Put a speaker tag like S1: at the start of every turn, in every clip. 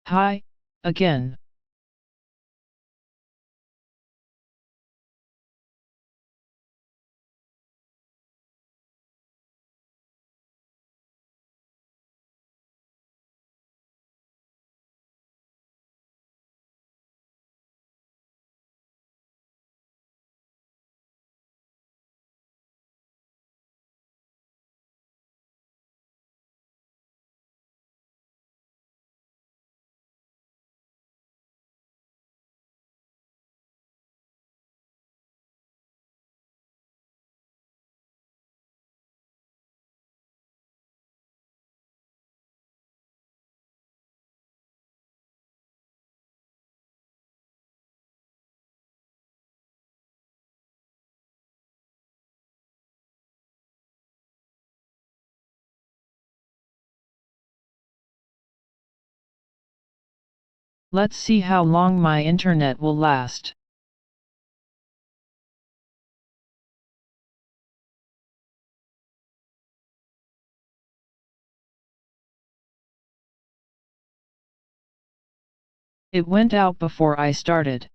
S1: Hi, again. Let's see how long my internet will last. It went out before I started.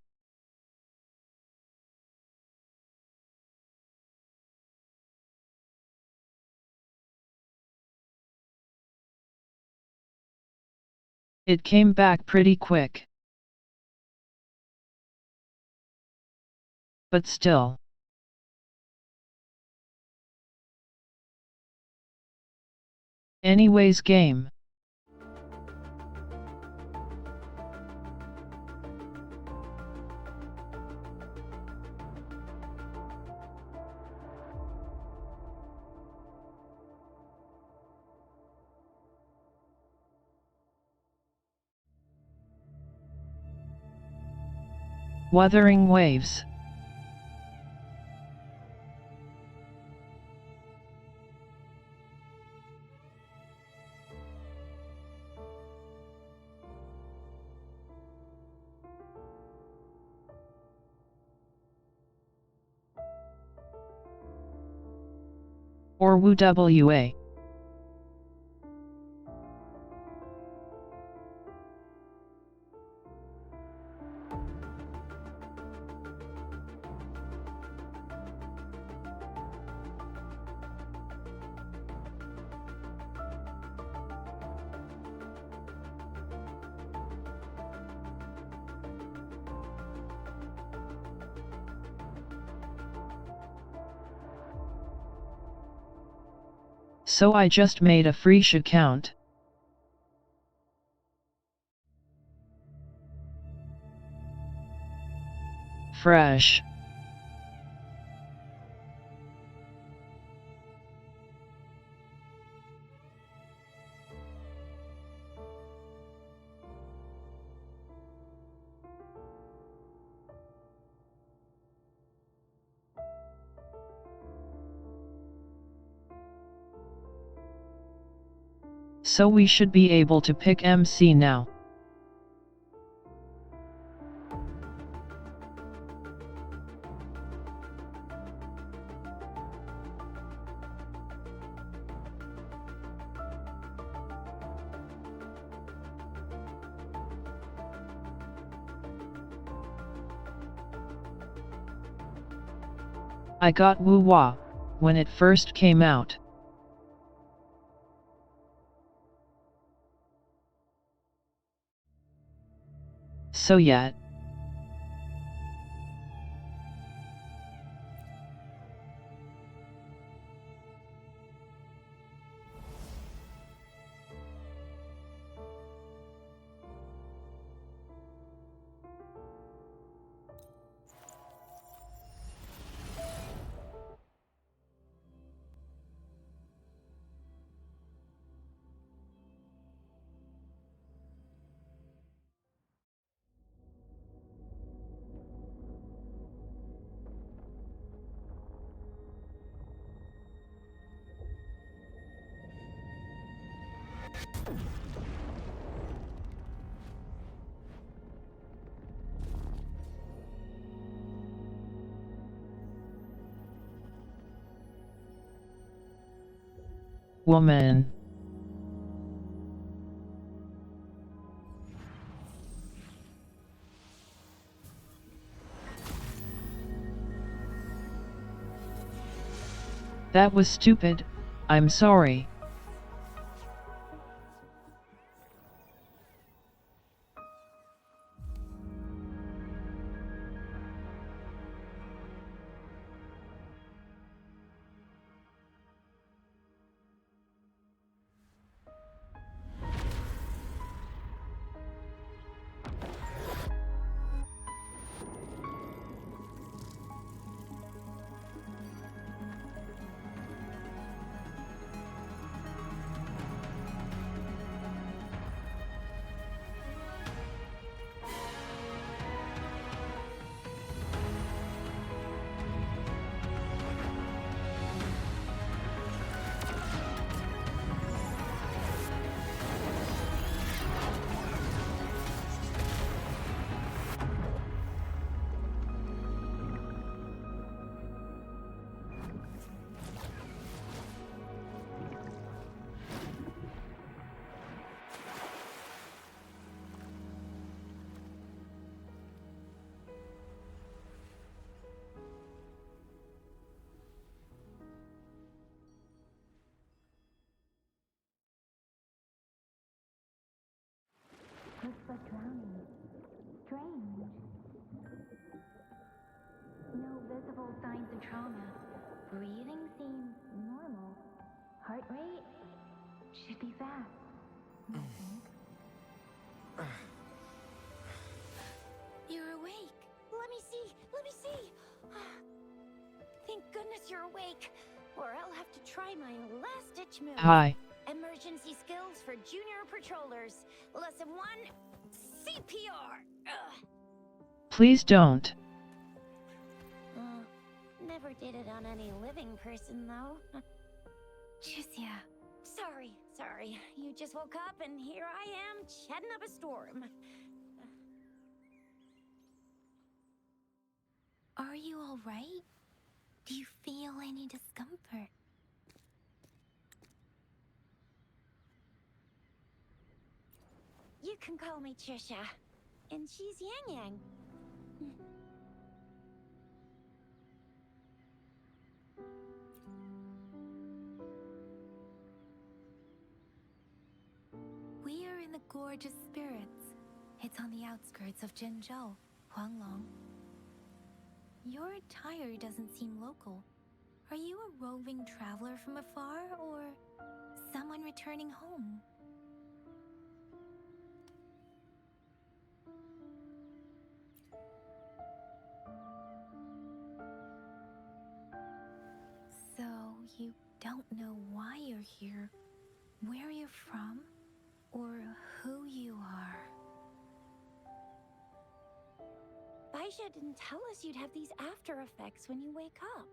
S1: It came back pretty quick. But still. Anyways, game. Wuthering Waves. Or WUWA. So I just made a fresh account. Fresh. So we should be able to pick MC now. I got WUWA when it first came out. So yet. Woman. That was stupid, I'm sorry.
S2: Looks like drowning. Strange. No visible signs of trauma. Breathing seems normal. Heart rate should be fast, I think.
S3: You're awake. Let me see. Let me see. Thank goodness you're awake. Or I'll have to try my last-ditch move.
S1: Hi.
S3: Emergency skills for junior patrollers. Lesson 1, CPR. Ugh.
S1: Please don't.
S3: Never did it on any living person, though.
S2: Jusia.
S3: Sorry. You just woke up and here I am, chatting up a storm.
S2: Are you all right? Do you feel any discomfort?
S3: You can call me Trisha. And she's Yang Yang.
S2: We are in the Gorge of Spirits. It's on the outskirts of Zhenzhou, Huanglong. Your attire doesn't seem local. Are you a roving traveler from afar, or someone returning home? So, you don't know why you're here, where you're from, or who you are.
S3: Baisha didn't tell us you'd have these after effects when you wake up.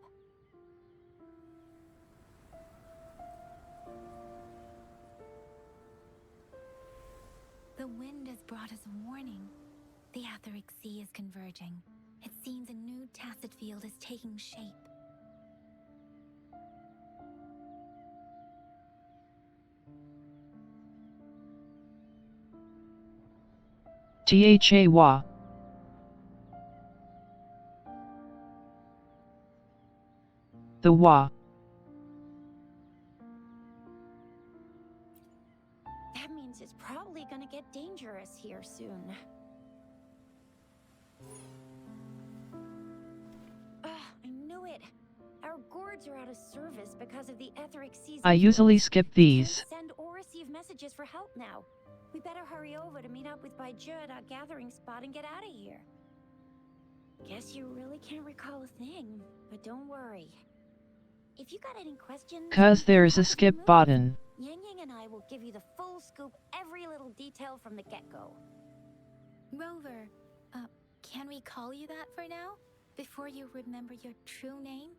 S2: The wind has brought us a warning. The Aetheric Sea is converging. It seems a new tacit field is taking shape.
S1: Tha. The Wa.
S3: That means it's probably gonna get dangerous here soon. I knew it. Our gourds are out of service because of the Aetheric Sea's
S1: I usually
S3: influence.
S1: skip
S3: We
S1: these.
S3: can't send or receive messages for help now. We better hurry over to meet up with Baizhi at our gathering spot and get out of here. Guess you really can't recall a thing, but don't worry. If you got any questions,
S1: 'Cause there's a
S3: talk as we
S1: skip
S3: move.
S1: button.
S3: Yang Yang and I will give you the full scoop, every little detail from the get-go.
S2: Rover, can we call you that for now? Before you remember your true name?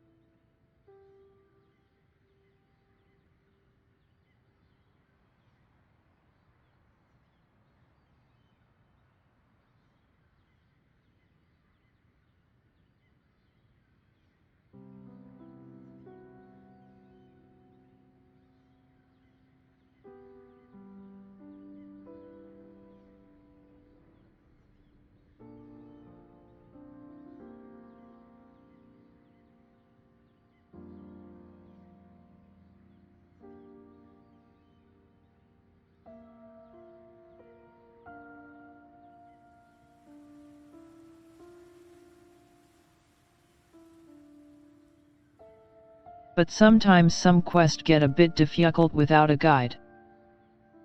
S1: But sometimes some quests get a bit difficult without a guide.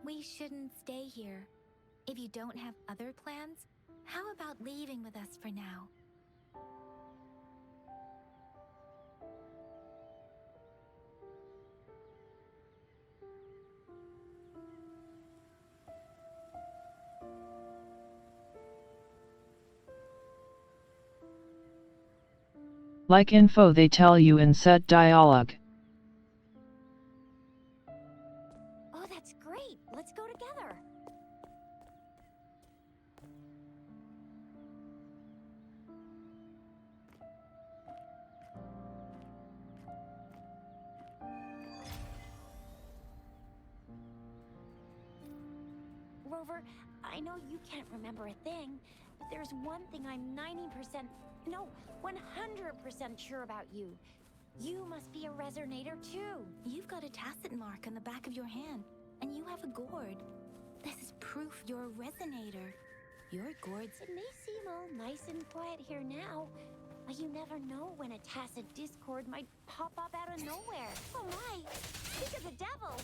S2: We shouldn't stay here. If you don't have other plans, how about leaving with us for now?
S1: Like info they tell you in set dialogue.
S3: Oh, that's great. Let's go together. Rover, I know you can't remember a thing, but there's one thing I'm 90%, no, 100% sure about you. You must be a resonator too.
S2: You've got a tacit mark on the back of your hand, and you have a gourd. This is proof you're a resonator. Your gourds...
S3: It may seem all nice and quiet here now, but you never know when a tacit discord might pop up out of nowhere. Oh my! Think of the devil!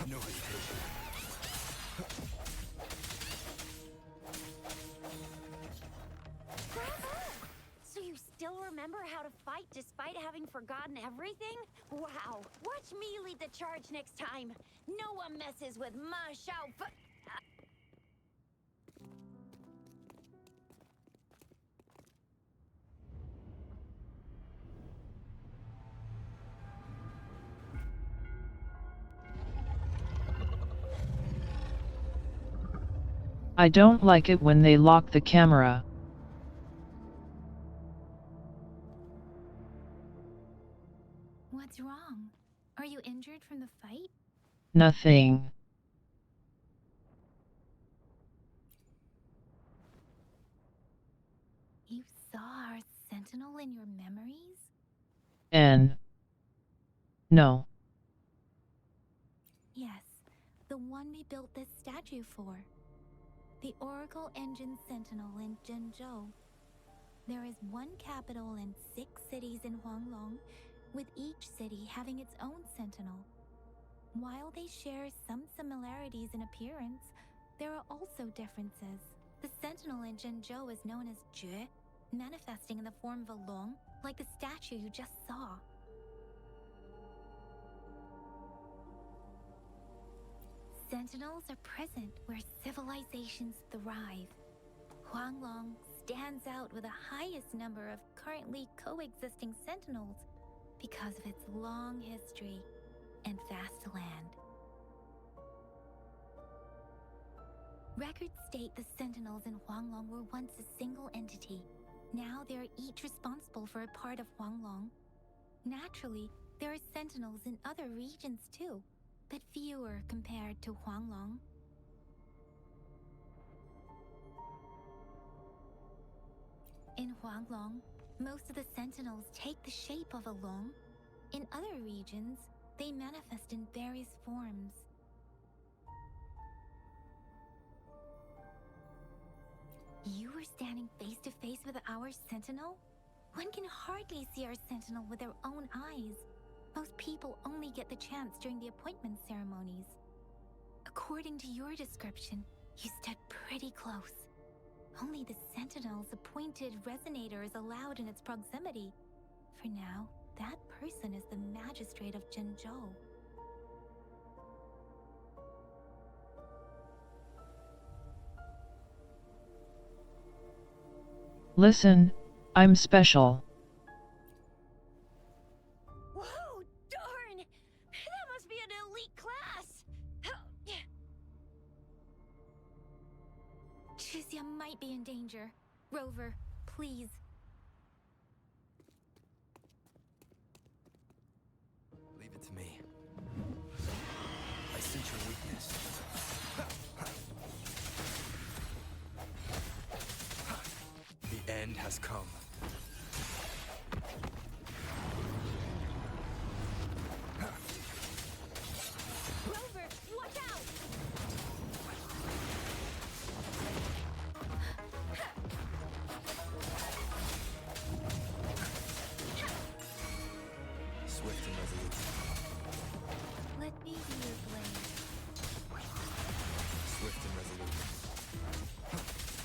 S4: No hesitation.
S3: Bravo! So you still remember how to fight despite having forgotten everything? Wow! Watch me lead the charge next time. No one messes with Ma Shao Fu.
S1: I don't like it when they lock the camera.
S2: What's wrong? Are you injured from the fight?
S1: Nothing.
S2: You saw our sentinel in your memories?
S1: No.
S2: Yes, the one we built this statue for. The Oracle Engine Sentinel in Zhenzhou. There is one capital and 6 cities in Huanglong, with each city having its own sentinel. While they share some similarities in appearance, there are also differences. The sentinel in Zhenzhou is known as Jue, manifesting in the form of a long, like the statue you just saw. Sentinels are present where civilizations thrive. Huanglong stands out with the highest number of currently coexisting sentinels because of its long history and vast land. Records state the sentinels in Huanglong were once a single entity. Now they are each responsible for a part of Huanglong. Naturally, there are sentinels in other regions too, but fewer compared to Huanglong. In Huanglong, most of the sentinels take the shape of a long. In other regions, they manifest in various forms. You were standing face to face with our sentinel? One can hardly see our sentinel with their own eyes. Most people only get the chance during the appointment ceremonies. According to your description, you stood pretty close. Only the sentinel's appointed resonator is allowed in its proximity. For now, that person is the magistrate of Zhenzhou.
S1: Listen, I'm special.
S3: Whoa, darn! That must be an elite class!
S2: Chizia might be in danger. Rover, please.
S4: Leave it to me. I sense your weakness. The end has come.
S3: Rover, watch out!
S4: Swift and resolute.
S2: Let me be your blade.
S4: Swift and resolute.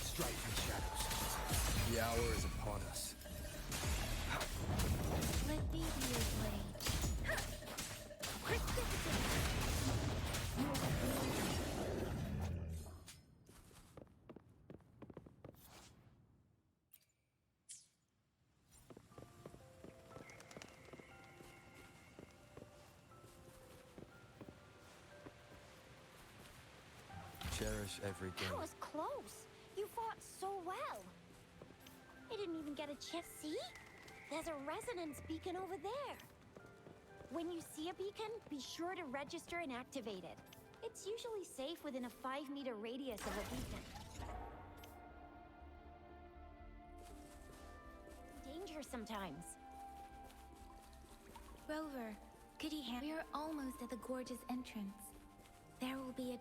S4: Strike the shadows. The hour is upon us.
S2: Let me be your blade.
S4: Cherish every
S3: That
S4: game.
S3: was close. You fought so well. I didn't even get a chance. See? There's a resonance beacon over there. When you see a beacon, be sure to register and activate it. It's usually safe within a 5-meter radius of a beacon. Danger sometimes.
S2: Rover, goody hand. We are almost at the gorge's entrance. There will be a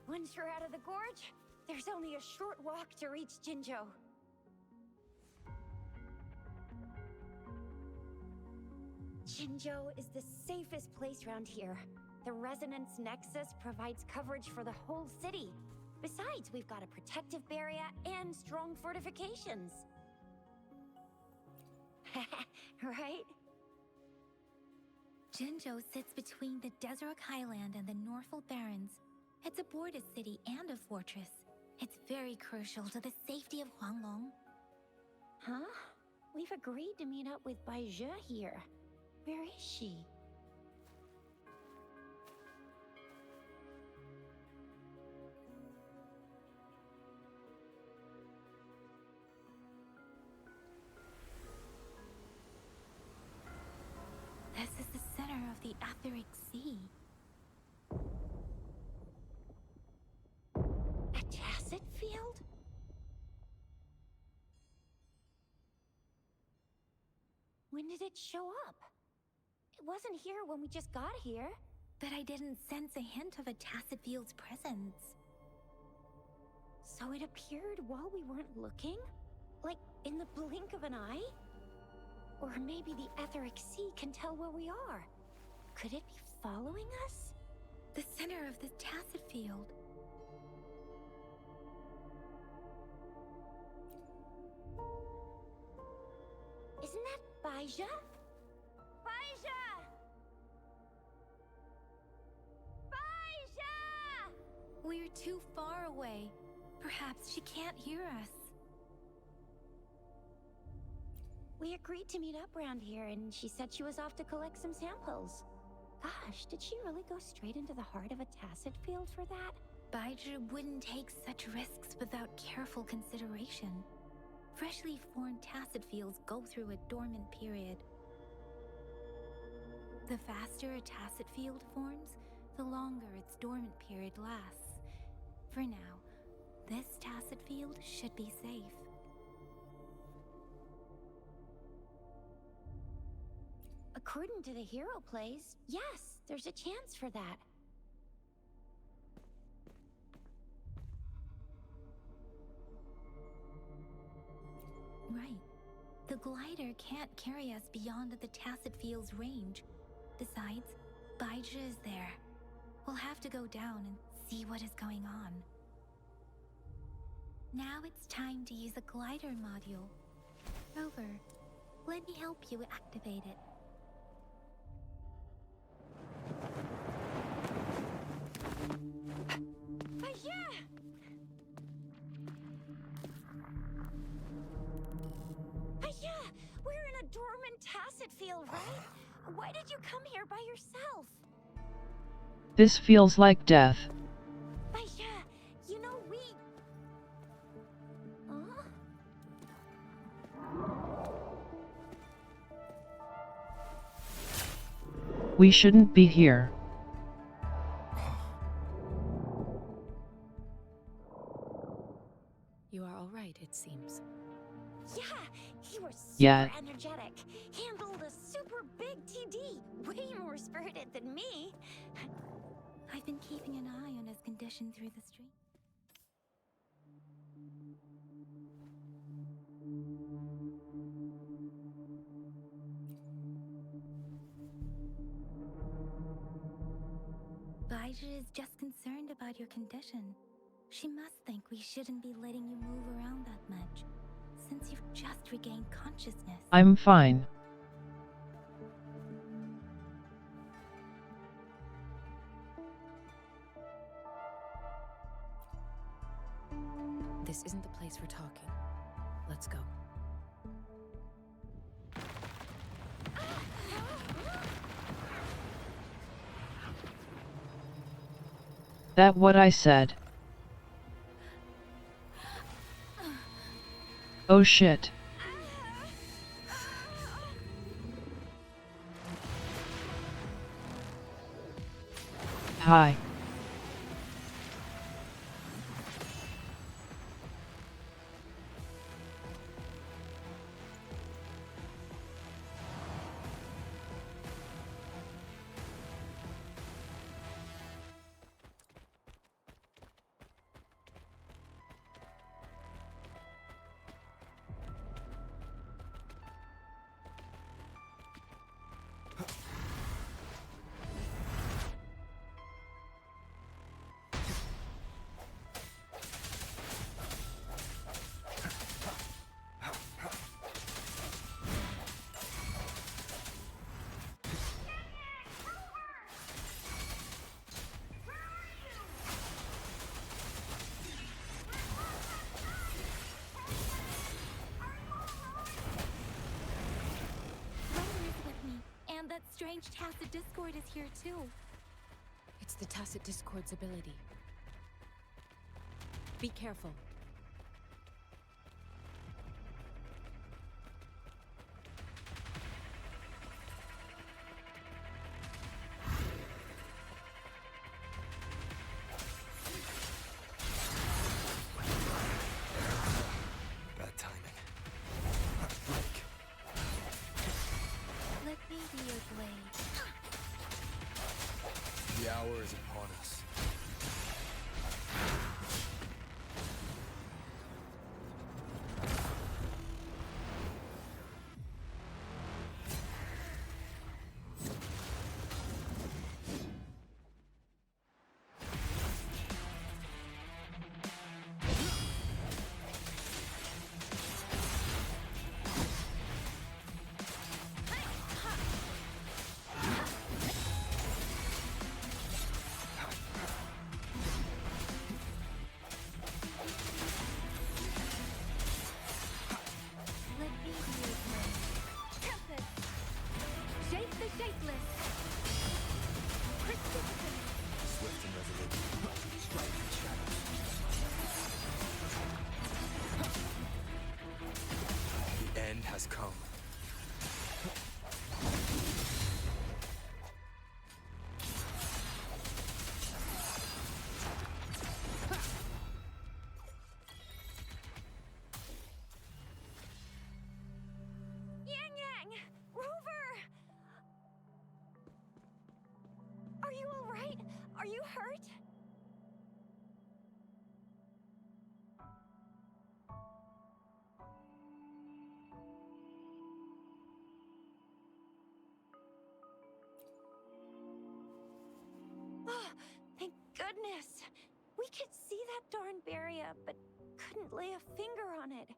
S3: Once you're out of the gorge, there's only a short walk to reach Jinzhou. Jinzhou is the safest place around here. The Resonance Nexus provides coverage for the whole city. Besides, we've got a protective barrier and strong fortifications. Right?
S2: Jinzhou sits between the Deseret Highland and the Norfolk Barrens. It's a border city and a fortress. It's very crucial to the safety of Huanglong.
S3: Huh? We've agreed to meet up with Bai Zhe here. Where is she?
S2: This is the center of the Etheric Sea.
S3: A tacit field? When did it show up? It wasn't here when we just got here.
S2: But I didn't sense a hint of a tacit field's presence.
S3: So it appeared while we weren't looking? Like in the blink of an eye? Or maybe the Etheric Sea can tell where we are. Could it be following us?
S2: The center of the tacit field.
S3: Isn't that Bai Zhe? Bai Zhe! Bai Zhe!
S2: We're too far away. Perhaps she can't hear us.
S3: We agreed to meet up around here, and she said she was off to collect some samples. Gosh, did she really go straight into the heart of a tacit field for that?
S2: Bai Zhe wouldn't take such risks without careful consideration. Freshly formed tacit fields go through a dormant period. The faster a tacit field forms, the longer its dormant period lasts. For now, this tacit field should be safe.
S3: According to the hero plays, yes, there's a chance for that.
S2: Right. The glider can't carry us beyond the tacit field's range. Besides, Bai Zhe is there. We'll have to go down and see what is going on. Now it's time to use the glider module. Rover, let me help you activate it.
S3: Bai Zhe! Bai Zhe! We're in a dormant tacit field, right? Why did you come here by yourself?
S1: This feels like death.
S3: Bai Zhe, you know we... Huh?
S1: We shouldn't be here.
S5: You are all right, it seems.
S3: Yeah, you were super
S1: Yeah.
S3: energetic. Handled a super big TD. Way more spirited than me.
S2: I've been keeping an eye on his condition through the stream. Baizhi is just concerned about your condition. She must think we shouldn't be letting you move around that much, since you've just regained consciousness.
S1: I'm fine.
S5: This isn't the place for talking. Let's go.
S1: That what I said. Oh shit. Hi.
S2: Rover is with me, and that strange Tacit Discord is here too.
S5: It's the Tacit Discord's ability. Be careful.
S4: Bad timing.
S2: Let me be your blade.
S4: The hour is upon us.
S2: Let me be your blade. Tempest! Shape the shapeless! Precipitant!
S4: Swift and resolute. Strike the shadows. The end has come.
S3: Yang Yang! Rover! Are you alright? Are you hurt? Oh, thank goodness! We could see that darn barrier, but couldn't lay a finger on it.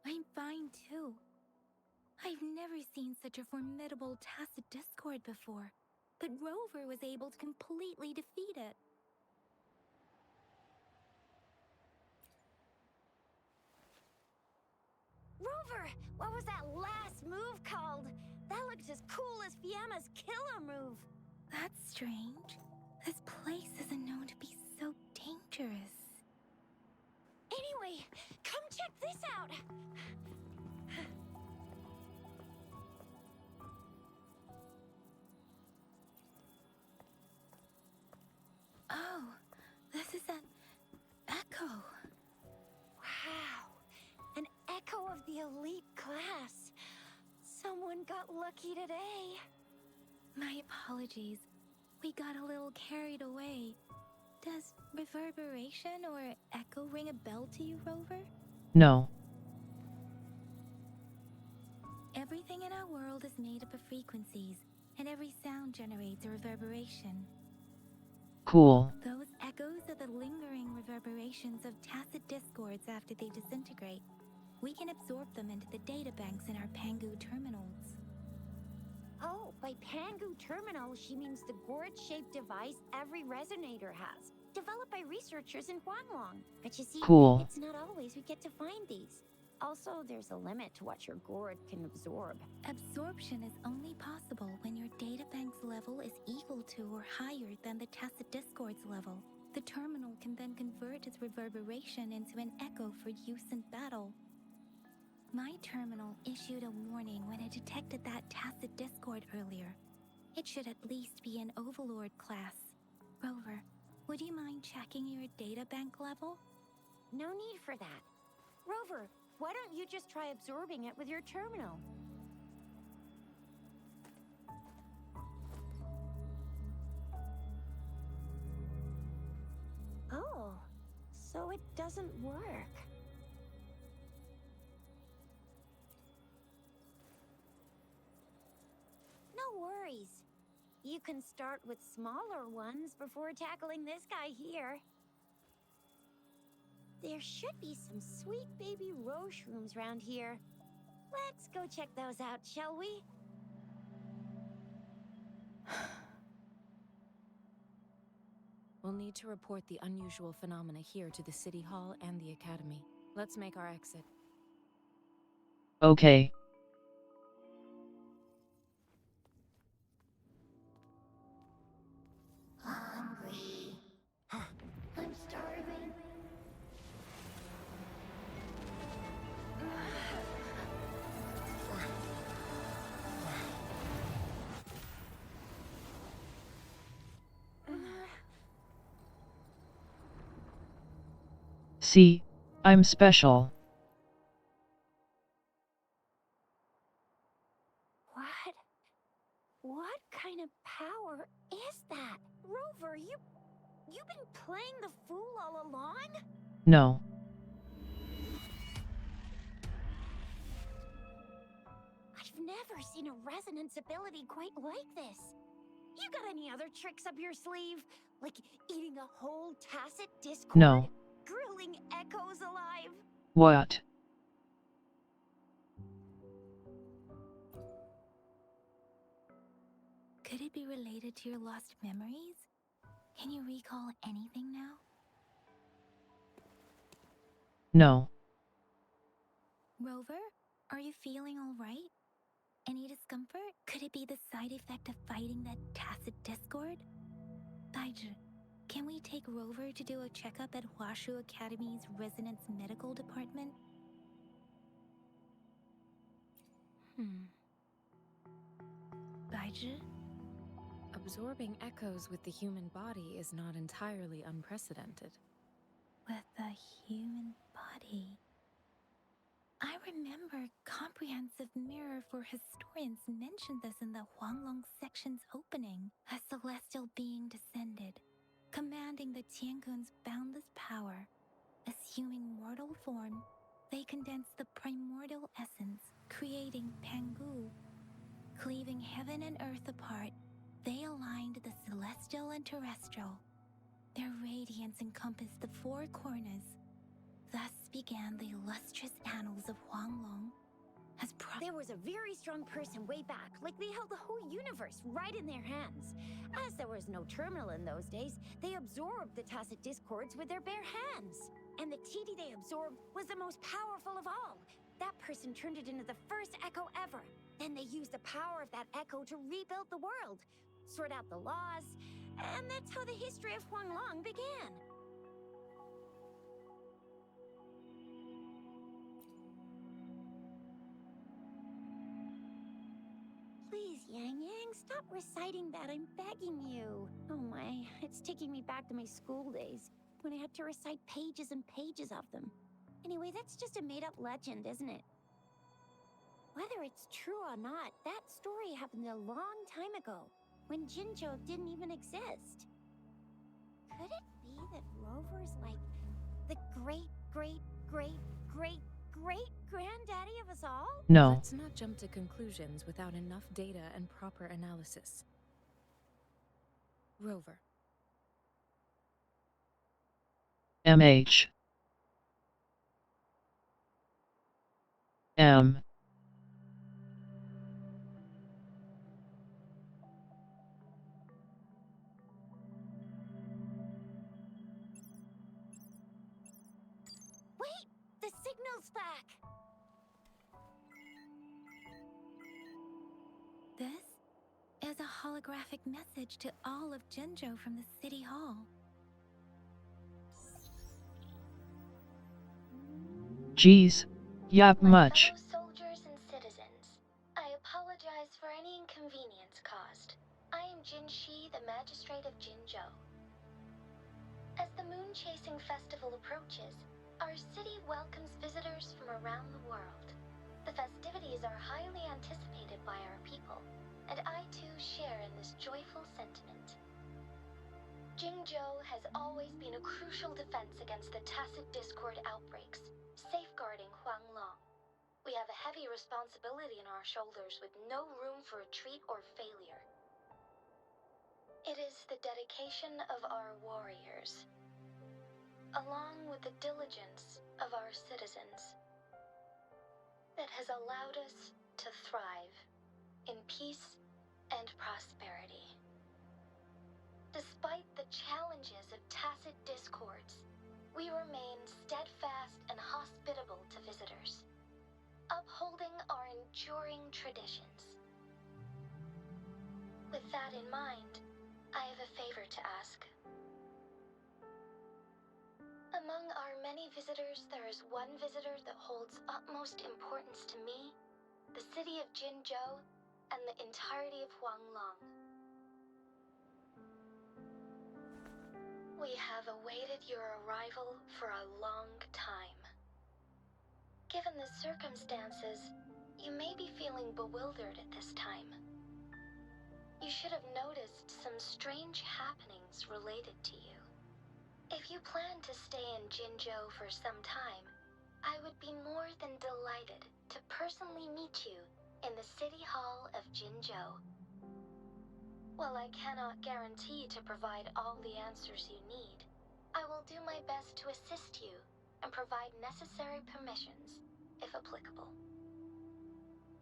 S2: I'm fine too. I've never seen such a formidable Tacit Discord before, but Rover was able to completely defeat it.
S3: Rover, what was that last move called? That looked as cool as Fiamma's killer move.
S2: That's strange. This place isn't known to be so dangerous.
S3: Anyway, come check this out.
S2: Oh, this is an echo.
S3: Wow, an echo of the elite class. Someone got lucky today.
S2: My apologies. We got a little carried away. Does reverberation or echo ring a bell to you, Rover?
S1: No.
S2: Everything in our world is made up of frequencies, and every sound generates a reverberation.
S1: Cool.
S2: Those echoes are the lingering reverberations of tacit discords after they disintegrate. We can absorb them into the databanks in our Pangu terminals.
S3: Oh, by Pangu Terminal, she means the gourd-shaped device every resonator has, developed by researchers in Huanglong. But you see,
S1: Cool.
S3: it's not always we get to find these. Also, there's a limit to what your gourd can absorb.
S2: Absorption is only possible when your databank's level is equal to or higher than the tacit discord's level. The terminal can then convert its reverberation into an echo for use in battle. My terminal issued a warning when it detected that tacit discord earlier. It should at least be an Overlord class. Rover, would you mind checking your databank level?
S3: No need for that. Rover, why don't you just try absorbing it with your terminal? Oh, so it doesn't work. No worries. You can start with smaller ones before tackling this guy here. There should be some sweet baby Roche rooms around here. Let's go check those out, shall we?
S5: We'll need to report the unusual phenomena here to the City Hall and the Academy. Let's make our exit.
S1: Okay.
S2: Hungry. I'm starving.
S1: See, I'm special.
S3: What? What kind of power is that? Rover, you've been playing the fool all along?
S1: No.
S3: I've never seen a resonance ability quite like this. You got any other tricks up your sleeve? Like eating a whole tacit discord?
S1: No.
S3: Grilling echoes alive?
S1: What?
S2: Could it be related to your lost memories? Can you recall anything now?
S1: No.
S2: Rover, are you feeling all right? Any discomfort? Could it be the side effect of fighting that tacit discord? Baizhi, can we take Rover to do a checkup at Huashu Academy's Resonance Medical Department? Baizhi?
S5: Absorbing echoes with the human body is not entirely unprecedented.
S2: With the human body. I remember Comprehensive Mirror for Historians mentioned this in the Huanglong section's opening. A celestial being descended, commanding the Tiankun's boundless power. Assuming mortal form, they condensed the primordial essence, creating Pangu. Cleaving heaven and earth apart, they aligned the celestial and terrestrial. Their radiance encompassed the four corners. Thus began the illustrious annals of Huanglong.
S3: There was a very strong person way back, like they held the whole universe right in their hands. As there was no terminal in those days, they absorbed the tacit discords with their bare hands. And the TD they absorbed was the most powerful of all. That person turned it into the first echo ever. Then they used the power of that echo to rebuild the world, sort out the laws, and that's how the history of Huanglong began. Please, Yang Yang, stop reciting that. I'm begging you. Oh my, it's taking me back to my school days, when I had to recite pages and pages of them. Anyway, that's just a made-up legend, isn't it? Whether it's true or not, that story happened a long time ago, when Jinzhou didn't even exist. Could it be that Rover's like the great-great-great-great-great-granddaddy of us all?
S1: No.
S5: Let's not jump to conclusions without enough data and proper analysis. Rover,
S1: MH M
S3: Wait! The signal's back!
S2: This is a holographic message to all of Jinzhou from the City Hall.
S1: Geez, yap
S6: My
S1: much.
S6: fellow soldiers and citizens, I apologize for any inconvenience caused. I am Jin Shi, the Magistrate of Jinzhou. As the Moon Chasing Festival approaches, our city welcomes visitors from around the world. The festivities are highly anticipated by our people, and I too share in this joyful sentiment. Jinzhou has always been a crucial defense against the Tacet Discord outbreaks, safeguarding Huanglong. We have a heavy responsibility on our shoulders with no room for retreat or failure. It is the dedication of our warriors, along with the diligence of our citizens, that has allowed us to thrive in peace and prosperity. Despite the challenges of Tacet Discords, we remain steadfast and hospitable to visitors, upholding our enduring traditions. With that in mind, I have a favor to ask. Among our many visitors, there is one visitor that holds utmost importance to me, the city of Jinzhou, and the entirety of Huanglong. We have awaited your arrival for a long time. Given the circumstances, you may be feeling bewildered at this time. You should have noticed some strange happenings related to you. If you plan to stay in Jinzhou for some time, I would be more than delighted to personally meet you in the City Hall of Jinzhou. While I cannot guarantee to provide all the answers you need, I will do my best to assist you and provide necessary permissions, if applicable.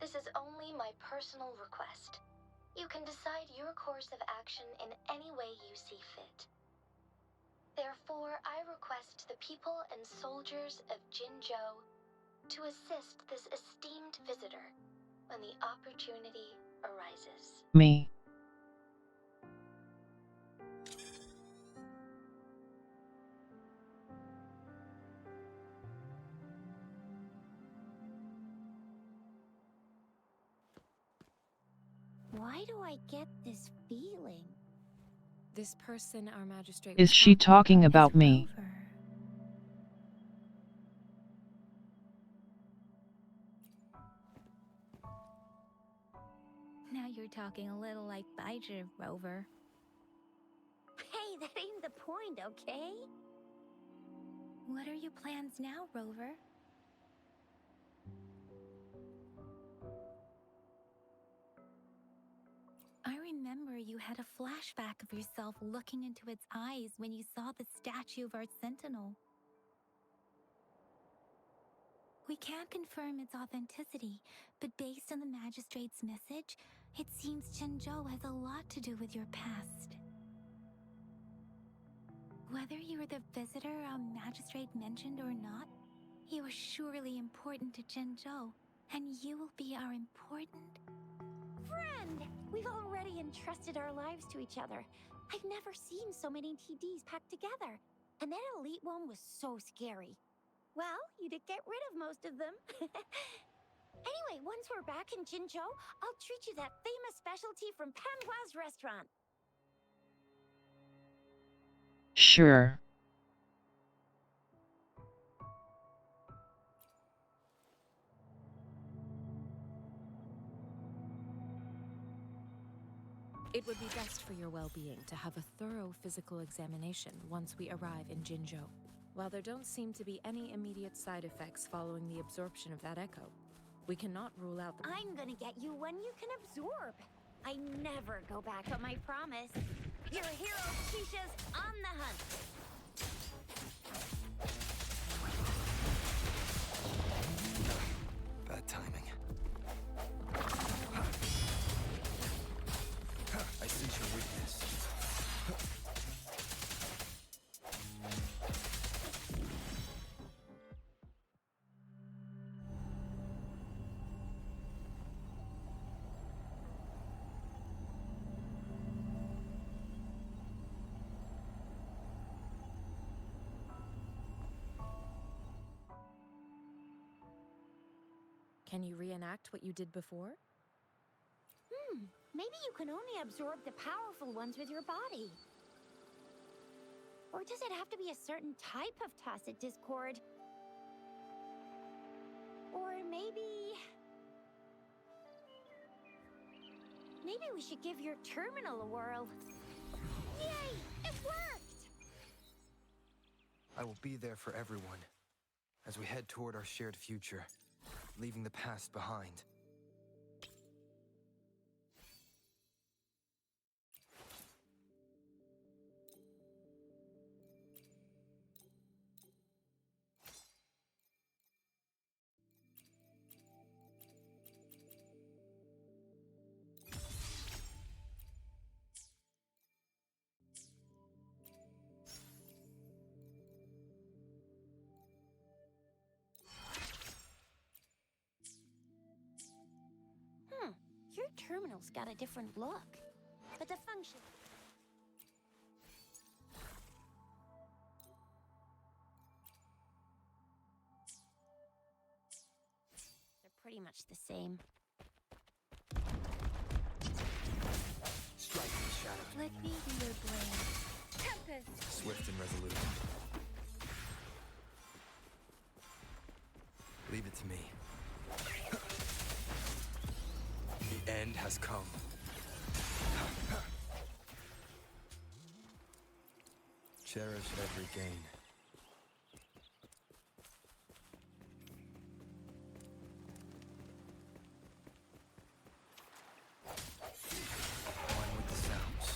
S6: This is only my personal request. You can decide your course of action in any way you see fit. Therefore, I request the people and soldiers of Jinzhou to assist this esteemed visitor when the opportunity arises.
S1: Me.
S3: Why do I get this feeling?
S5: This person our magistrate
S1: Is
S5: was
S1: she talking
S2: It's
S1: about me?
S2: Rover. Now you're talking a little like Baizhi, Rover.
S3: Hey, that ain't the point, okay?
S2: What are your plans now, Rover? I remember you had a flashback of yourself looking into its eyes when you saw the statue of our sentinel. We can't confirm its authenticity, but based on the magistrate's message, it seems Jinzhou has a lot to do with your past. Whether you were the visitor our magistrate mentioned or not, you are surely important to Jinzhou, and you will be our important...
S3: Friend! We've already entrusted our lives to each other. I've never seen so many TDs packed together. And that elite one was so scary. Well, you did get rid of most of them. Anyway, once we're back in Jinzhou, I'll treat you that famous specialty from Panhua's restaurant.
S1: Sure.
S5: It would be best for your well-being to have a thorough physical examination once we arrive in Jinzhou. While there don't seem to be any immediate side effects following the absorption of that echo, we cannot rule out the...
S3: I'm gonna get you one you can absorb. I never go back on my promise. Your hero, Keisha's on the hunt.
S4: Bad timing. I sense your weakness.
S5: Can you reenact what you did before?
S3: Maybe you can only absorb the powerful ones with your body. Or does it have to be a certain type of tacit discord? Or maybe we should give your terminal a whirl. Yay! It worked!
S4: I will be there for everyone as we head toward our shared future, leaving the past behind.
S3: Your terminal's got a different look. But the function... they're pretty much the same.
S4: Strike in the shadow.
S2: Let me be your brain. Tempest!
S4: Swift and resolute. Leave it to me. The end has come. Cherish every gain. One with the sounds.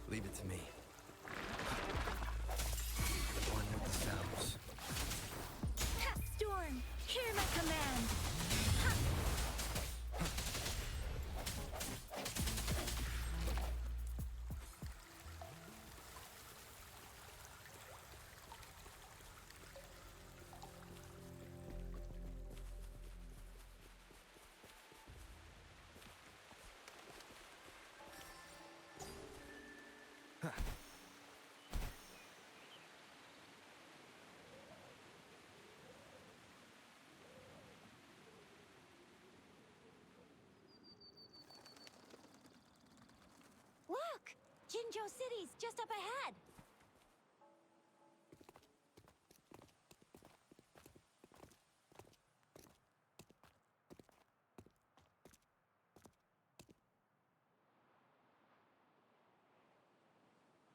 S4: Leave it to me. One with the sounds.
S2: Storm, hear my command!
S3: Look! Jinzhou City's just up ahead!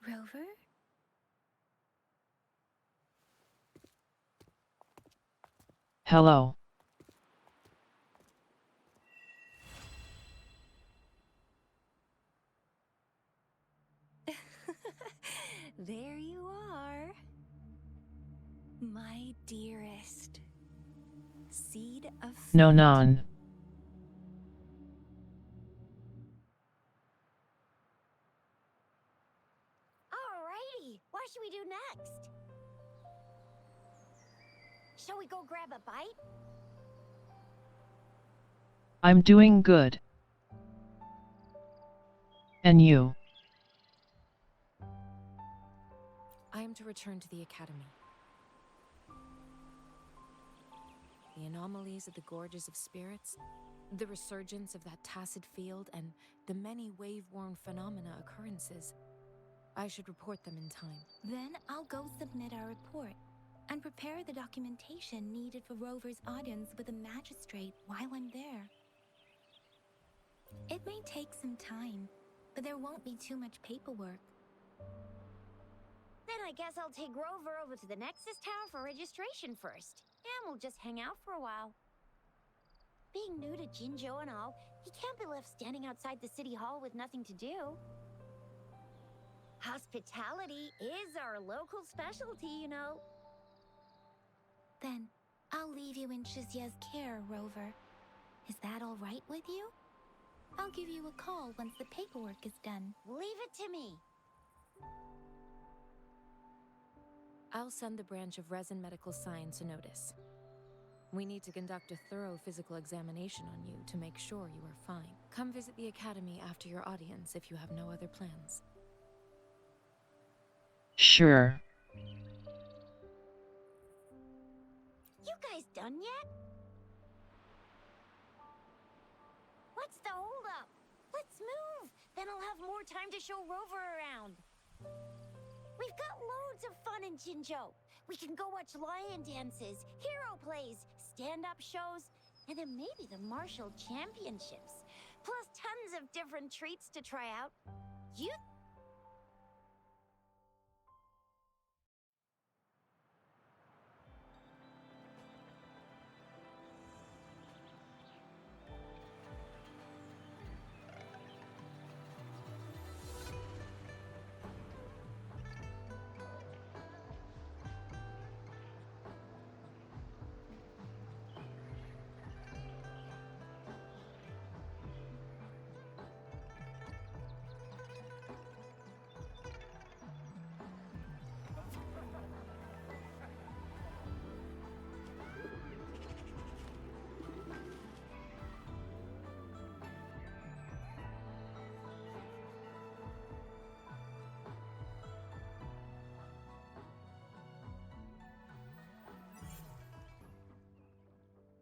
S2: Rover?
S1: Hello.
S2: There you are. My dearest. Seed of
S1: No
S2: fate.
S1: non.
S3: Alrighty! What should we do next? Shall we go grab a bite?
S1: I'm doing good. And you?
S5: I am to return to the academy. the anomalies of the Gorges of Spirits, the resurgence of that tacit field, and the many wave-worn phenomena occurrences. I should report them in time.
S2: Then I'll go submit our report and prepare the documentation needed for Rover's audience with the magistrate while I'm there. It may take some time, but there won't be too much paperwork.
S3: Then I guess I'll take Rover over to the Nexus Tower for registration first, and we'll just hang out for a while. Being new to Jinzhou and all, he can't be left standing outside the city hall with nothing to do. Hospitality is our local specialty, you know.
S2: Then I'll leave you in Shizia's care, Rover. Is that all right with you? I'll give you a call once the paperwork is done.
S3: Leave it to me.
S5: I'll send the branch of Resin Medical Science a notice. We need to conduct a thorough physical examination on you to make sure you are fine. Come visit the academy after your audience if you have no other plans.
S1: Sure.
S3: You guys done yet? What's the holdup? Let's move! Then I'll have more time to show Rover around. We've got loads of fun in Jinzhou. We can go watch lion dances, hero plays, stand-up shows, and then maybe the martial championships. Plus tons of different treats to try out. You...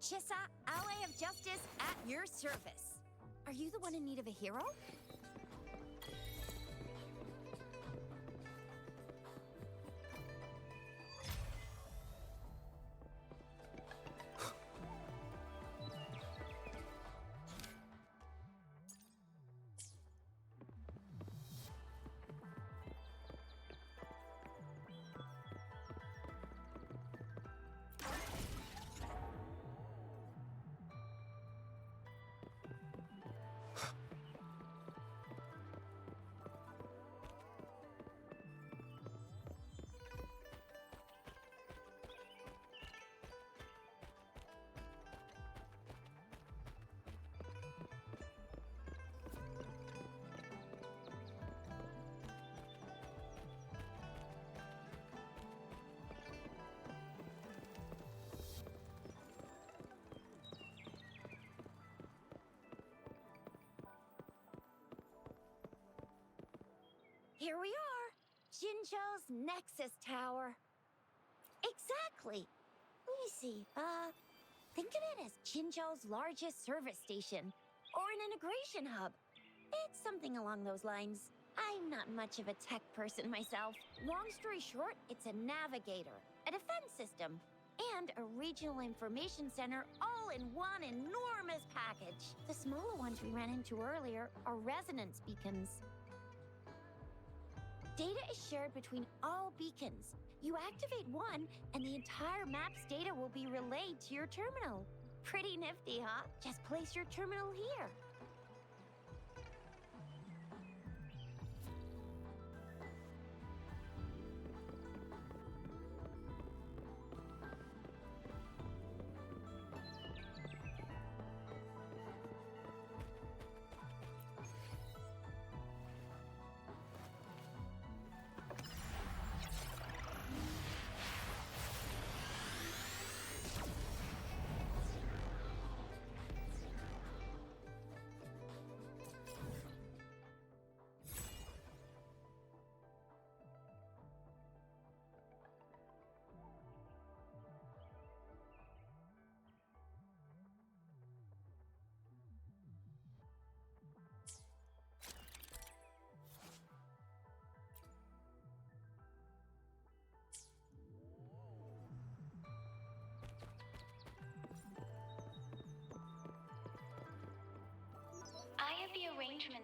S3: Chissa, Ally of Justice, at your service. Are you the one in need of a hero? Here we are, Jinzhou's Nexus Tower. Exactly. Let me see, think of it as Jinzhou's largest service station, or an integration hub. It's something along those lines. I'm not much of a tech person myself. Long story short, it's a navigator, a defense system, and a regional information center all in one enormous package. The smaller ones we ran into earlier are resonance beacons. Data is shared between all beacons. You activate one, and the entire map's data will be relayed to your terminal. Pretty nifty, huh? Just place your terminal here.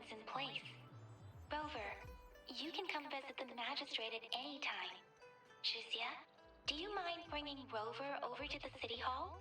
S6: arrangements in place. Rover, you can come visit the magistrate at any time. Shizia, do you mind bringing Rover over to the city hall?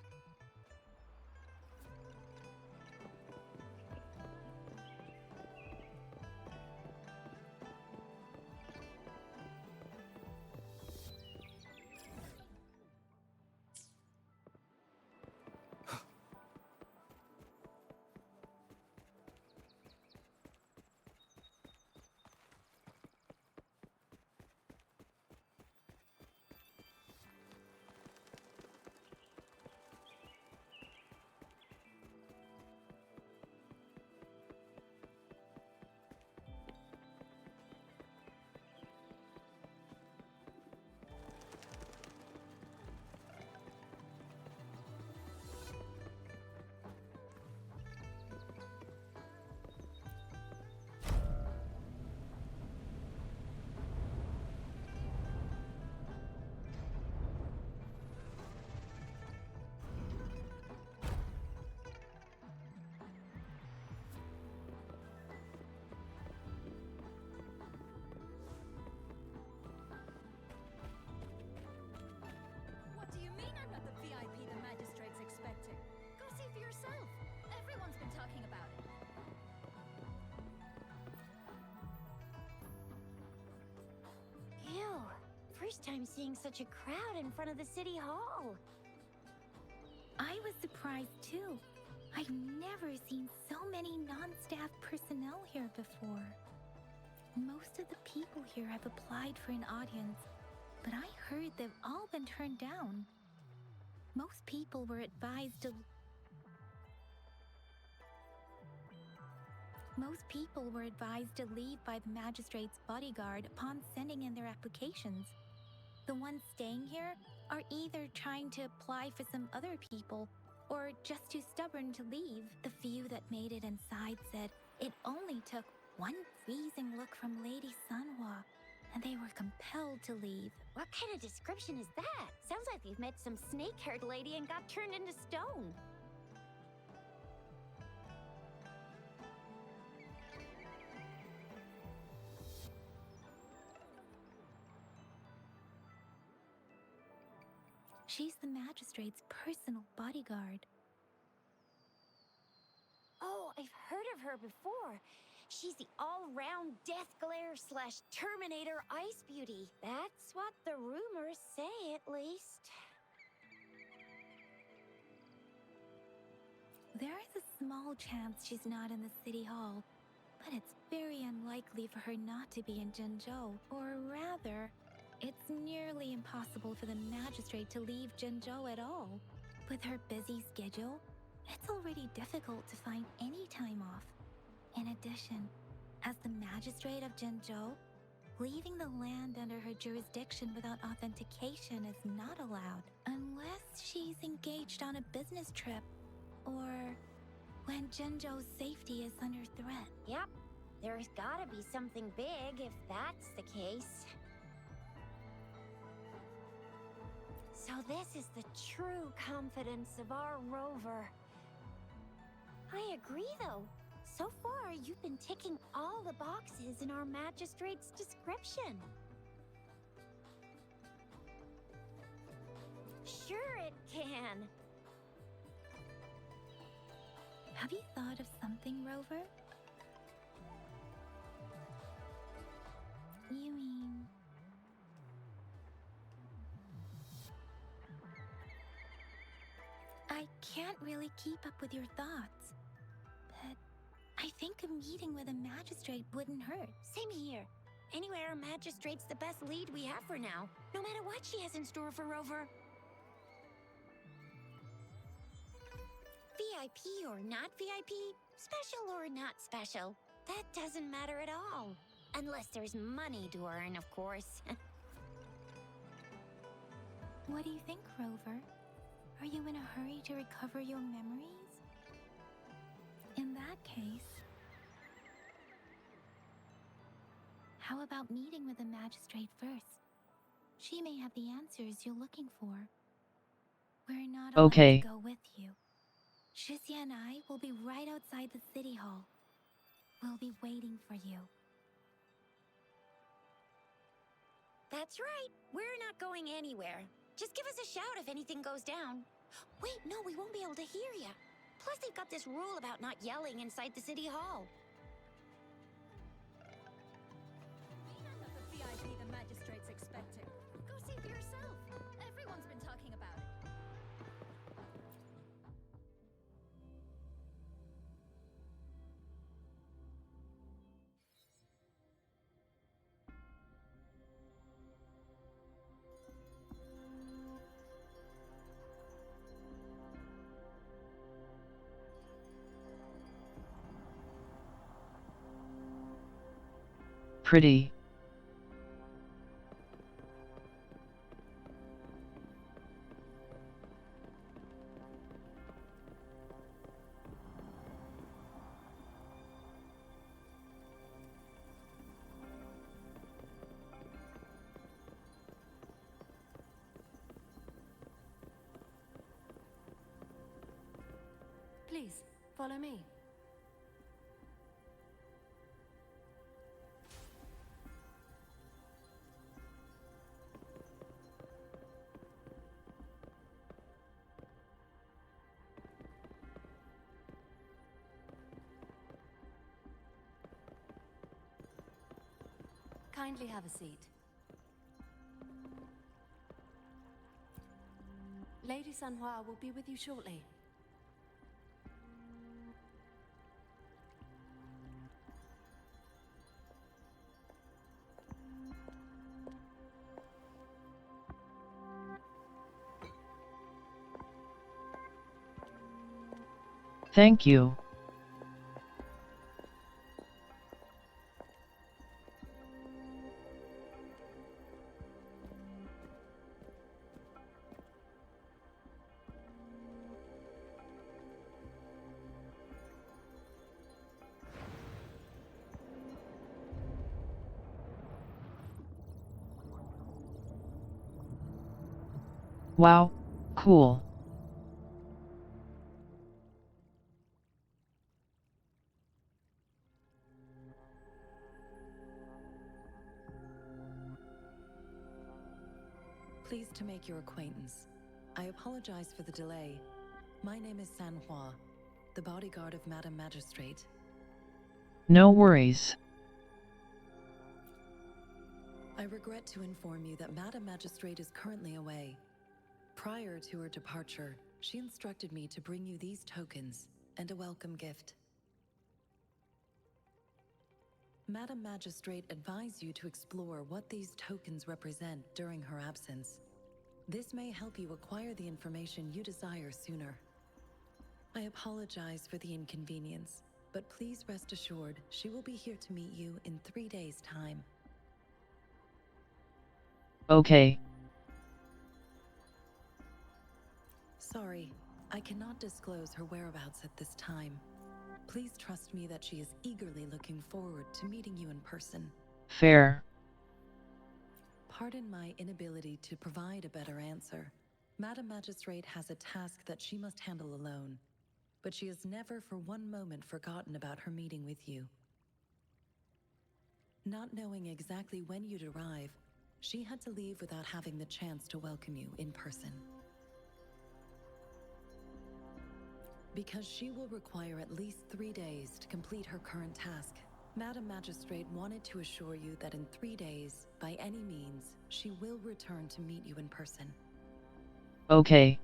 S7: What do you mean I'm not the VIP the magistrate's expecting? Go see for yourself. Everyone's been talking about it.
S3: Ew. First time seeing such a crowd in front of the city hall.
S2: I was surprised too. I've never seen so many non-staff personnel here before. Most of the people here have applied for an audience, but I heard they've all been turned down. Most people were advised to leave by the magistrate's bodyguard upon sending in their applications. The ones staying here are either trying to apply for some other people or just too stubborn to leave. The few that made it inside said it only took one freezing look from Lady Sunhua, and they were compelled to leave.
S3: What kind of description is that? Sounds like you've met some snake-haired lady and got turned into stone.
S2: She's the magistrate's personal bodyguard.
S3: Oh, I've heard of her before. She's the all-round Death Glare / Terminator Ice Beauty. That's what the rumors say, at least.
S2: There is a small chance she's not in the city hall, but it's very unlikely for her not to be in Jinzhou. Or rather, it's nearly impossible for the magistrate to leave Jinzhou at all. With her busy schedule, it's already difficult to find any time off. In addition, as the magistrate of Jinzhou, leaving the land under her jurisdiction without authentication is not allowed, unless she's engaged on a business trip, or when Jinzhou's safety is under threat.
S3: Yep, there's gotta be something big if that's the case. So this is the true confidence of our Rover. I agree, though. So far, you've been ticking all the boxes in our magistrate's description. Sure it can.
S2: Have you thought of something, Rover? You mean... I can't really keep up with your thoughts, but I think a meeting with a magistrate wouldn't hurt.
S3: Same here. Anyway, our magistrate's the best lead we have for now, no matter what she has in store for Rover. VIP or not VIP, special or not special, that doesn't matter at all. Unless there's money to earn, of course.
S2: What do you think, Rover? Are you in a hurry to recover your memories? In that case, how about meeting with the magistrate first? She may have the answers you're looking for. We're not allowed to go with you. Shizia and I will be right outside the city hall. will be waiting for you.
S3: That's right. We're not going anywhere. Just give us a shout if anything goes down. Wait, no, we won't be able to hear ya. Plus, they've got this rule about not yelling inside the city hall.
S7: I'm not the VIP the magistrate's expecting. Go see for yourself. Everyone's been talking about it.
S1: Pretty.
S8: Please, follow me. Kindly have a seat. Lady Sanhua will be with you shortly.
S1: Thank you. Wow, cool.
S9: Pleased to make your acquaintance. I apologize for the delay. My name is Sanhua, the bodyguard of Madam Magistrate.
S1: No worries.
S9: I regret to inform you that Madam Magistrate is currently away. Prior to her departure, she instructed me to bring you these tokens and a welcome gift. Madam Magistrate advised you to explore what these tokens represent during her absence. This may help you acquire the information you desire sooner. I apologize for the inconvenience, but please rest assured she will be here to meet you in 3 days' time.
S1: Okay.
S9: Sorry, I cannot disclose her whereabouts at this time. Please trust me that she is eagerly looking forward to meeting you in person.
S1: Fair.
S9: Pardon my inability to provide a better answer. Madam Magistrate has a task that she must handle alone, but she has never for one moment forgotten about her meeting with you. Not knowing exactly when you'd arrive, she had to leave without having the chance to welcome you in person. Because she will require at least 3 days to complete her current task, Madam Magistrate wanted to assure you that in 3 days, by any means, she will return to meet you in person.
S1: Okay.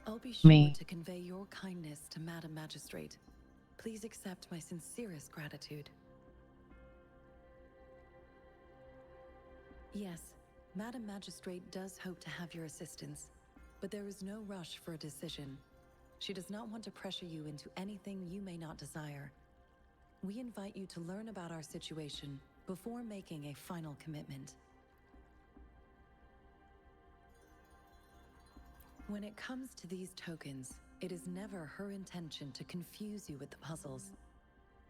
S9: I'll be sure
S1: Me.
S9: to convey your kindness to Madam Magistrate. Please accept my sincerest gratitude. Yes, Madam Magistrate does hope to have your assistance, but there is no rush for a decision. She does not want to pressure you into anything you may not desire. We invite you to learn about our situation before making a final commitment. When it comes to these tokens, it is never her intention to confuse you with the puzzles.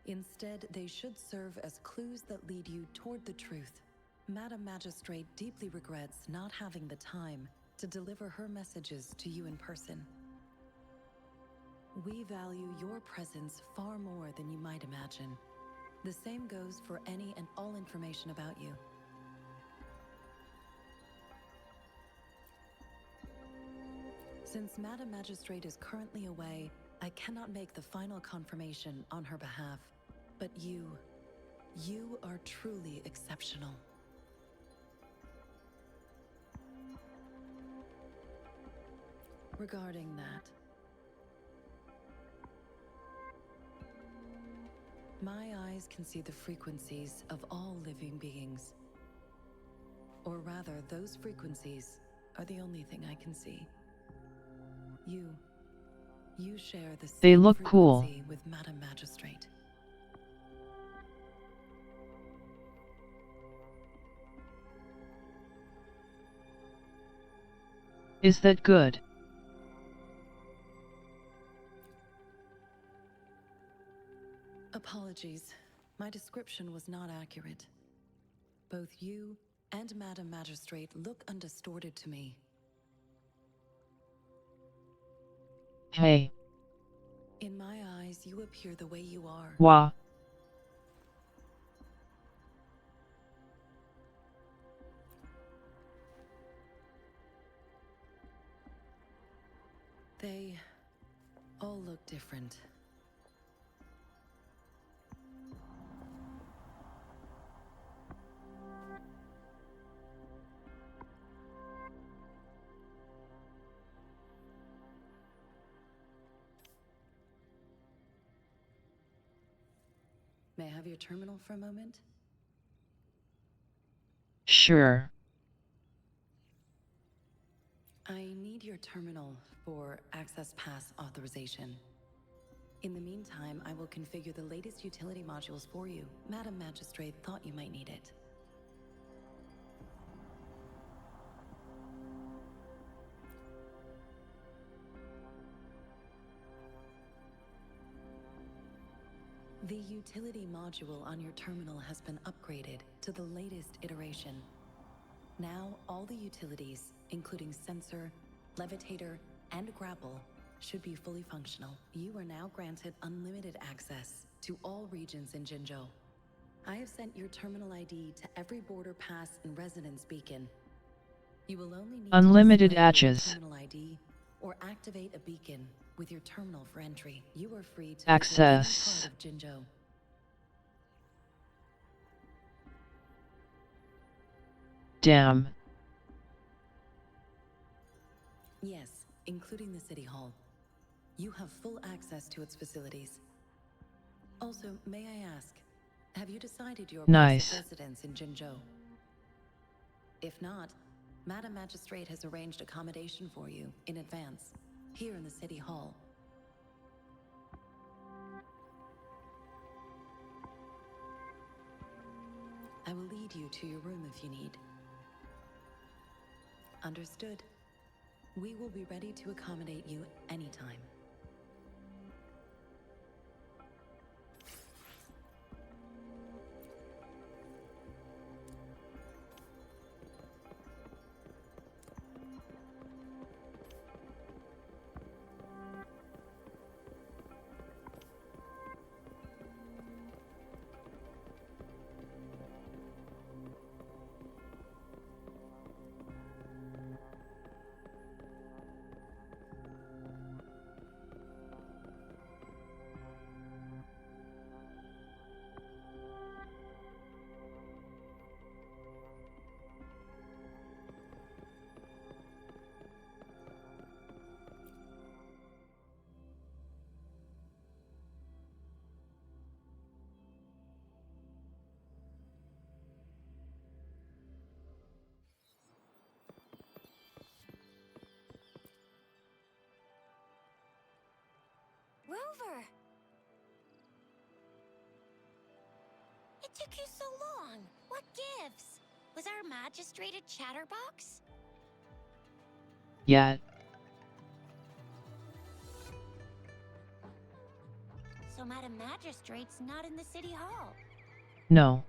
S9: Instead, they should serve as clues that lead you toward the truth. Madam Magistrate deeply regrets not having the time to deliver her messages to you in person. We value your presence far more than you might imagine. The same goes for any and all information about you. Since Madam Magistrate is currently away, I cannot make the final confirmation on her behalf. But you are truly exceptional. Regarding that, my eyes can see the frequencies of all living beings. Or rather, those frequencies are the only thing I can see. You share the same
S1: They look cool.
S9: frequency with Madam Magistrate.
S1: Is that good?
S9: Apologies, my description was not accurate. Both you and Madam Magistrate look undistorted to me.
S1: Hey.
S9: In my eyes, you appear the way you are.
S1: Wah.
S9: They all look different. May I have your terminal for a moment?
S1: Sure.
S9: I need your terminal for Access Pass authorization. In the meantime, I will configure the latest utility modules for you. Madam Magistrate thought you might need it. The utility module on your terminal has been upgraded to the latest iteration. Now, all the utilities, including sensor, levitator, and grapple, should be fully functional. You are now granted unlimited access to all regions in Jinzhou. I have sent your terminal ID to every border pass and resonance beacon. You will only need
S1: Unlimited
S9: to display your
S1: access.
S9: terminal ID or activate a beacon with your terminal for entry. You are free to
S1: Access.
S9: visit any part of Jinzhou.
S1: Damn.
S9: Yes, including the City Hall. You have full access to its facilities. Also, may I ask, have you decided your
S1: Nice.
S9: place of residence in Jinzhou? If not, Madam Magistrate has arranged accommodation for you in advance, here in the City Hall. I will lead you to your room if you need. Understood. We will be ready to accommodate you anytime.
S3: Rover! It took you so long. What gives? Was our magistrate a chatterbox?
S1: Yet.
S3: So Madam Magistrate's not in the City Hall.
S1: No.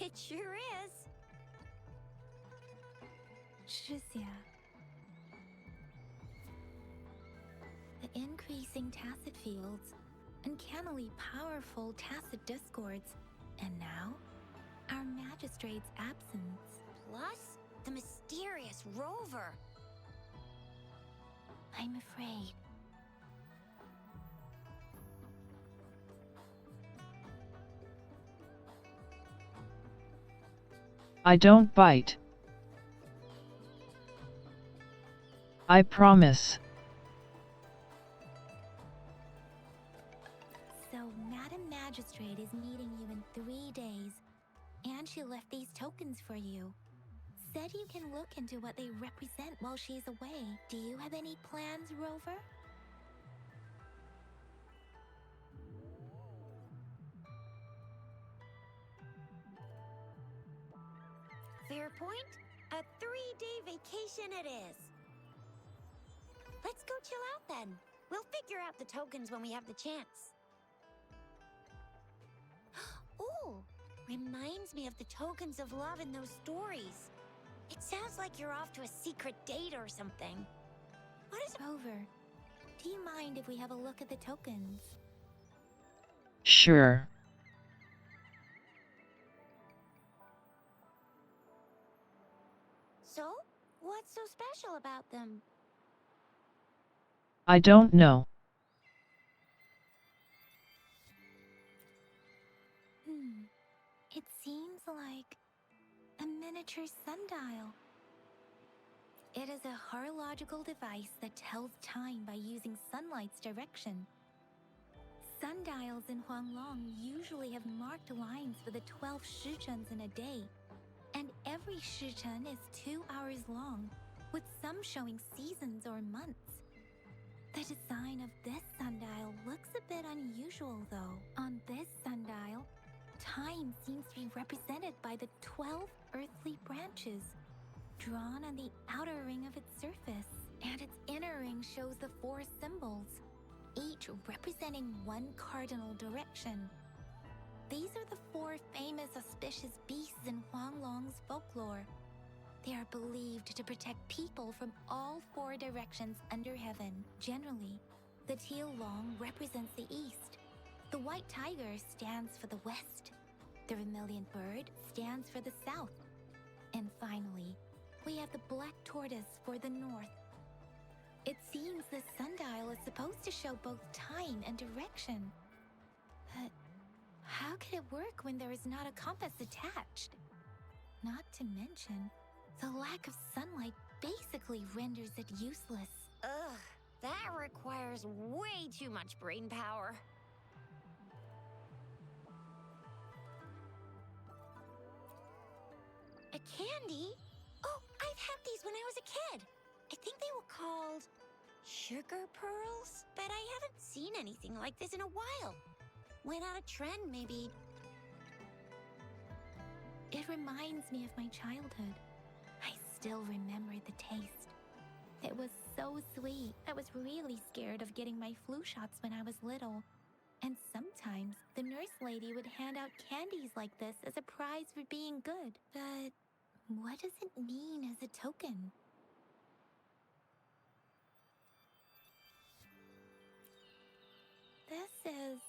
S3: It sure is.
S2: Shizia. The increasing tacit fields, uncannily powerful tacit discords, and now, our magistrate's absence.
S3: Plus, the mysterious rover.
S2: I'm afraid.
S1: I don't bite. I promise.
S2: So, Madam Magistrate is meeting you in 3 days, and she left these tokens for you. Said you can look into what they represent while she's away. Do you have any plans, Rover?
S3: Fair point. A 3-day vacation it is. Let's go chill out then. We'll figure out the tokens when we have the chance. Ooh, reminds me of the tokens of love in those stories. It sounds like you're off to a secret date or something. What is
S2: Rover, do you mind if we have a look at the tokens?
S1: Sure.
S3: So? What's so special about them?
S1: I don't know.
S2: It seems like a miniature sundial. It is a horological device that tells time by using sunlight's direction. Sundials in Huanglong usually have marked lines for the 12 shichuns in a day, and every shichun is 2 hours long, with some showing seasons or months. The design of this sundial looks a bit unusual though. On this sundial, time seems to be represented by the 12 earthly branches, drawn on the outer ring of its surface, and its inner ring shows the 4 symbols, each representing one cardinal direction. These are the 4 famous auspicious beasts in Huanglong's folklore. They are believed to protect people from all 4 directions under heaven. Generally, the teal long represents the east, the white tiger stands for the west, the vermilion bird stands for the south, and finally, we have the black tortoise for the north. It seems the sundial is supposed to show both time and direction. But how could it work when there is not a compass attached? Not to mention, the lack of sunlight basically renders it useless.
S3: Ugh, that requires way too much brain power. A candy? Oh, I've had these when I was a kid. I think they were called sugar pearls, but I haven't seen anything like this in a while. Went out of trend, maybe.
S2: It reminds me of my childhood. I still remember the taste. It was so sweet. I was really scared of getting my flu shots when I was little. And sometimes the nurse lady would hand out candies like this as a prize for being good. But what does it mean as a token? This is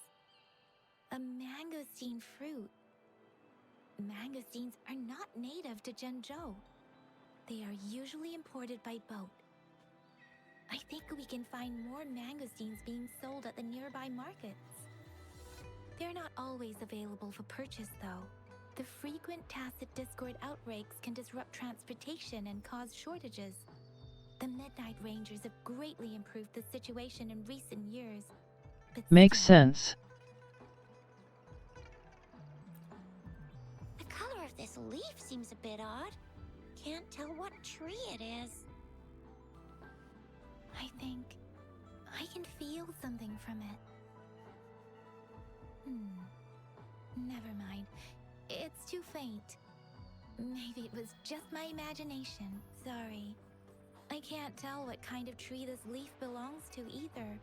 S2: a mangosteen fruit. Mangosteens are not native to Zhengzhou. They are usually imported by boat. I think we can find more mangosteens being sold at the nearby markets. They're not always available for purchase, though. The frequent tacit discord outbreaks can disrupt transportation and cause shortages. The Midnight Rangers have greatly improved the situation in recent years. But
S1: Makes
S2: still,
S1: sense.
S3: The color of this leaf seems a bit odd. Can't tell what tree it is.
S2: I think I can feel something from it. Never mind. It's too faint. Maybe it was just my imagination. Sorry. I can't tell what kind of tree this leaf belongs to either.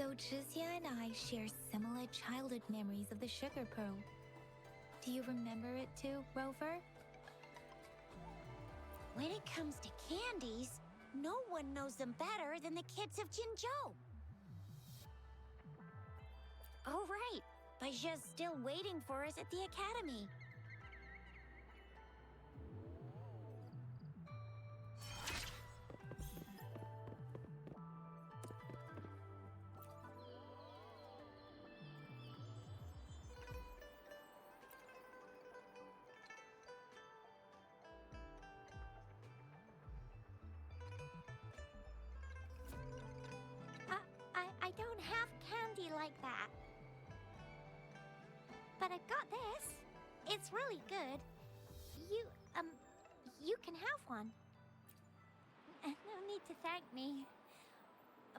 S2: So Zhixia and I share similar childhood memories of the Sugar Pearl. Do you remember it too, Rover?
S3: When it comes to candies, no one knows them better than the kids of Jinzhou. Oh, right. Baijia's still waiting for us at the academy. I don't have candy like that. But I've got this. It's really good. You can have one. No need to thank me.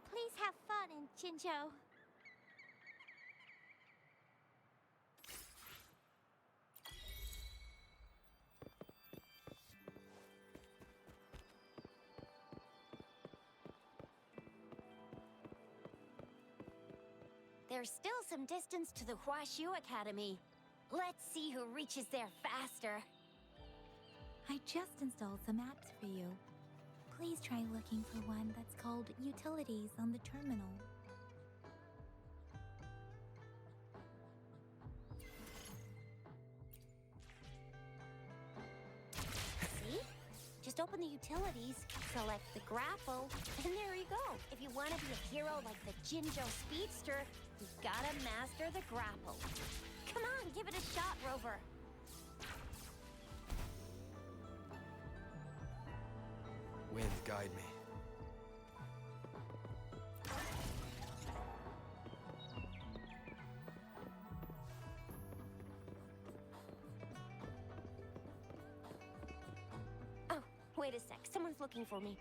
S3: Please have fun in Jinzhou. There's still some distance to the Huaxu Academy. Let's see who reaches there faster.
S2: I just installed some apps for you. Please try looking for one that's called Utilities on the terminal.
S3: See? Just open the utilities, select the grapple, and there you go. If you want to be a hero like the Jinzhou Speedster, you've gotta master the grapple. Come on, give it a shot, Rover.
S4: Wind, guide me.
S3: Oh, wait a sec. Someone's looking for me.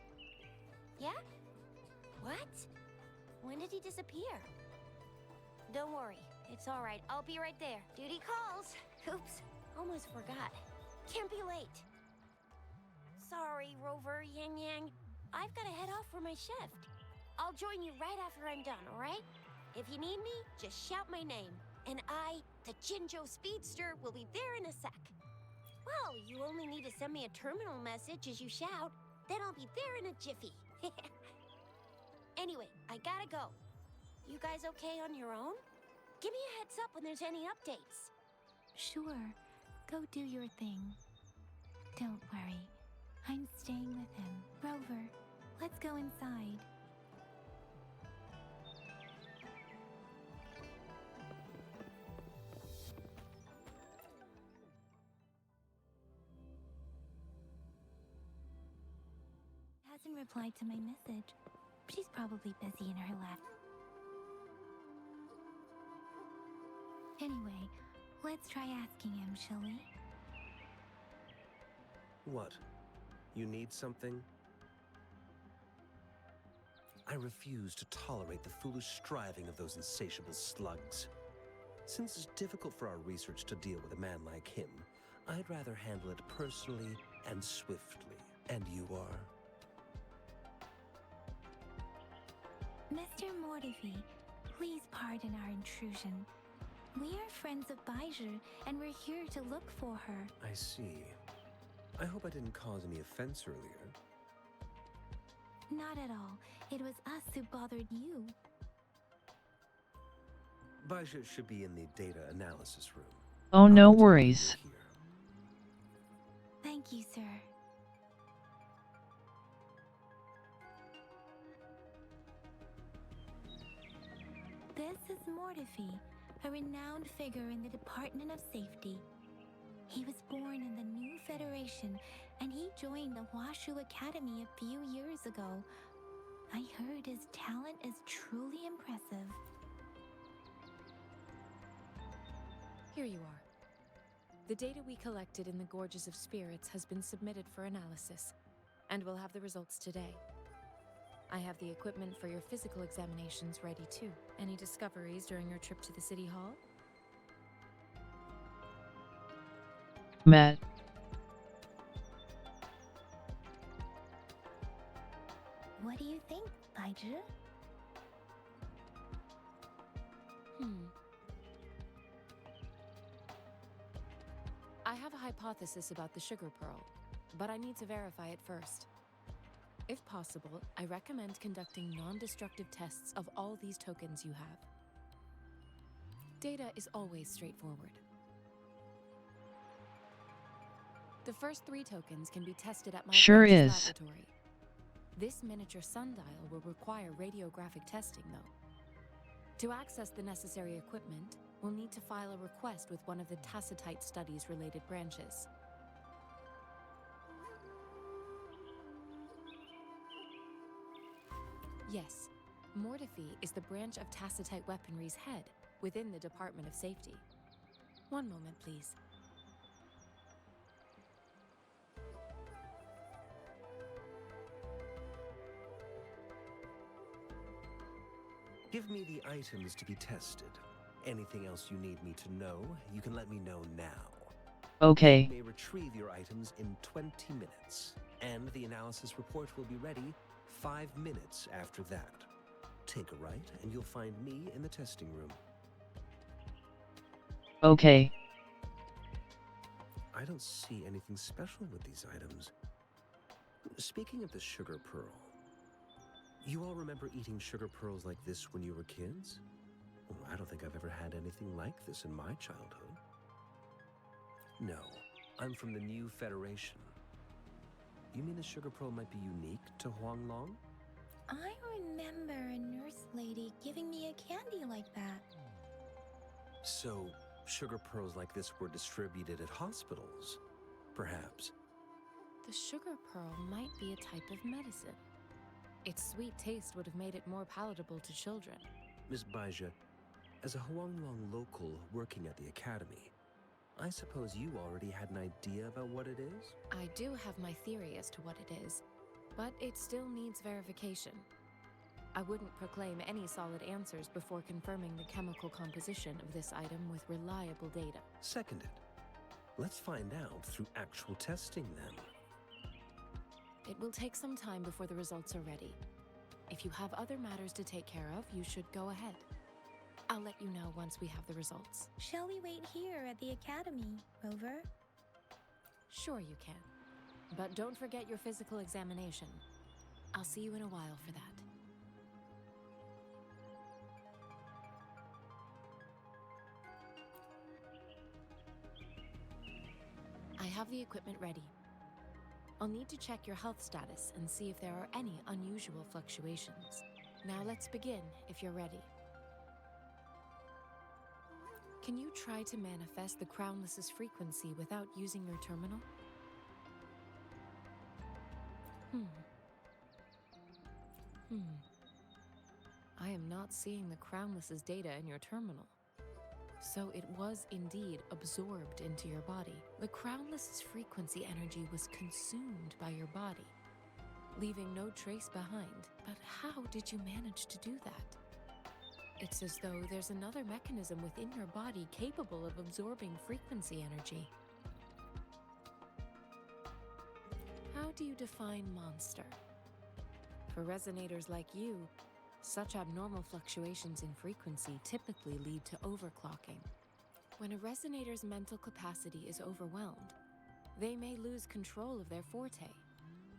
S3: Yeah? What? When did he disappear? Don't worry. It's all right. I'll be right there. Duty calls. Oops. Almost forgot. Can't be late. Sorry, Rover, Yang Yang. I've got to head off for my shift. I'll join you right after I'm done, all right? If you need me, just shout my name. And I, the Jinzhou Speedster, will be there in a sec. Well, you only need to send me a terminal message as you shout. Then I'll be there in a jiffy. Anyway, I gotta go. You guys okay on your own? Give me a heads up when there's any updates.
S2: Sure, go do your thing. Don't worry, I'm staying with him. Rover, let's go inside. Hasn't replied to my message. She's probably busy in her lab. Anyway, let's try asking him, shall we?
S10: What? You need something? I refuse to tolerate the foolish striving of those insatiable slugs. Since it's difficult for our research to deal with a man like him, I'd rather handle it personally and swiftly. And you are?
S2: Mr. Mortefi, please pardon our intrusion. We are friends of Baizhi, and we're here to look for her.
S10: I see. I hope I didn't cause any offense earlier.
S2: Not at all. It was us who bothered you.
S10: Baizhi should be in the data analysis room.
S1: Oh, no worries.
S10: Here.
S2: Thank you, sir. This is Mortefi, a renowned figure in the Department of Safety. He was born in the New Federation, and he joined the Huaxu Academy a few years ago. I heard his talent is truly impressive.
S5: Here you are. The data we collected in the Gorges of Spirits has been submitted for analysis, and we'll have the results today. I have the equipment for your physical examinations ready too. Any discoveries during your trip to the City Hall?
S1: Met.
S2: What do you think, Baizhi?
S5: I have a hypothesis about the sugar pearl, but I need to verify it first. If possible, I recommend conducting non-destructive tests of all these tokens you have. Data is always straightforward. The first 3 tokens can be tested at my
S1: Sure
S5: branch's
S1: is.
S5: laboratory. This miniature sundial will require radiographic testing, though. To access the necessary equipment, we'll need to file a request with one of the Tacitite Studies-related branches. Yes, Mortefi is the branch of Tacitite Weaponry's head within the Department of Safety. One moment, please.
S10: Give me the items to be tested. Anything else you need me to know, you can let me know now.
S1: Okay.
S10: You may retrieve your items in 20 minutes, and the analysis report will be ready 5 minutes after that. Take a right, and you'll find me in the testing room.
S1: Okay.
S10: I don't see anything special with these items. Speaking of the sugar pearl, you all remember eating sugar pearls like this when you were kids? Well, I don't think I've ever had anything like this in my childhood. No, I'm from the New Federation. You mean the sugar pearl might be unique to Huanglong?
S2: I remember a nurse lady giving me a candy like that.
S10: So, sugar pearls like this were distributed at hospitals, perhaps.
S5: The sugar pearl might be a type of medicine. Its sweet taste would have made it more palatable to children.
S10: Miss Baija, as a Huanglong local working at the academy, I suppose you already had an idea about what it is?
S5: I do have my theory as to what it is, but it still needs verification. I wouldn't proclaim any solid answers before confirming the chemical composition of this item with reliable data.
S10: Seconded. Let's find out through actual testing then.
S5: It will take some time before the results are ready. If you have other matters to take care of, you should go ahead. I'll let you know once we have the results.
S2: Shall we wait here at the academy, Rover?
S5: Sure you can. But don't forget your physical examination. I'll see you in a while for that. I have the equipment ready. I'll need to check your health status and see if there are any unusual fluctuations. Now let's begin, if you're ready. Can you try to manifest the Crownless's frequency without using your terminal? I am not seeing the Crownless's data in your terminal. So it was indeed absorbed into your body. The Crownless's frequency energy was consumed by your body, leaving no trace behind. But how did you manage to do that? It's as though there's another mechanism within your body capable of absorbing frequency energy. How do you define monster? For resonators like you, such abnormal fluctuations in frequency typically lead to overclocking. When a resonator's mental capacity is overwhelmed, they may lose control of their forte,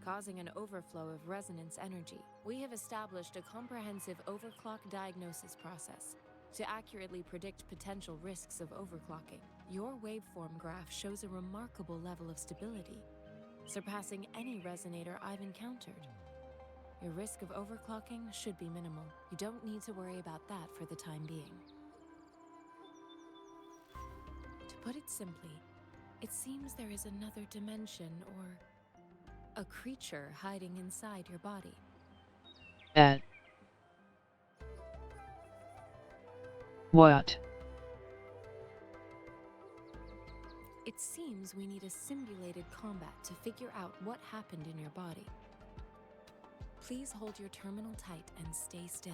S5: causing an overflow of resonance energy. We have established a comprehensive overclock diagnosis process to accurately predict potential risks of overclocking. Your waveform graph shows a remarkable level of stability, surpassing any resonator I've encountered. Your risk of overclocking should be minimal. You don't need to worry about that for the time being. To put it simply, it seems there is another dimension or a creature hiding inside your body.
S1: What?
S5: It seems we need a simulated combat to figure out what happened in your body. Please hold your terminal tight and stay still.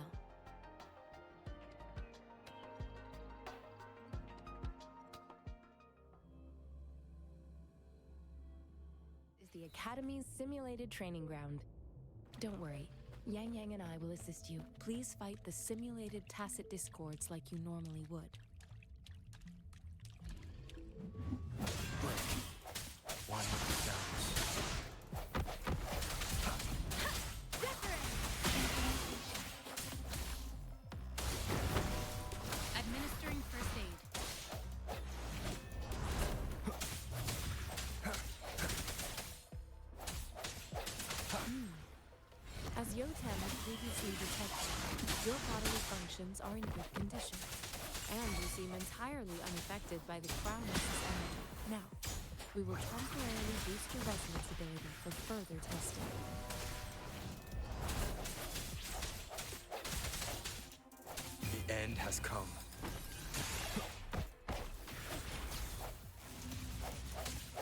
S5: This is the Academy's simulated training ground. Don't worry, Yang Yang and I will assist you. Please fight the simulated tacit discords like you normally would. Yotem was previously detected. Your bodily functions are in good condition, and you seem entirely unaffected by the Crownless's energy. Now, we will temporarily boost your resonance ability for further testing.
S4: The end has come.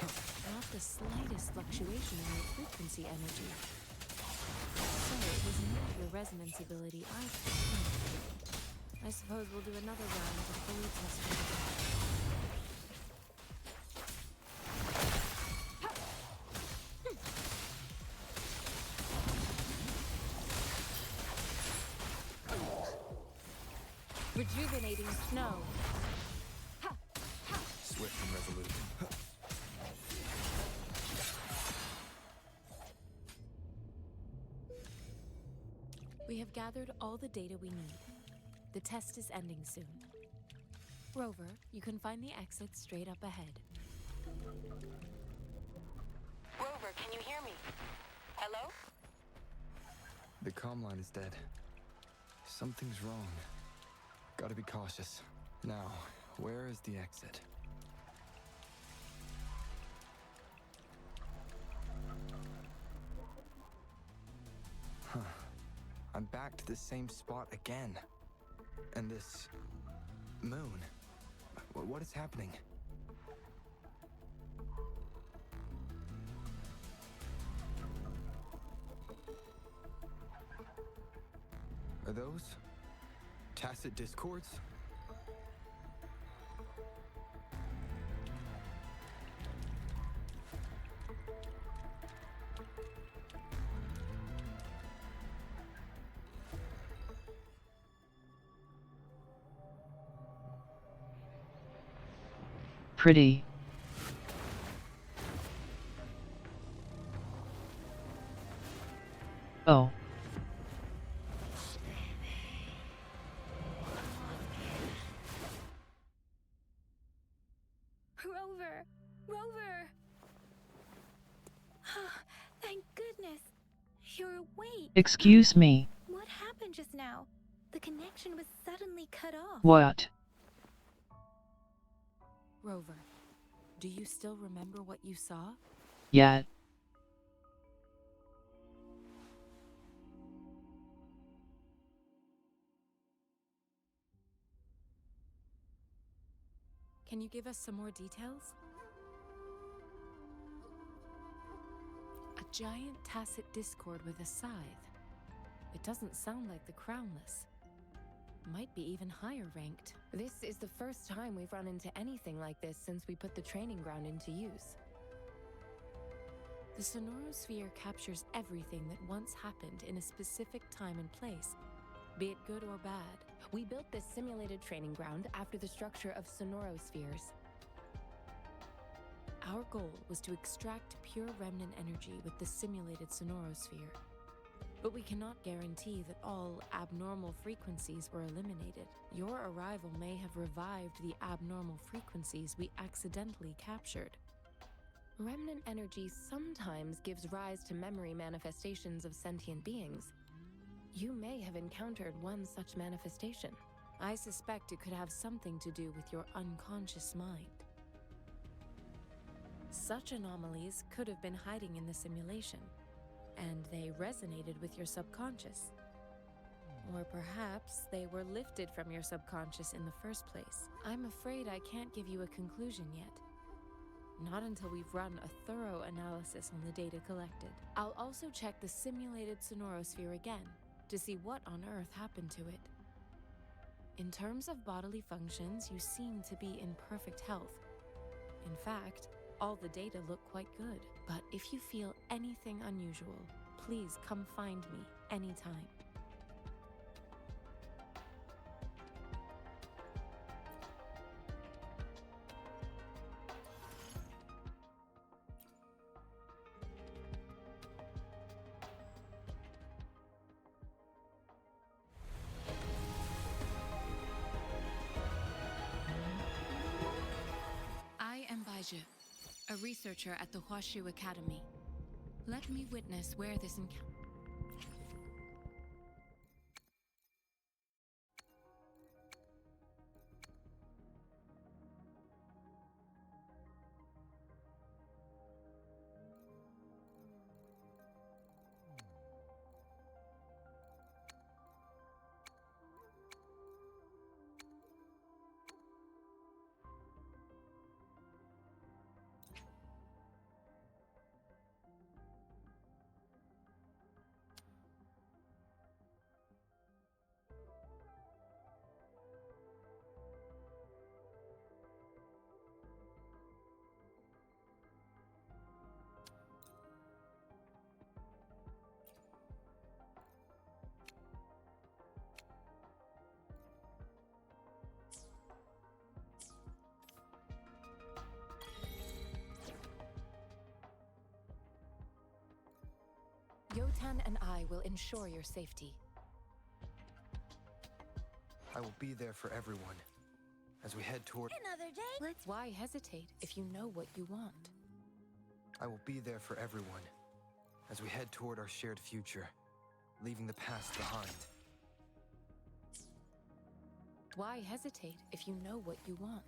S5: Not the slightest fluctuation in your frequency energy. So it was not your resonance ability either. I suppose we'll do another round to fully test your ability. Rejuvenating snow.
S4: Swift and resolute.
S5: We have gathered all the data we need. The test is ending soon. Rover, you can find the exit straight up ahead.
S11: Rover, can you hear me? Hello?
S4: The comm line is dead. Something's wrong. Gotta be cautious. Now, where is the exit? Huh. I'm back to the same spot again. And this... moon. What is happening? Are those... tacit discords?
S1: Pretty. Oh.
S2: Rover! Rover! Thank goodness! You're awake!
S1: Excuse me.
S2: What happened just now? The connection was suddenly cut off.
S1: What?
S5: Rover, do you still remember what you saw?
S1: Yet.
S5: Can you give us some more details? A giant tacit discord with a scythe. It doesn't sound like the Crownless. Might be even higher ranked.
S12: This is the first time we've run into anything like this since we put the training ground into use.
S5: The Sonorosphere captures everything that once happened in a specific time and place, be it good or bad.
S12: We built this simulated training ground after the structure of Sonorospheres.
S5: Our goal was to extract pure remnant energy with the simulated Sonorosphere. But we cannot guarantee that all abnormal frequencies were eliminated. Your arrival may have revived the abnormal frequencies we accidentally captured.
S12: Remnant energy sometimes gives rise to memory manifestations of sentient beings. You may have encountered one such manifestation.
S5: I suspect it could have something to do with your unconscious mind. Such anomalies could have been hiding in the simulation, and they resonated with your subconscious. Or perhaps they were lifted from your subconscious in the first place. I'm afraid I can't give you a conclusion yet. Not until we've run a thorough analysis on the data collected. I'll also check the simulated Sonorosphere again to see what on earth happened to it. In terms of bodily functions, you seem to be in perfect health. In fact, all the data look quite good. But if you feel anything unusual, please come find me anytime. I am Baizhi, a researcher at the Huashu Academy. Let me witness where this encounter... Yotan and I will ensure your safety.
S4: I will be there for everyone as we head toward.
S2: Another day?
S5: Why hesitate if you know what you want?
S4: I will be there for everyone as we head toward our shared future, leaving the past behind.
S5: Why hesitate if you know what you want?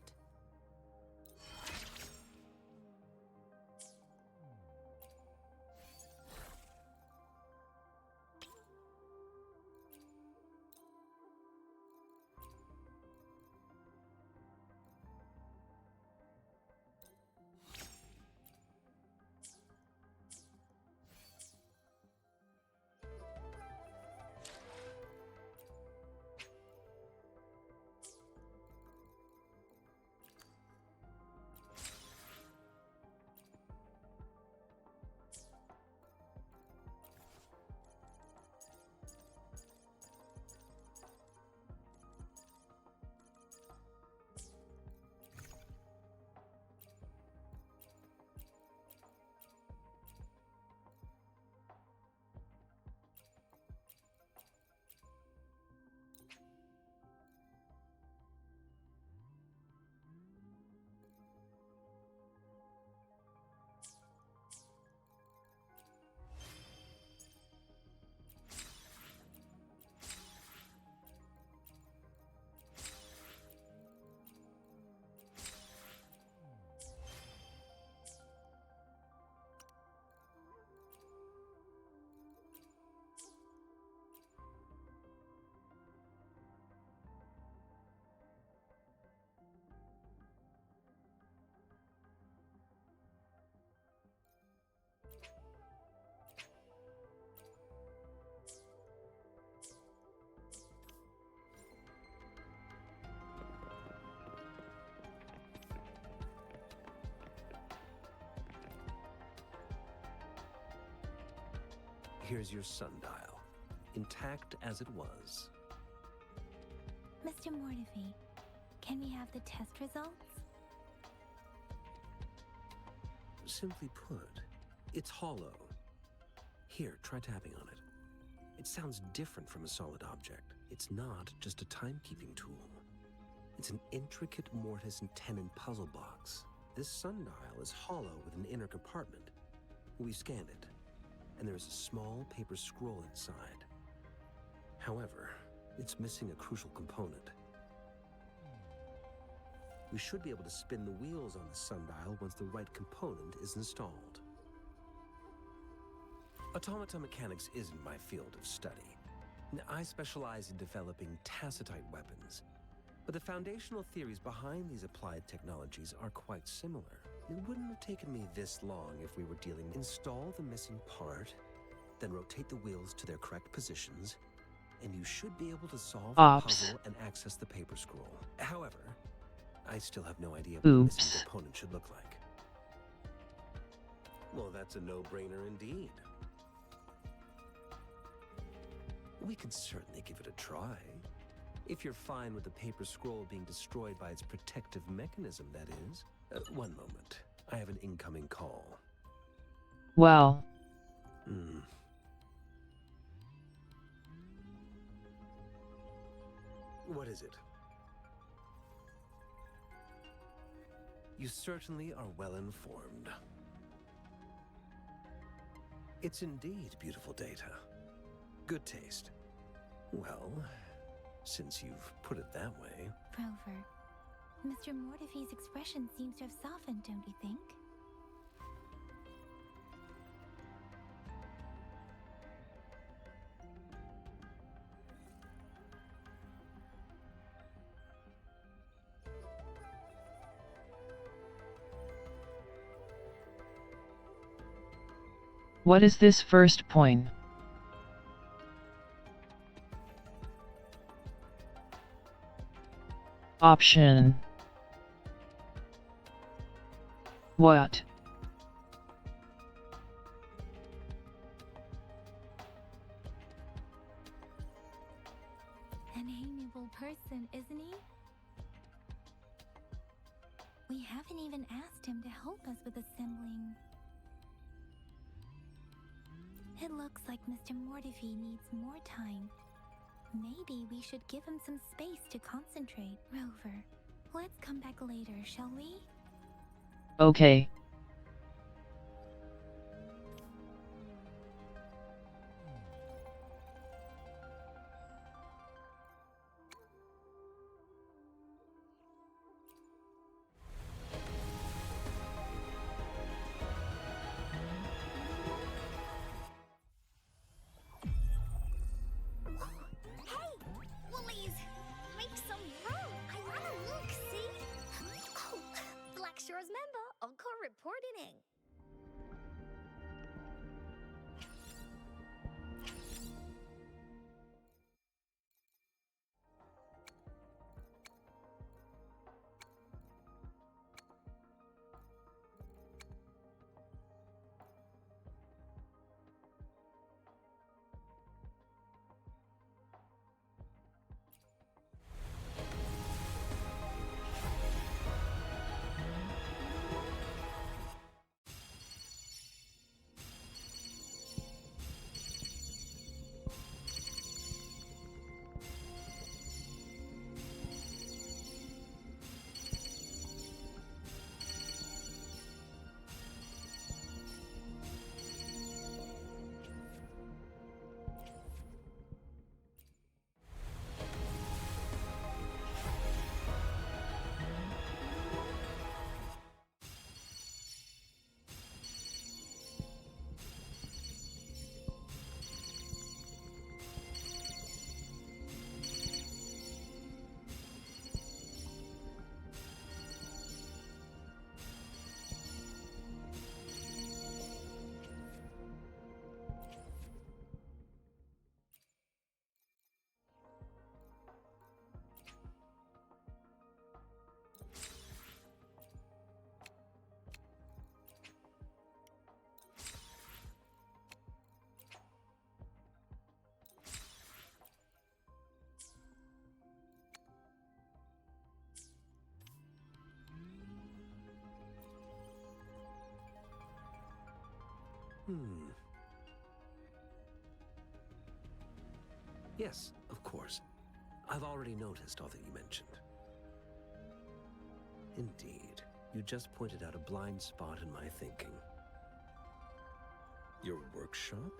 S10: Here's your sundial, intact as it was.
S2: Mr. Mortefi, can we have the test results?
S10: Simply put, it's hollow. Here, try tapping on it. It sounds different from a solid object. It's not just a timekeeping tool. It's an intricate mortise and tenon puzzle box. This sundial is hollow with an inner compartment. We scanned it, and there is a small paper scroll inside. However, it's missing a crucial component. We should be able to spin the wheels on the sundial once the right component is installed. Automata mechanics isn't my field of study. I specialize in developing tacitite weapons, but the foundational theories behind these applied technologies are quite similar. It wouldn't have taken me this long if we were dealing. Install the missing part, then rotate the wheels to their correct positions, and you should be able to solve the puzzle and access the paper scroll. However, I still have no idea what the missing component should look like. Well, that's a no-brainer indeed. We can certainly give it a try. If you're fine with the paper scroll being destroyed by its protective mechanism, that is. One moment. I have an incoming call.
S1: Well.
S10: What is it? You certainly are well informed. It's indeed beautiful data. Good taste. Well, since you've put it that way.
S2: Rover, Mr. Mortefi's expression seems to have softened, don't you think?
S1: What is this first point? Option. What?
S2: An amiable person, isn't he? We haven't even asked him to help us with assembling. It It looks like Mr. Mortefi needs more time. Maybe we should give him some space to concentrate. Rover, let's come back later, shall we?
S1: Okay.
S2: Hey! Woolies! Make some room! I wanna look, see? Oh, Black Shore's member, Encore reporting.
S10: Yes, of course. I've already noticed all that you mentioned. Indeed, you just pointed out a blind spot in my thinking. Your workshop?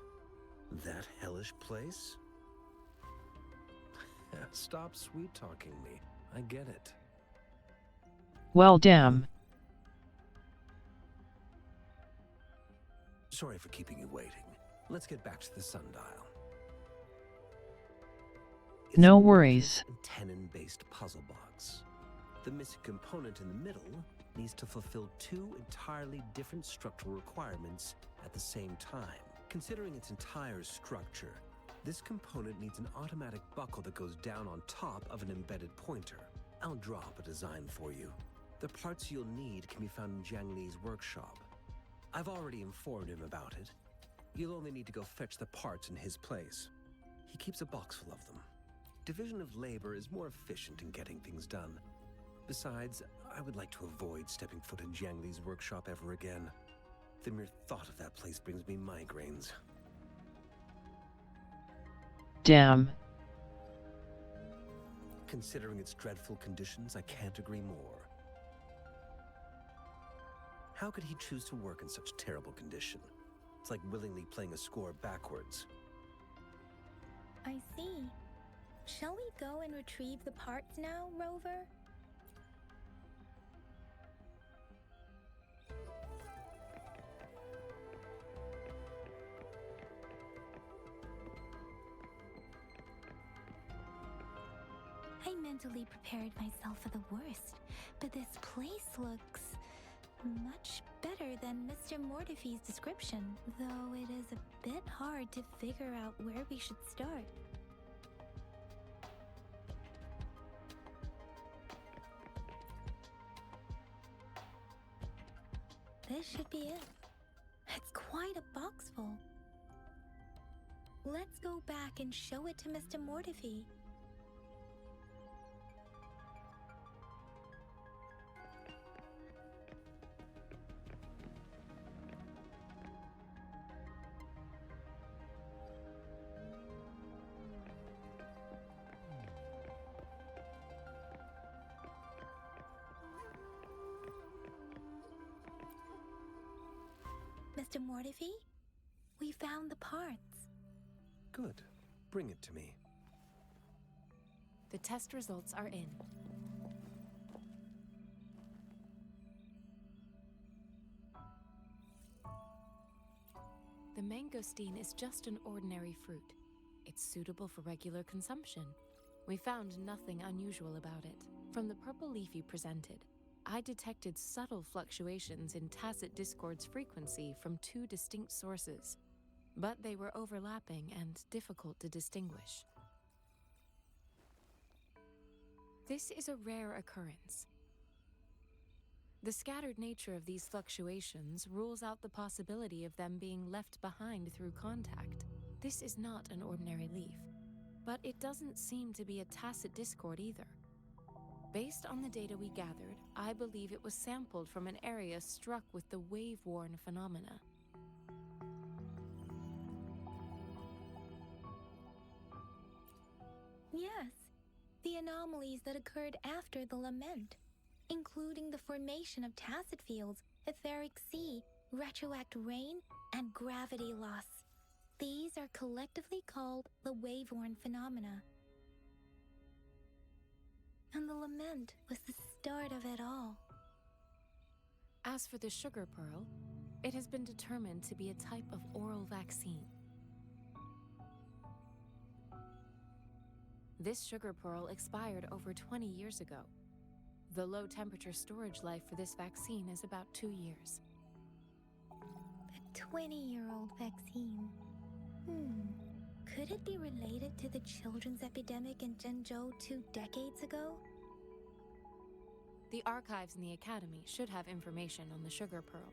S10: That hellish place? Stop sweet-talking me. I get it.
S1: Well, damn.
S10: Sorry for keeping you waiting. Let's get back to the sundial.
S1: No worries.
S10: Tenon-based puzzle box. The missing component in the middle needs to fulfill two entirely different structural requirements at the same time. Considering its entire structure, this component needs an automatic buckle that goes down on top of an embedded pointer. I'll draw up a design for you. The parts you'll need can be found in Jiang Li's workshop. I've already informed him about it. You'll only need to go fetch the parts in his place. He keeps a box full of them. Division of labor is more efficient in getting things done. Besides, I would like to avoid stepping foot in Jiang Li's workshop ever again. The mere thought of that place brings me migraines.
S1: Damn.
S10: Considering its dreadful conditions, I can't agree more. How could he choose to work in such terrible condition? It's like willingly playing a score backwards.
S2: I see. Shall we go and retrieve the parts now, Rover? I mentally prepared myself for the worst, but this place looks much better than Mr. Mortefi's description, though it is a bit hard to figure out where we should start. This should be it. It's quite a box full. Let's go back and show it to Mr. Mortefi. Mr. Mortefi, we found the parts.
S10: Good. Bring it to me.
S5: The test results are in. The mangosteen is just an ordinary fruit. It's suitable for regular consumption. We found nothing unusual about it. From the purple leaf you presented, I detected subtle fluctuations in Tacit Discord's frequency from two distinct sources, but they were overlapping and difficult to distinguish. This is a rare occurrence. The scattered nature of these fluctuations rules out the possibility of them being left behind through contact. This is not an ordinary leaf, but it doesn't seem to be a Tacit Discord either. Based on the data we gathered, I believe it was sampled from an area struck with the wave-worn phenomena.
S2: Yes, the anomalies that occurred after the lament, including the formation of tacit fields, etheric sea, retroact rain, and gravity loss. These are collectively called the wave-worn phenomena. And the lament was the start of it all.
S5: As for the sugar pearl, it has been determined to be a type of oral vaccine. This sugar pearl expired over 20 years ago. The low-temperature storage life for this vaccine is about 2 years.
S2: A 20-year-old vaccine. Could it be related to the children's epidemic in Zhenzhou 2 decades ago?
S5: The archives in the Academy should have information on the sugar pearl.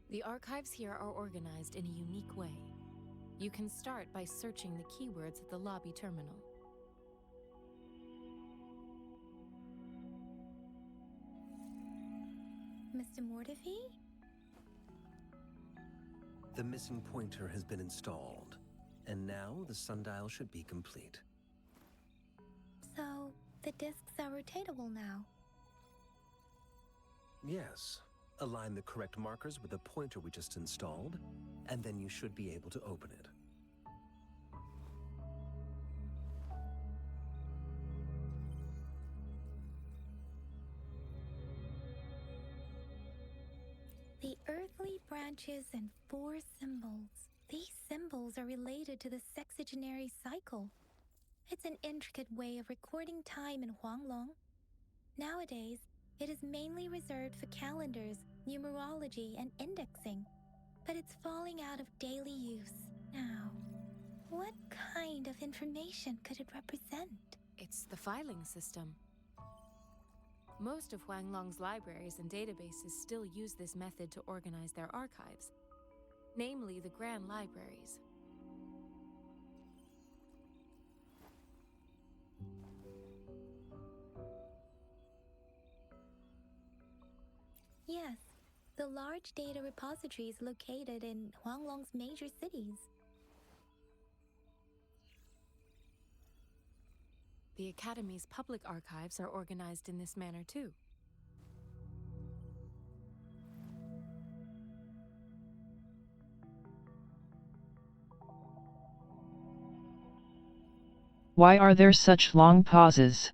S5: The archives here are organized in a unique way. You can start by searching the keywords at the lobby terminal.
S2: Mr. Mortefi?
S10: The missing pointer has been installed, and now the sundial should be complete.
S2: So, the discs are rotatable now.
S10: Yes. Align the correct markers with the pointer we just installed, and then you should be able to open it.
S2: The earthly branches and 4 symbols. These symbols are related to the sexagenary cycle. It's an intricate way of recording time in Huanglong. Nowadays, it is mainly reserved for calendars, numerology, and indexing, but it's falling out of daily use now. What kind of information could it represent?
S5: It's the filing system. Most of Huanglong's libraries and databases still use this method to organize their archives, namely the Grand Libraries.
S2: Yes, the large data repositories located in Huanglong's major cities.
S5: The Academy's public archives are organized in this manner too.
S1: Why are there such long pauses?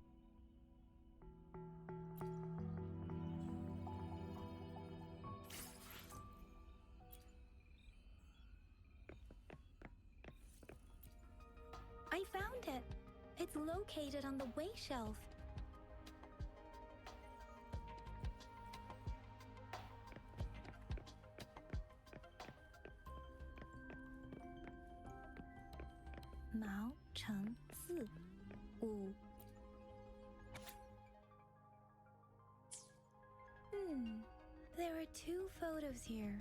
S2: I found it. It's located on the way shelf. Mao Cheng Si Wu. There are 2 photos here.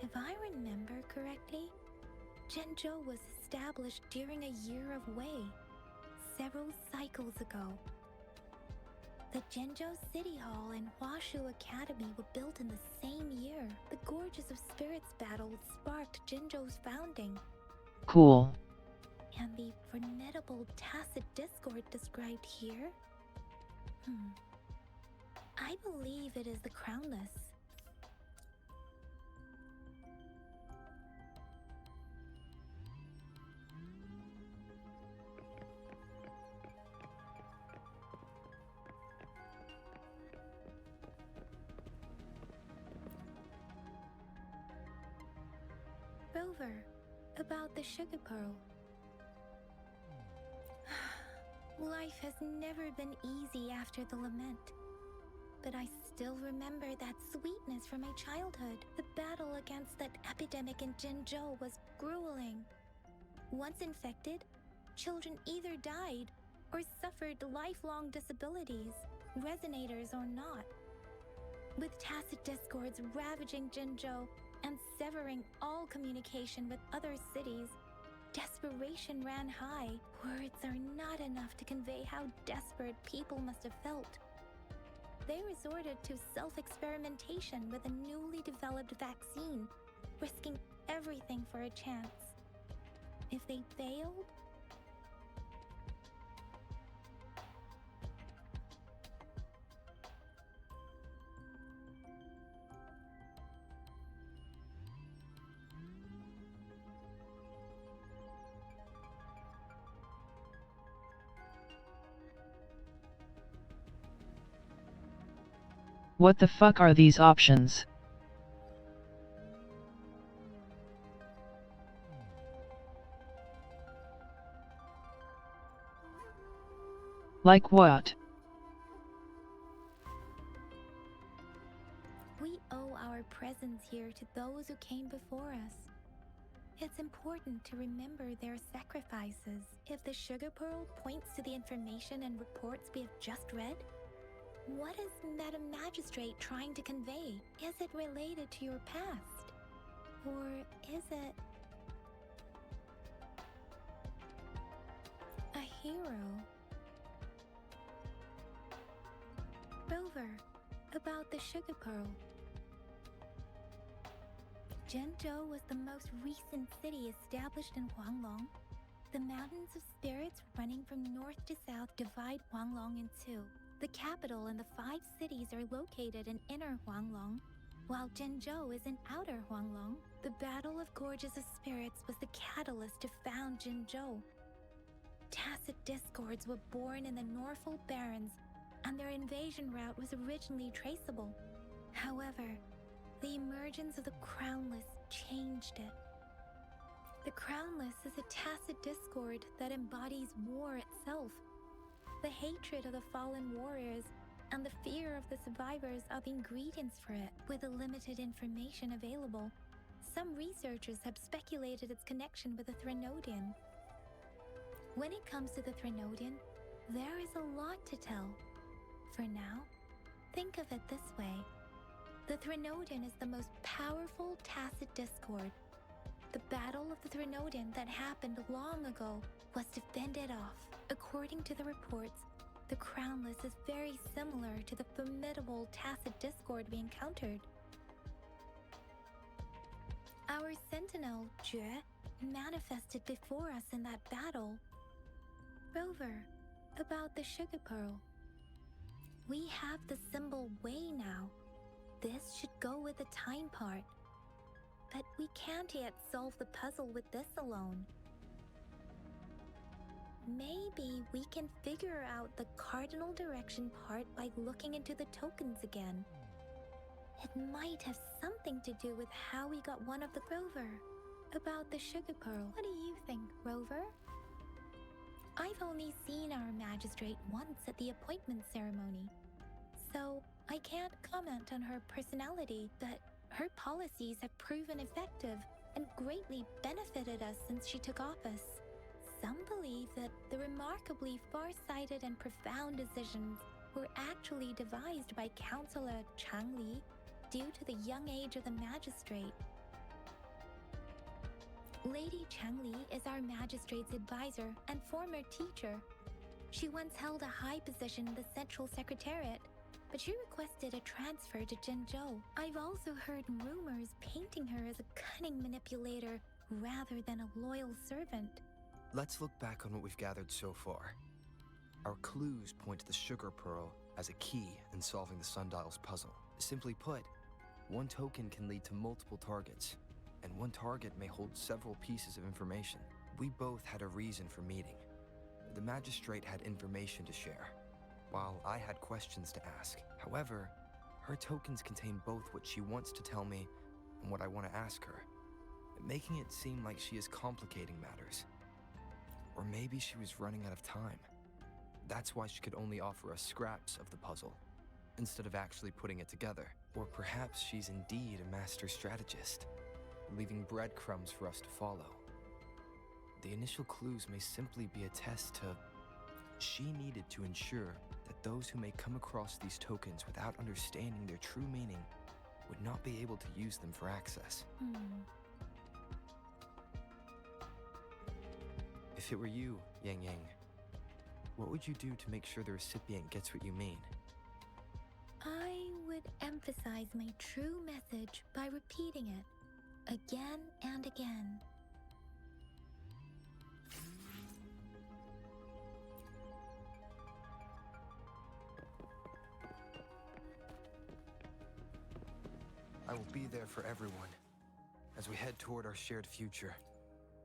S2: If I remember correctly, Zhenzhou was established during a year of Wei, several cycles ago. The Zhenzhou City Hall and Huashu Academy were built in the same year. The Gorges of Spirits battle sparked Zhenzhou's founding.
S1: Cool.
S2: And the formidable Tacit Discord described here? I believe it is the Crownless. Rover, about the Sugar Pearl. Life has never been easy after the lament. But I still remember that sweetness from my childhood. The battle against that epidemic in Zhenzhou was grueling. Once infected, children either died or suffered lifelong disabilities, resonators or not. With Tacit Discords ravaging Zhenzhou and severing all communication with other cities, desperation ran high. Words are not enough to convey how desperate people must have felt. They resorted to self-experimentation with a newly developed vaccine, risking everything for a chance. If they failed,
S1: What the fuck are these options? Like what?
S2: we owe our presence here to those who came before us. It's important to remember their sacrifices. If the Sugar Pearl points to the information and reports we have just read, what is Madam Magistrate trying to convey? Is it related to your past? Or is it a hero? Rover, about the Sugar Pearl. Zhenzhou was the most recent city established in Huanglong. The Mountains of Spirits running from north to south divide Huanglong in two. The capital and the 5 cities are located in inner Huanglong, while Zhenzhou is in outer Huanglong. The Battle of Gorges of Spirits was the catalyst to found Zhenzhou. Tacit Discords were born in the Norfolk Barrens, and their invasion route was originally traceable. However, the emergence of the Crownless changed it. The Crownless is a Tacit Discord that embodies war itself. The hatred of the fallen warriors and the fear of the survivors are the ingredients for it. With the limited information available, some researchers have speculated its connection with the Threnodian. When it comes to the Threnodian, there is a lot to tell. For now, think of it this way. The Threnodian is the most powerful Tacit Discord. The Battle of the Threnodian that happened long ago was to fend it off. According to the reports, the Crownless is very similar to the formidable Tacit Discord we encountered. Our sentinel, Jue, manifested before us in that battle. Rover, about the Sugar Pearl. We have the symbol Wei now. This should go with the time part. But we can't yet solve the puzzle with this alone. Maybe we can figure out the cardinal direction part by looking into the tokens again. It might have something to do with how we got one of the Rover. About the Sugar Pearl. What do you think, Rover? I've only seen our magistrate once at the appointment ceremony, so I can't comment on her personality, but her policies have proven effective and greatly benefited us since she took office. Some believe that the remarkably far-sighted and profound decisions were actually devised by Councillor Chang Li due to the young age of the magistrate. Lady Changli is our magistrate's advisor and former teacher. She once held a high position in the Central Secretariat, but she requested a transfer to Jinzhou. I've also heard rumors painting her as a cunning manipulator rather than a loyal servant.
S4: Let's look back on what we've gathered so far. Our clues point to the Sugar Pearl as a key in solving the Sundial's puzzle. Simply put, one token can lead to multiple targets, and one target may hold several pieces of information. We both had a reason for meeting. The magistrate had information to share, while I had questions to ask. However, her tokens contain both what she wants to tell me and what I want to ask her, making it seem like she is complicating matters. Or maybe she was running out of time. That's why she could only offer us scraps of the puzzle, instead of actually putting it together. Or perhaps she's indeed a master strategist, leaving breadcrumbs for us to follow. The initial clues may simply be a test to... She needed to ensure that those who may come across these tokens without understanding their true meaning would not be able to use them for access. If it were you, Yang Yang, what would you do to make sure the recipient gets what you mean?
S2: I would emphasize my true message by repeating it again and again.
S4: I will be there for everyone as we head toward our shared future,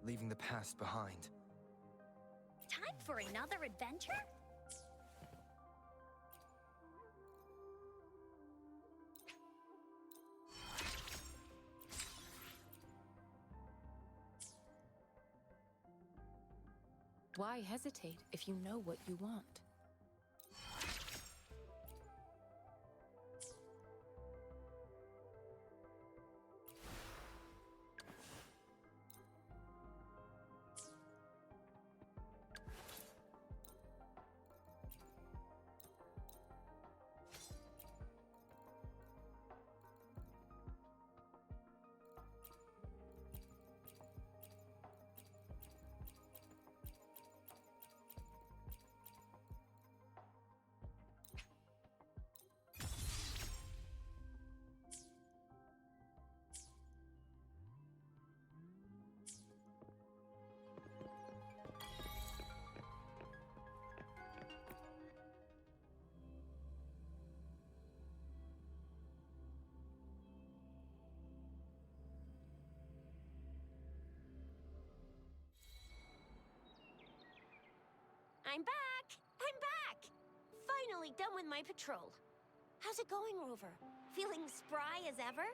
S4: leaving the past behind.
S7: Time for another adventure?
S5: Why hesitate if you know what you want?
S3: I'm back! I'm back! Finally done with my patrol. How's it going, Rover? Feeling spry as ever?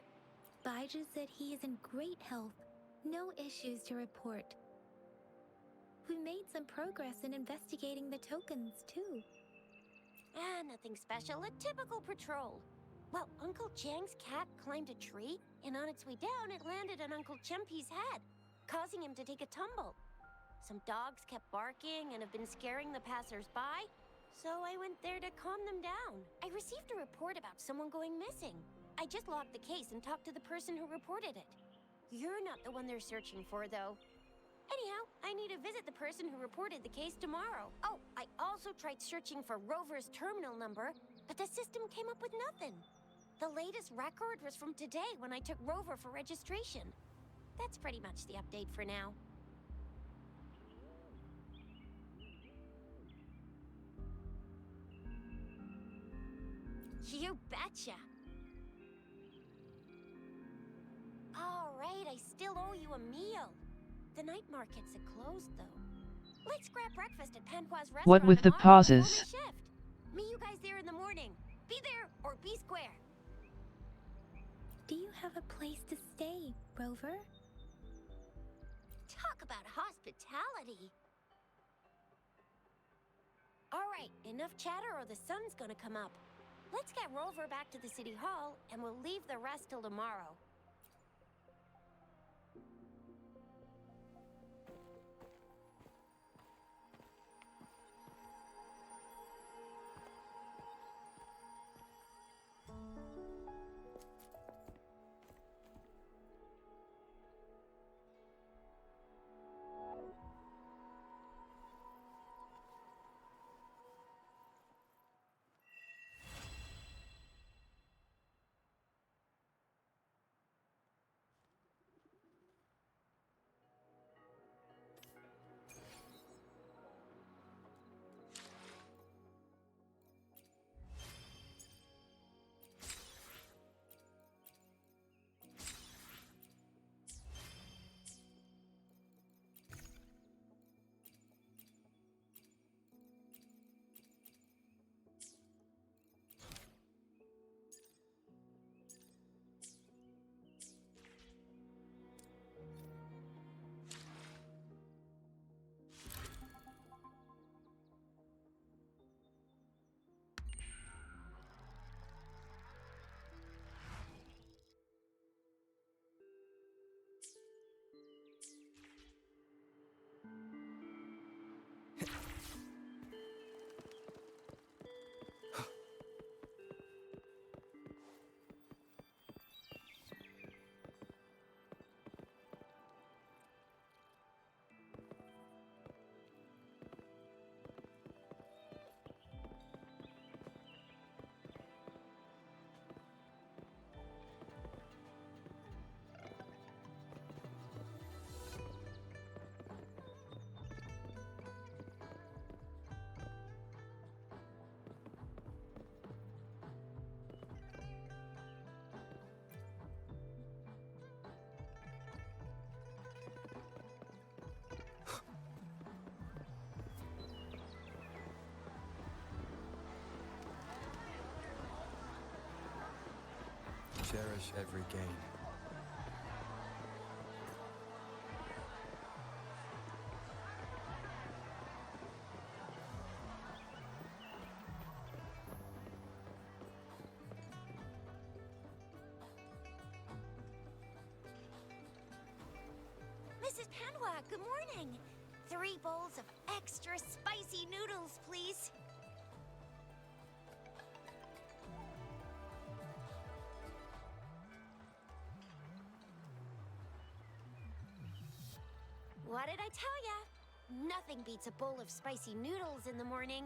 S2: Baizhi said he is in great health. No issues to report. We made some progress in investigating the tokens, too.
S3: Nothing special. A typical patrol. Well, Uncle Chang's cat climbed a tree, and on its way down, it landed on Uncle Chempi's head, causing him to take a tumble. Some dogs kept barking and have been scaring the passers-by, so I went there to calm them down. I received a report about someone going missing. I just logged the case and talked to the person who reported it. You're not the one they're searching for, though. Anyhow, I need to visit the person who reported the case tomorrow. Oh, I also tried searching for Rover's terminal number, but the system came up with nothing. The latest record was from today when I took Rover for registration. That's pretty much the update for now. You betcha! All right, I still owe you a meal. The night markets are closed, though. Let's grab breakfast at Panhua's restaurant.
S1: What with the
S3: tomorrow before
S1: pauses?
S3: my shift. Meet you guys there in the morning. Be there or be square.
S2: Do you have a place to stay, Rover?
S3: Talk about hospitality. All right, enough chatter or the sun's gonna come up. Let's get Rover back to the city hall, and we'll leave the rest till tomorrow.
S4: Cherish every gain.
S3: Mrs. Panhua, good morning. 3 bowls of extra spicy noodles, please. What did I tell ya? Nothing beats a bowl of spicy noodles in the morning.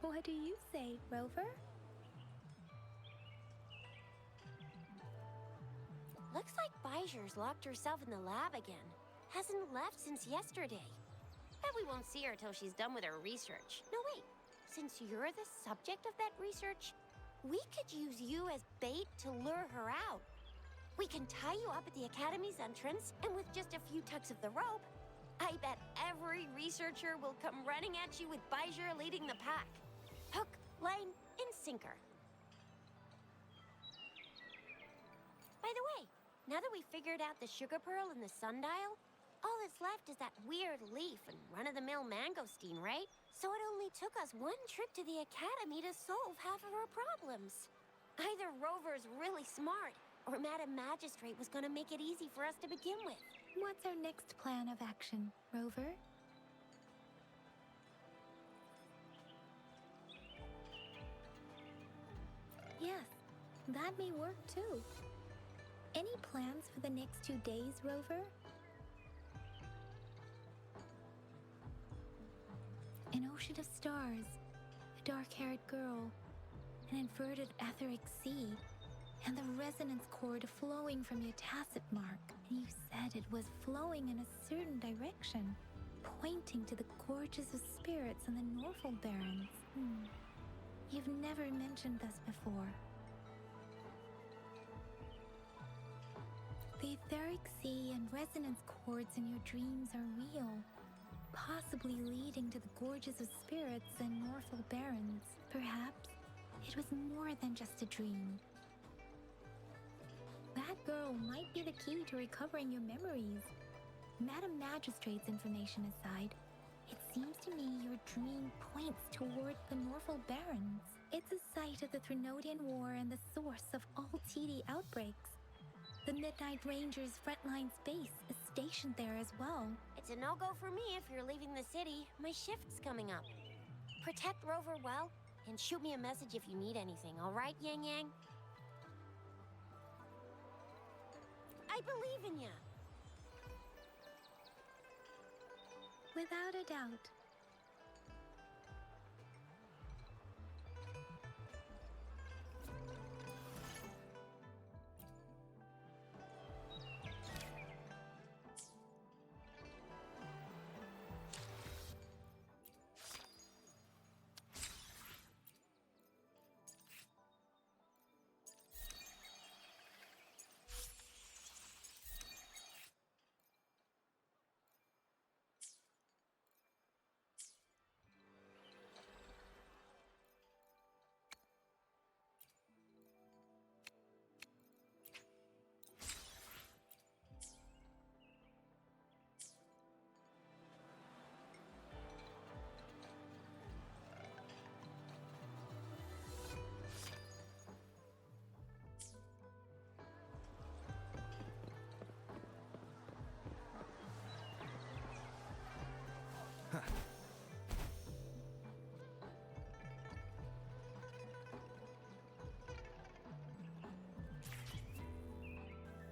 S2: What do you say, Rover?
S3: Looks like Bijur's locked herself in the lab again. Hasn't left since yesterday. Bet we won't see her till she's done with her research. No, wait. Since you're the subject of that research, we could use you as bait to lure her out. We can tie you up at the Academy's entrance, and with just a few tugs of the rope, I bet every researcher will come running at you with Bijur leading the pack. Hook, line, and sinker. By the way, now that we've figured out the sugar pearl and the sundial, all that's left is that weird leaf and run-of-the-mill mangosteen, right? So it only took us 1 trip to the Academy to solve half of our problems. Either Rover's really smart, or Madam Magistrate was gonna make it easy for us to begin with.
S2: What's our next plan of action, Rover? Yes, that may work too. Any plans for the next 2 days, Rover? An ocean of stars, a dark-haired girl, an inverted etheric sea, and the resonance cord flowing from your tacit mark. And you said it was flowing in a certain direction, pointing to the gorges of spirits and the Norful Barrens. You've never mentioned this before. The etheric sea and resonance cords in your dreams are real, possibly leading to the gorges of spirits and Norful Barrens. Perhaps it was more than just a dream. That girl might be the key to recovering your memories. Madam Magistrate's information aside, it seems to me your dream points toward the Norful Barrens. It's a site of the Threnodian War and the source of all TD outbreaks. The Midnight Rangers' frontline base is stationed there as well.
S3: It's a no-go for me if you're leaving the city. My shift's coming up. Protect Rover well, and shoot me a message if you need anything, all right, Yang Yang? I believe in ya!
S2: Without a doubt.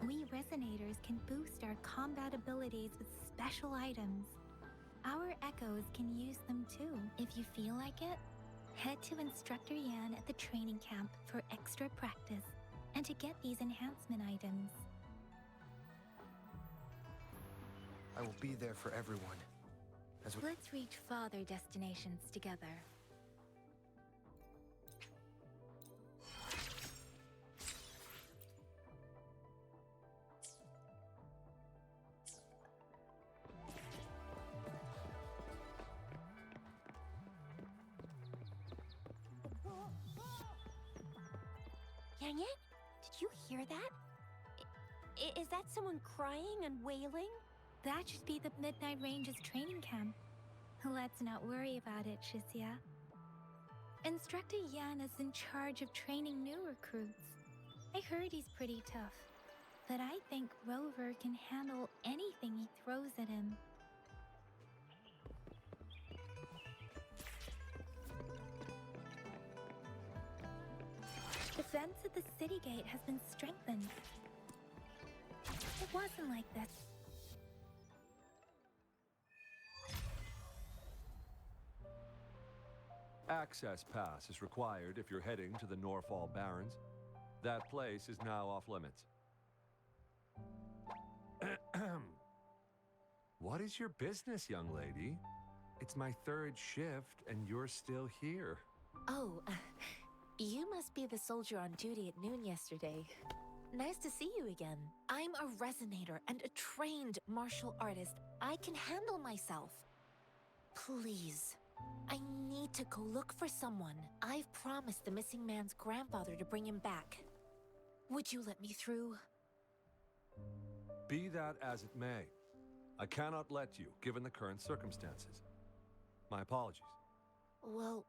S2: We Resonators can boost our combat abilities with special items. Our Echoes can use them too. If you feel like it, head to Instructor Yan at the training camp for extra practice and to get these enhancement items.
S4: I will be there for everyone.
S2: Let's reach farther destinations together.
S3: Yang Yang, you hear that? Is that someone crying and wailing?
S2: That should be the Midnight Ranger's training camp. Let's not worry about it, Shisia. Instructor Yan is in charge of training new recruits. I heard he's pretty tough, but I think Rover can handle anything he throws at him. The fence at the city gate has been strengthened. It wasn't like this.
S13: Access pass is required if you're heading to the Norfall Barrens. That place is now off limits. What is your business, young lady? It's my third shift and you're still here.
S5: Oh, you must be the soldier on duty at noon yesterday. Nice to see you again. I'm a resonator and a trained martial artist. I can handle myself. Please, I need to go look for someone. I've promised the missing man's grandfather to bring him back. Would you let me through?
S13: Be that as it may, I cannot let you, given the current circumstances. My apologies.
S5: Well,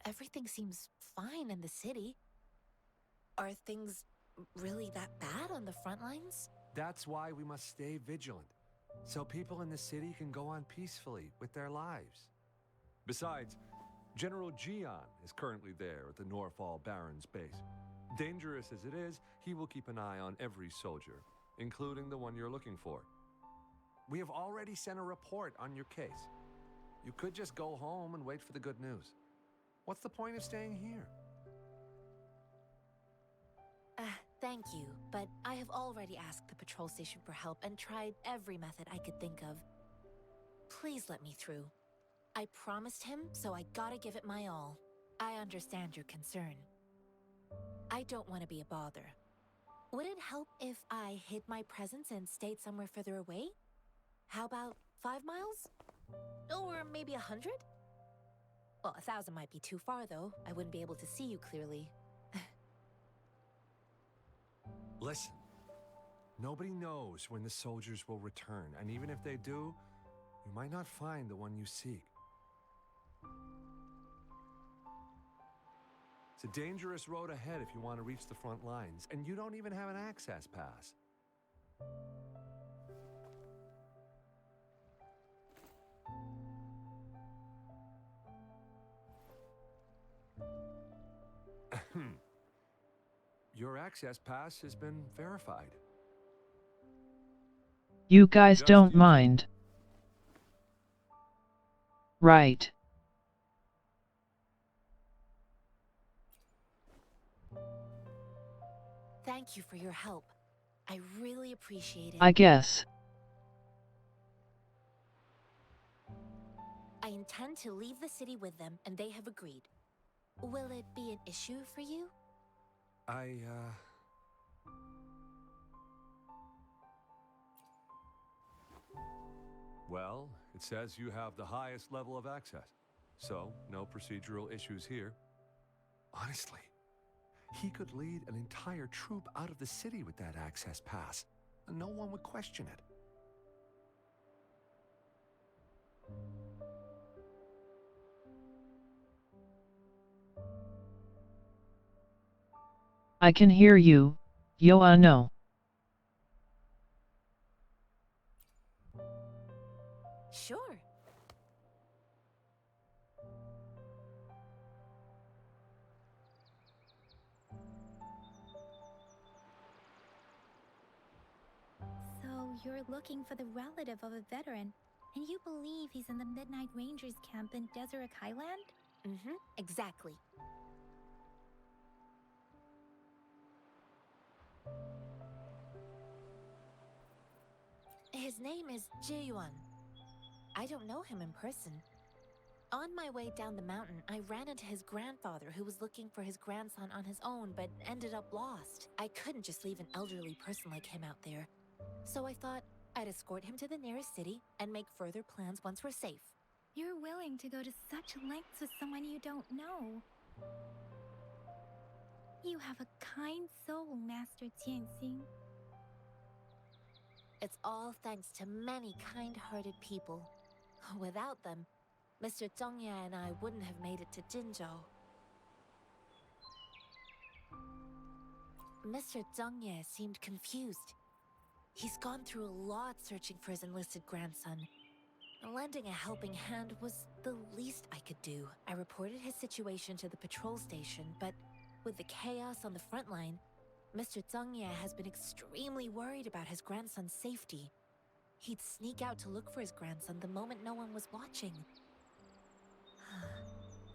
S5: everything seems fine in the city. Are things really that bad on the front lines?
S13: That's why we must stay vigilant, so people in the city can go on peacefully with their lives. Besides, General Jian is currently there at the Norfall Barrens base. Dangerous as it is, he will keep an eye on every soldier, including the one you're looking for. We have already sent a report on your case. You could just go home and wait for the good news. What's the point of staying here?
S5: Thank you, but I have already asked the patrol station for help and tried every method I could think of. Please let me through. I promised him, so I gotta give it my all. I understand your concern. I don't want to be a bother. Would it help if I hid my presence and stayed somewhere further away? How about 5 miles? Or maybe 100? Well, 1,000 might be too far, though. I wouldn't be able to see you clearly.
S13: Listen, nobody knows when the soldiers will return, and even if they do, you might not find the one you seek. It's a dangerous road ahead if you want to reach the front lines, and you don't even have an access pass. Your access pass has been verified.
S1: You guys don't mind. Right.
S5: Thank you for your help. I really appreciate it.
S1: I guess.
S5: I intend to leave the city with them, and they have agreed. Will it be an issue for you?
S13: Well, it says you have the highest level of access, so no procedural issues here. Honestly, he could lead an entire troop out of the city with that access pass, and no one would question it.
S1: I can hear you, Yoano.
S5: Sure.
S2: So you're looking for the relative of a veteran, and you believe he's in the Midnight Rangers camp in Deseret Highland?
S5: Mm-hmm, exactly. His name is Jiyuan. I don't know him in person. On my way down the mountain, I ran into his grandfather who was looking for his grandson on his own but ended up lost. I couldn't just leave an elderly person like him out there. So I thought I'd escort him to the nearest city and make further plans once we're safe.
S2: You're willing to go to such lengths with someone you don't know. You have a kind soul, Master Tianxing.
S5: It's all thanks to many kind-hearted people. Without them, Mr. Zhongye and I wouldn't have made it to Jinzhou. Mr. Zhongye seemed confused. He's gone through a lot searching for his enlisted grandson. Lending a helping hand was the least I could do. I reported his situation to the patrol station, but with the chaos on the front line, Mr. Zhongye has been extremely worried about his grandson's safety. He'd sneak out to look for his grandson the moment no one was watching.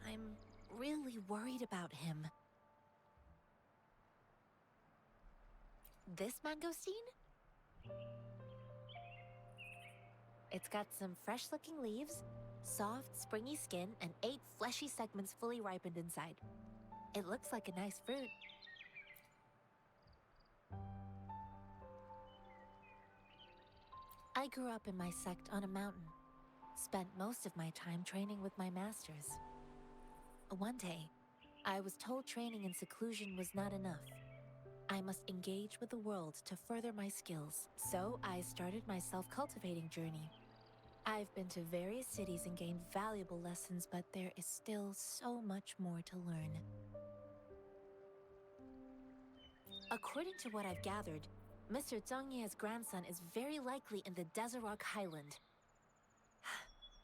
S5: I'm really worried about him. This mangosteen? It's got some fresh-looking leaves, soft, springy skin, and 8 fleshy segments fully ripened inside. It looks like a nice fruit. I grew up in my sect on a mountain. Spent most of my time training with my masters. One day, I was told training in seclusion was not enough. I must engage with the world to further my skills. So I started my self-cultivating journey. I've been to various cities and gained valuable lessons, but there is still so much more to learn. According to what I've gathered, Mr. Zhongye's grandson is very likely in the Desert Highland.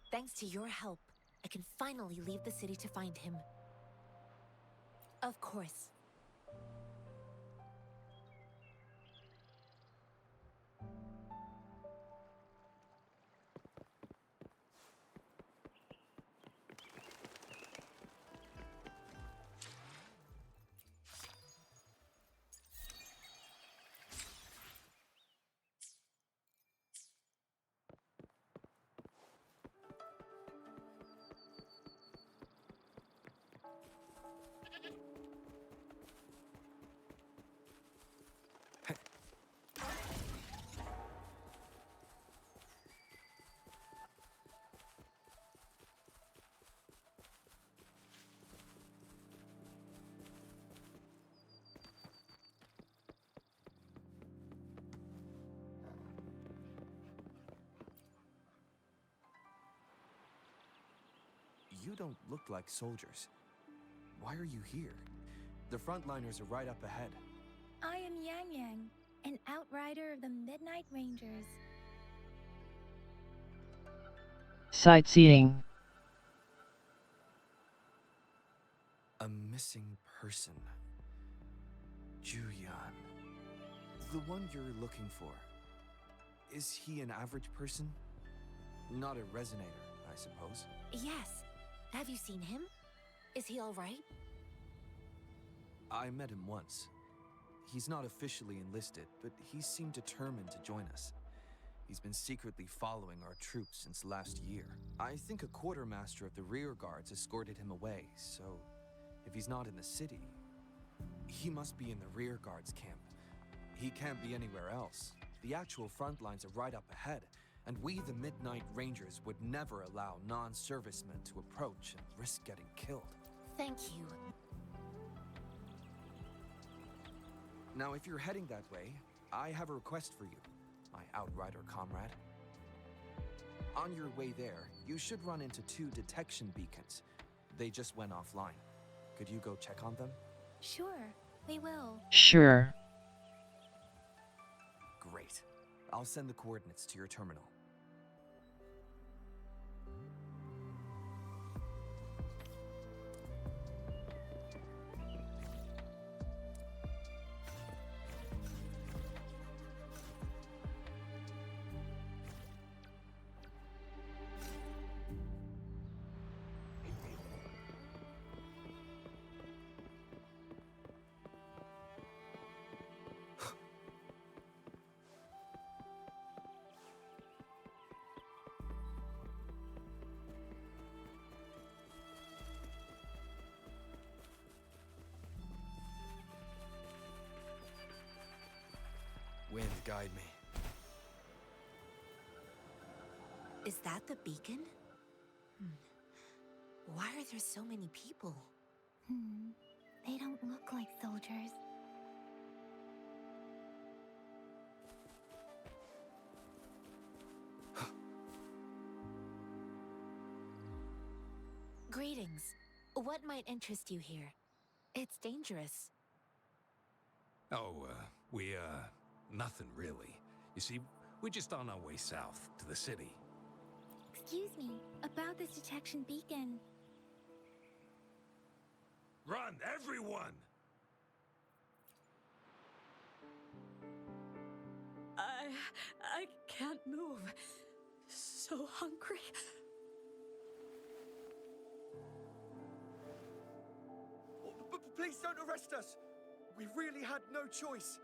S5: Thanks to your help, I can finally leave the city to find him. Of course.
S4: You don't look like soldiers. Why are you here? The frontliners are right up ahead.
S2: I am Yang Yang, an outrider of the Midnight Rangers.
S1: Sightseeing.
S4: A missing person. Juyan. The one you're looking for. Is he an average person? Not a resonator, I suppose.
S5: Yes. Have you seen him? Is he all right?
S4: I met him once. He's not officially enlisted, but he seemed determined to join us. He's been secretly following our troops since last year. I think a quartermaster of the rear guards escorted him away, so if he's not in the city, he must be in the rear guards camp. He can't be anywhere else. The actual front lines are right up ahead, and we, the Midnight Rangers, would never allow non-servicemen to approach and risk getting killed.
S5: Thank you.
S4: Now, if you're heading that way, I have a request for you, my outrider comrade. On your way there, you should run into 2 detection beacons. They just went offline. Could you go check on them?
S2: Sure, we will.
S1: Sure.
S4: Great. I'll send the coordinates to your terminal. Wind, guide me.
S5: Is that the beacon? Why are there so many people?
S2: They don't look like soldiers.
S14: Greetings. What might interest you here? It's dangerous.
S15: Oh, nothing really. You see, we're just on our way south to the city.
S2: Excuse me, about this detection beacon.
S15: Run, everyone!
S7: I can't move. So hungry.
S16: Please don't arrest us! We really had no choice.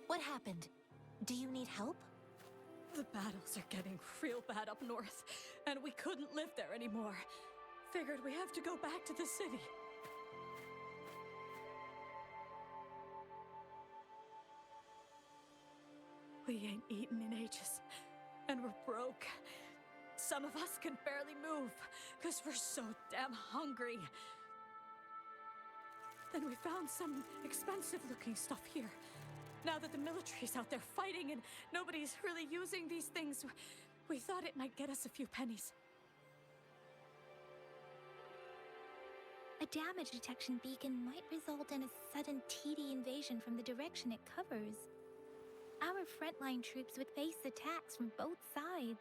S14: What happened? Do you need help?
S7: The battles are getting real bad up north, and we couldn't live there anymore. Figured we have to go back to the city. We ain't eaten in ages, and we're broke. Some of us can barely move, because we're so damn hungry. Then we found some expensive-looking stuff here. Now that the military's out there fighting and nobody's really using these things, we thought it might get us a few pennies.
S2: A damage detection beacon might result in a sudden TD invasion from the direction it covers. Our frontline troops would face attacks from both sides.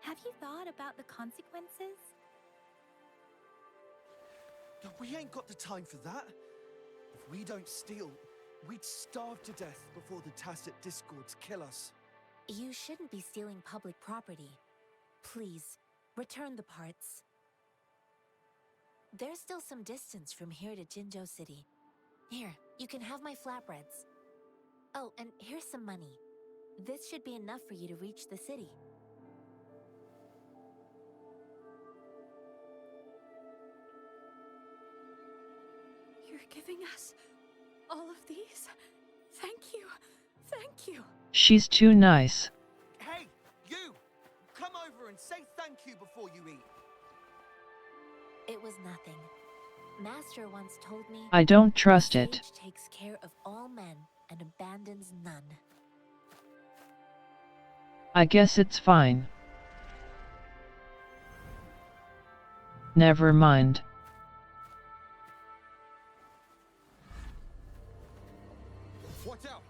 S2: Have you thought about the consequences?
S16: No, we ain't got the time for that. If we don't steal, we'd starve to death before the Tacet Discords kill us.
S14: You shouldn't be stealing public property. Please, return the parts. There's still some distance from here to Jinzhou City. Here, you can have my flatbreads. Oh, and here's some money. This should be enough for you to reach the city.
S7: You're giving us all of these? Thank you. Thank you.
S1: She's too nice.
S16: Hey, you! Come over and say thank you before you eat.
S14: It was nothing. Master once told me,
S1: I don't trust it.
S14: Sage takes care of all men and abandons none.
S1: I guess it's fine. Never mind.
S16: Watch out!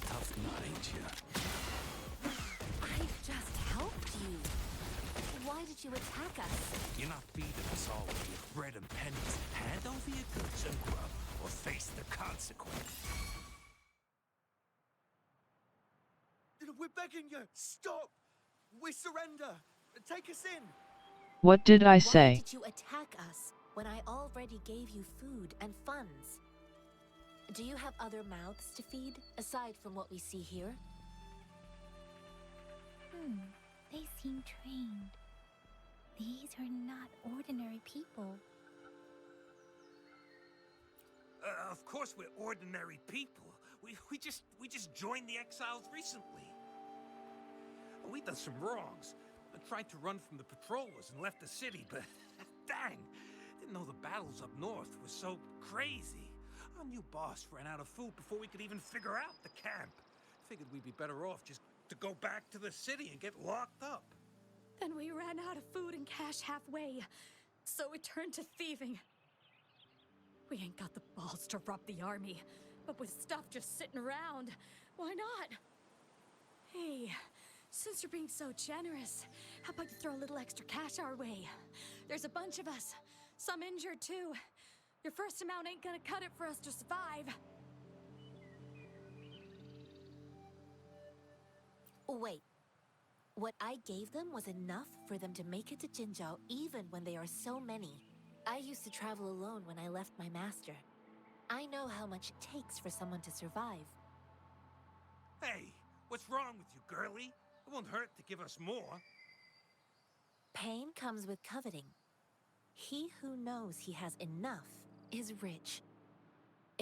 S15: Tough nut, ain't you?
S14: I just helped you. Why did you attack us?
S15: You're not feeding us all with your bread and pennies. Hand over your goods and grub, or face the consequence.
S16: We're begging you! Stop! We surrender! Take us in!
S1: What did I say?
S14: Why did you attack us when I already gave you food and funds? Do you have other mouths to feed, aside from what we see here?
S2: They seem trained. These are not ordinary people.
S15: Of course we're ordinary people. We just joined the Exiles recently. We've done some wrongs. I tried to run from the patrollers and left the city, but dang, didn't know the battles up north were so crazy. Our new boss ran out of food before we could even figure out the camp. Figured we'd be better off just to go back to the city and get locked up.
S7: Then we ran out of food and cash halfway, so we turned to thieving. We ain't got the balls to rob the army, but with stuff just sitting around, why not? Hey, since you're being so generous, how about you throw a little extra cash our way? There's a bunch of us, some injured too. Your first amount ain't gonna cut it for us to survive.
S14: Wait. What I gave them was enough for them to make it to Jinzhou even when they are so many. I used to travel alone when I left my master. I know how much it takes for someone to survive.
S15: Hey, what's wrong with you, girlie? It won't hurt to give us more.
S14: Pain comes with coveting. He who knows he has enough is rich.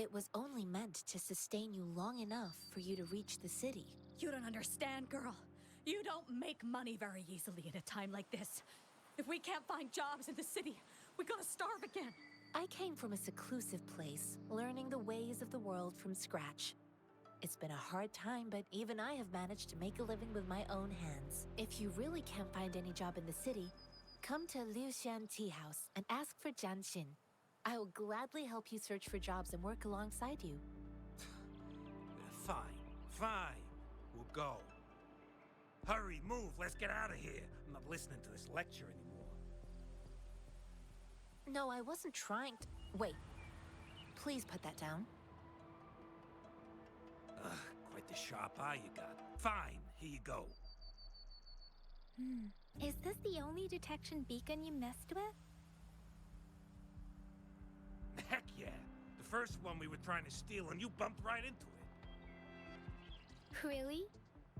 S14: It was only meant to sustain you long enough for you to reach the city.
S7: You don't understand, girl. You don't make money very easily in a time like this. If we can't find jobs in the city, we're gonna starve again.
S14: I came from a seclusive place, learning the ways of the world from scratch. It's been a hard time, but even I have managed to make a living with my own hands. If you really can't find any job in the city, come to Liuxian Tea House and ask for Jian Xin. I will gladly help you search for jobs and work alongside you.
S15: Fine, fine. We'll go. Hurry, move, let's get out of here. I'm not listening to this lecture anymore.
S14: No, I wasn't trying to... Wait. Please put that down.
S15: Quite the sharp eye you got. Fine, here you go.
S2: Is this the only detection beacon you messed with?
S15: Heck yeah. The first one we were trying to steal and you bumped right into it.
S2: Really?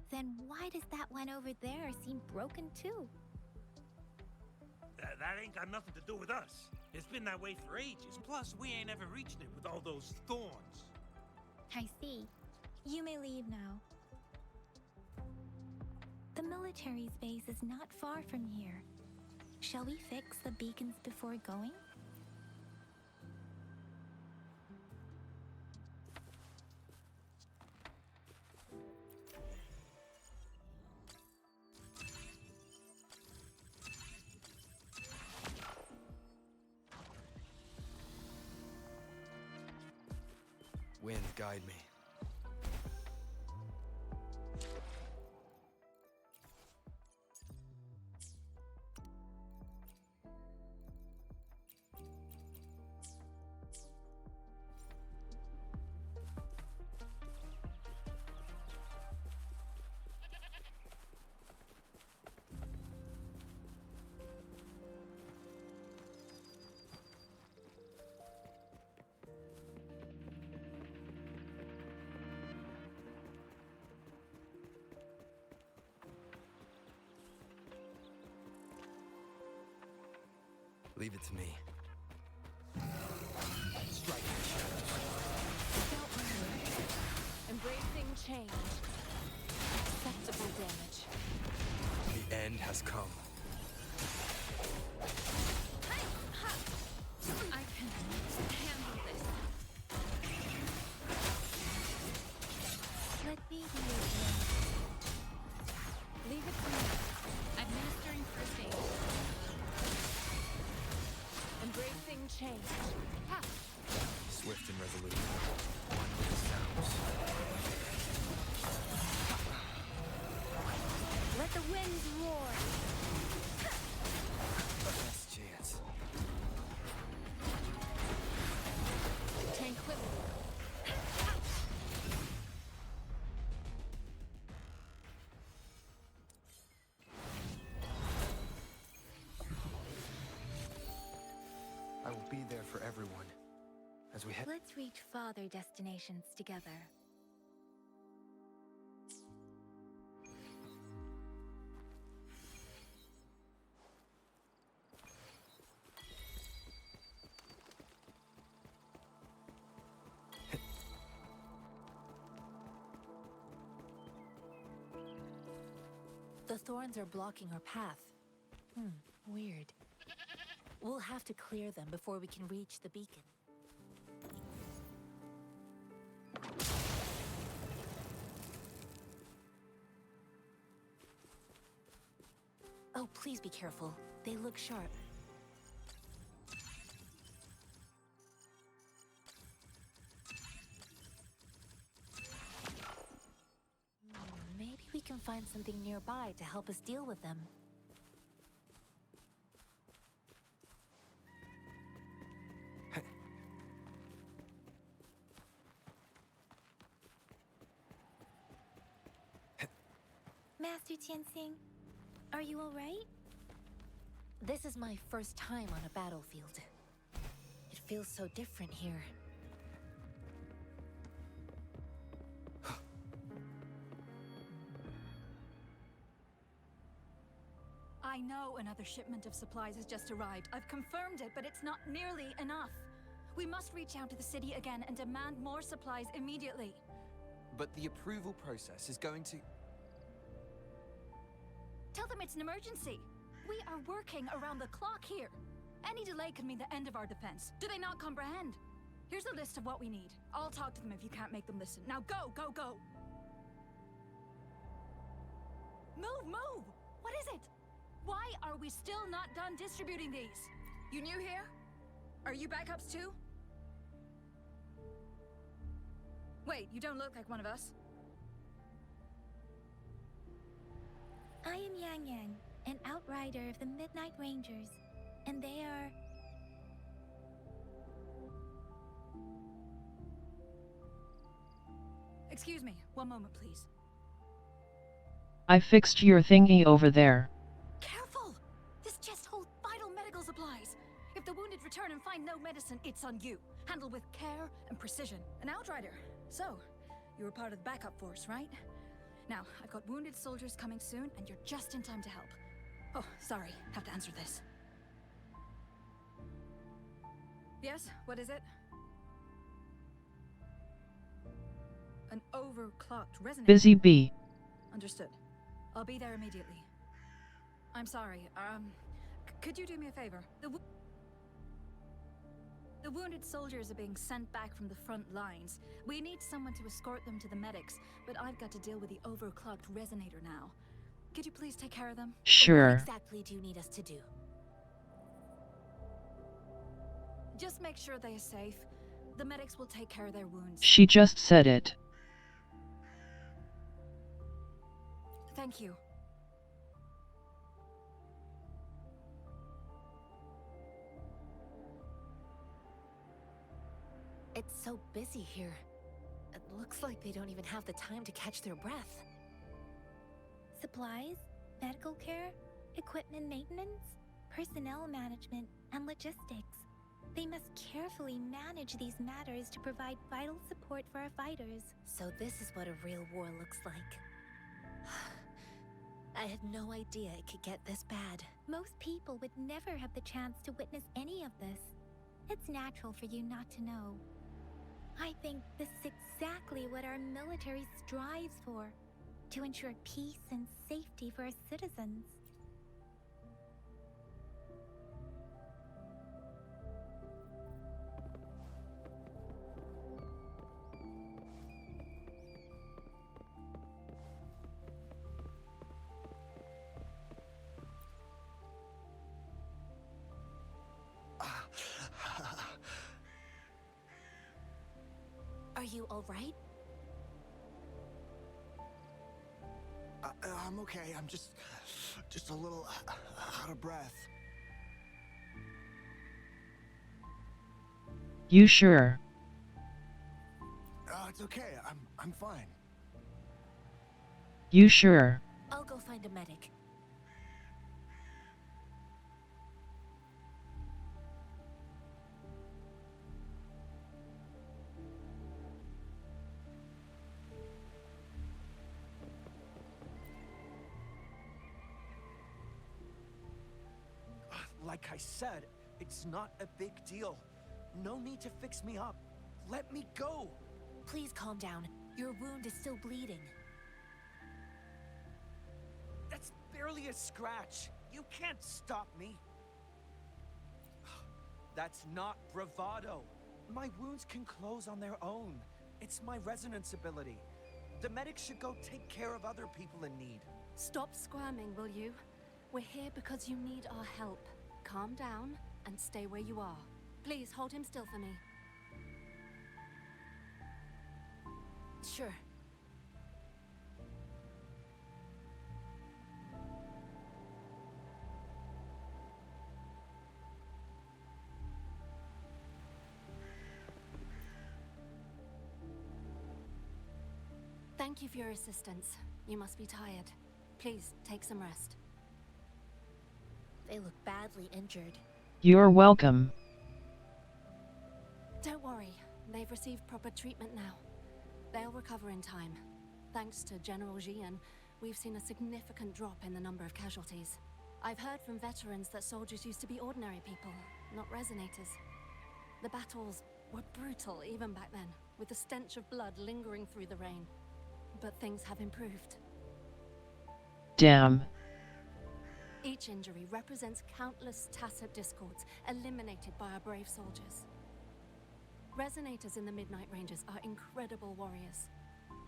S2: Then why does that one over there seem broken too?
S15: That ain't got nothing to do with us. It's been that way for ages. Plus, we ain't ever reached it with all those thorns.
S2: I see. You may leave now. The military's base is not far from here. Shall we fix the beacons before going?
S4: Wind, guide me. Leave it to me. Strike the shadows.
S12: Don't worry. Embracing change. Acceptable damage.
S4: The end has come.
S7: I can handle this.
S2: Let me be your friend.
S7: Leave it to me. Administering first aid.
S12: Embracing change. Ha!
S4: Swift and resolute. One with the sounds.
S2: Let the winds roar.
S4: Best chance.
S12: Tranquility.
S4: I will be there for everyone as we head.
S2: Let's reach farther destinations together.
S14: The thorns are blocking our path. Weird. We'll have to clear them before we can reach the beacon. Oh, please be careful. They look sharp. Maybe we can find something nearby to help us deal with them.
S2: Master Tianxing, are you all right?
S14: This is my first time on a battlefield. It feels so different here.
S7: I know another shipment of supplies has just arrived. I've confirmed it, but it's not nearly enough. We must reach out to the city again and demand more supplies immediately.
S16: But the approval process is going to...
S7: Tell them it's an emergency. We are working around the clock here. Any delay could mean the end of our defense. Do they not comprehend? Here's a list of what we need. I'll talk to them if you can't make them listen. Now go, go, go! Move, move! What is it? Why are we still not done distributing these? You new here? Are you backups too? Wait, you don't look like one of us.
S2: I am Yang Yang, an outrider of the Midnight Rangers, and they are...
S7: Excuse me, one moment please.
S1: I fixed your thingy over there.
S7: Careful! This chest holds vital medical supplies. If the wounded return and find no medicine, it's on you. Handle with care and precision. An outrider. So, you were part of the backup force, right? Now, I've got wounded soldiers coming soon, and you're just in time to help. Oh, sorry, have to answer this. Yes, what is it? An overclocked resonator.
S1: Busy bee.
S7: Understood. I'll be there immediately. I'm sorry, could you do me a favor? The wounded soldiers are being sent back from the front lines. We need someone to escort them to the medics, but I've got to deal with the overclocked resonator now. Could you please take care of them?
S1: Sure.
S2: What exactly do you need us to do?
S7: Just make sure they are safe. The medics will take care of their wounds.
S1: She just said it.
S7: Thank you.
S14: It's so busy here. It looks like they don't even have the time to catch their breath.
S2: Supplies, medical care, equipment maintenance, personnel management, and logistics. They must carefully manage these matters to provide vital support for our fighters.
S14: So this is what a real war looks like. I had no idea it could get this bad.
S2: Most people would never have the chance to witness any of this. It's natural for you not to know. I think this is exactly what our military strives for, to ensure peace and safety for our citizens.
S14: Are you all right?
S16: I'm okay. I'm just a little out of breath.
S1: You sure?
S16: It's okay. I'm fine.
S1: You sure?
S14: I'll go find a medic.
S16: Like I said, it's not a big deal. No need to fix me up. Let me go.
S14: Please calm down. Your wound is still bleeding.
S16: That's barely a scratch. You can't stop me. That's not bravado. My wounds can close on their own. It's my resonance ability. The medics should go take care of other people in need.
S8: Stop squirming, will you? We're here because you need our help. Calm down and stay where you are. Please hold him still for me.
S14: Sure.
S8: Thank you for your assistance. You must be tired. Please take some rest.
S14: They look badly injured.
S1: You're welcome.
S8: Don't worry, they've received proper treatment now. They'll recover in time. Thanks to General Jian, we've seen a significant drop in the number of casualties. I've heard from veterans that soldiers used to be ordinary people, not resonators. The battles were brutal even back then, with the stench of blood lingering through the rain. But things have improved.
S1: Damn.
S8: Each injury represents countless tacit discords eliminated by our brave soldiers. Resonators in the Midnight Rangers are incredible warriors.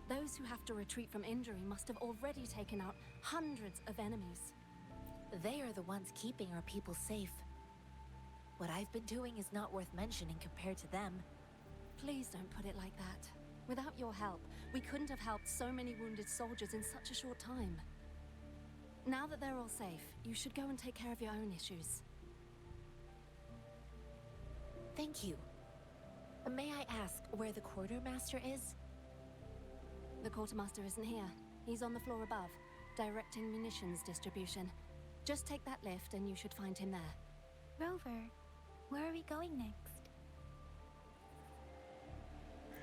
S8: Those who have to retreat from injury must have already taken out hundreds of enemies.
S14: They are the ones keeping our people safe. What I've been doing is not worth mentioning compared to them.
S8: Please don't put it like that. Without your help, we couldn't have helped so many wounded soldiers in such a short time. Now that they're all safe, you should go and take care of your own issues.
S14: Thank you. May I ask where the quartermaster is?
S8: The quartermaster isn't here. He's on the floor above, directing munitions distribution. Just take that lift and you should find him there.
S2: Rover, where are we going next?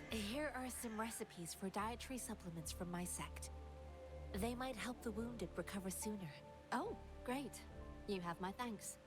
S14: Here are some recipes for dietary supplements from my sect. They might help the wounded recover sooner.
S8: Oh, great. You have my thanks.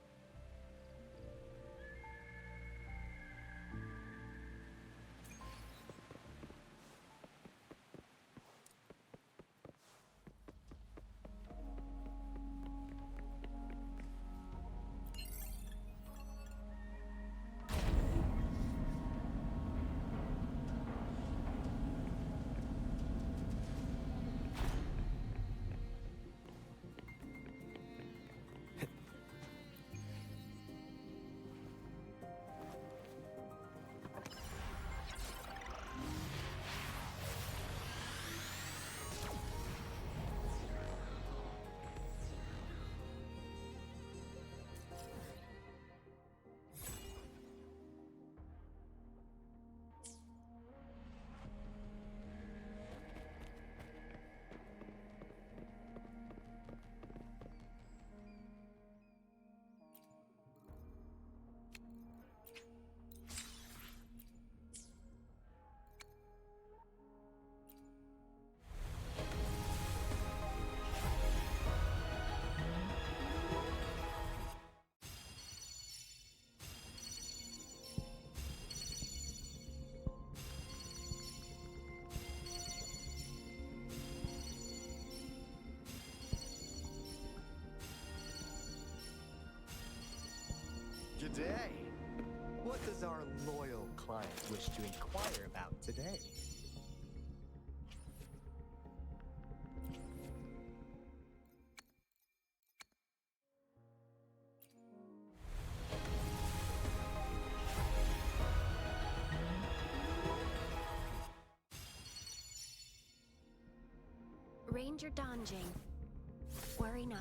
S17: G'day! What does our loyal client wish to inquire about today?
S3: Ranger Donjing. Worry not.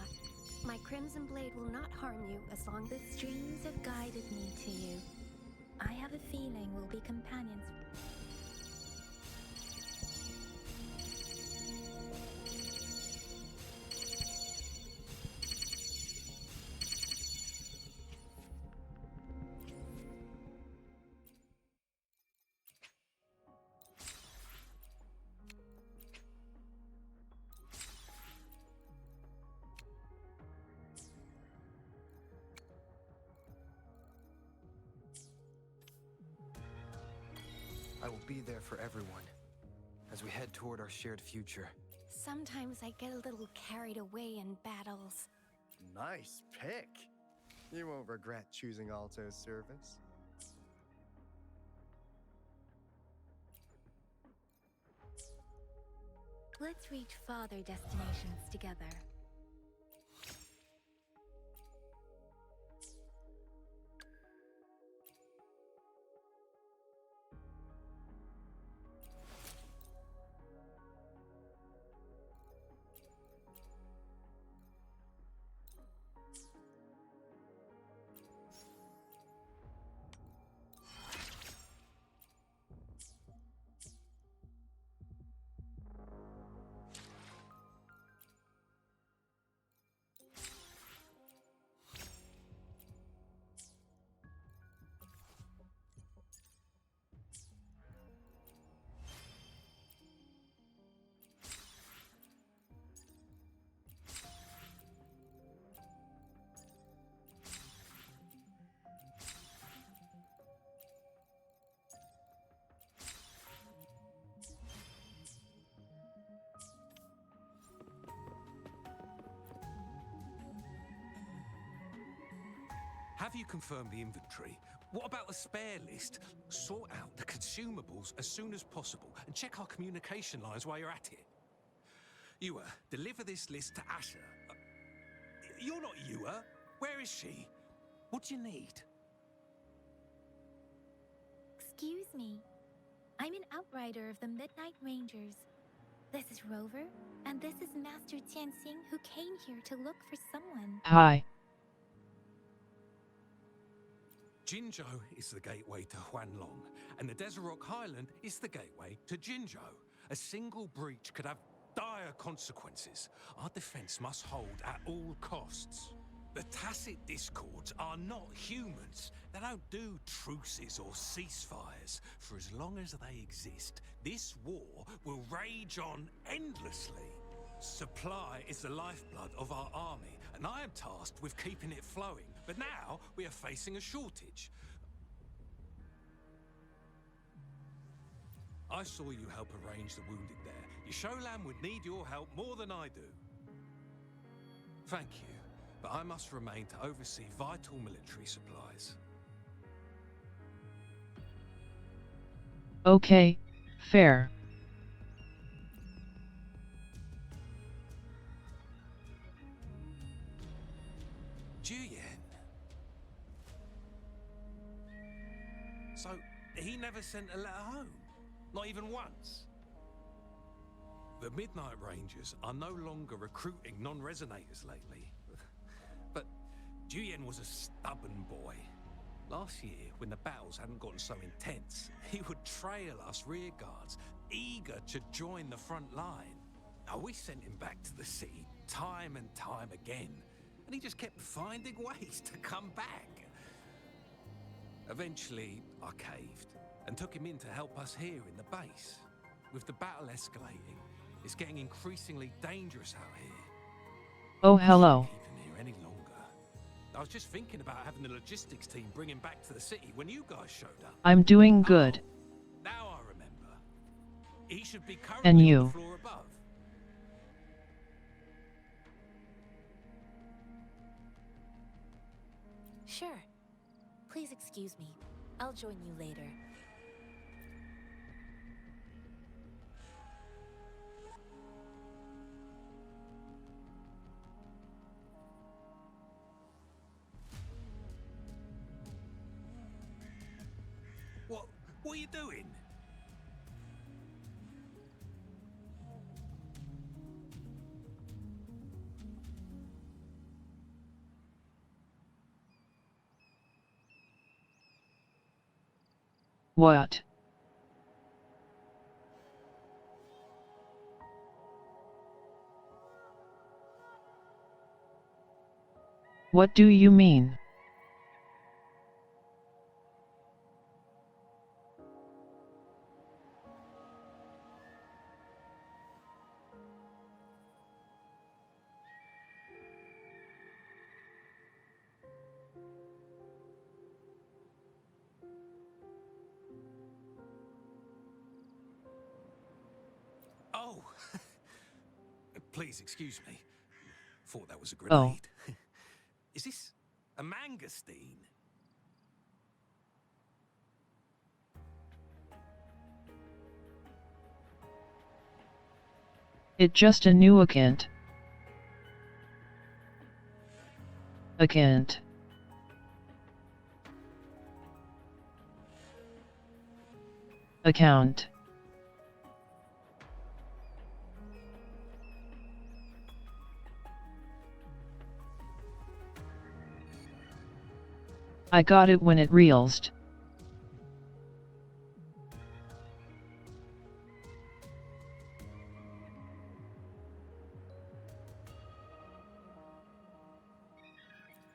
S3: My Crimson Blade will not harm you as long
S2: The streams have guided me to you. I have a feeling we'll be companions.
S4: I will be there for everyone as we head toward our shared future.
S3: Sometimes I get a little carried away in battles.
S17: Nice pick. You won't regret choosing Alto's service.
S2: Let's reach farther destinations together.
S15: Have you confirmed the inventory? What about the spare list? Sort out the consumables as soon as possible and check our communication lines while you're at it. Yua, deliver this list to Asher. You're not Yua. Where is she? What do you need?
S2: Excuse me. I'm an outrider of the Midnight Rangers. This is Rover, and this is Master Tianxing, who came here to look for someone.
S1: Hi.
S15: Jinzhou is the gateway to Huanlong, and the Desert Rock Highland is the gateway to Jinzhou. A single breach could have dire consequences. Our defense must hold at all costs. The Tacit Discords are not humans. They don't do truces or ceasefires. For as long as they exist, this war will rage on endlessly. Supply is the lifeblood of our army, and I am tasked with keeping it flowing. But now we are facing a shortage. I saw you help arrange the wounded there. Yasholan would need your help more than I do. Thank you, but I must remain to oversee vital military supplies.
S1: Okay, fair.
S15: Juyen. So, he never sent a letter home? Not even once? The Midnight Rangers are no longer recruiting non-resonators lately. But Juyen was a stubborn boy. Last year, when the battles hadn't gotten so intense, he would trail us rearguards, eager to join the front line. Now, we sent him back to the city time and time again, and he just kept finding ways to come back. Eventually, I caved and took him in to help us here in the base. With the battle escalating, it's getting increasingly dangerous out here.
S1: Oh, hello.
S15: Keep him here any longer. I was just thinking about having the logistics team bring him back to the city when you guys showed up.
S1: I'm doing good.
S15: Now I remember. He should be
S1: And
S15: currently
S1: you?
S15: on the floor above.
S14: Sure. Please excuse me. I'll join you later.
S15: What are you doing?
S1: What? What do you mean?
S15: Oh! Please excuse me. Thought that was a
S1: Oh.
S15: grenade. Is this a mangosteen?
S1: It just a new account. Account. Account. I got it when it realized.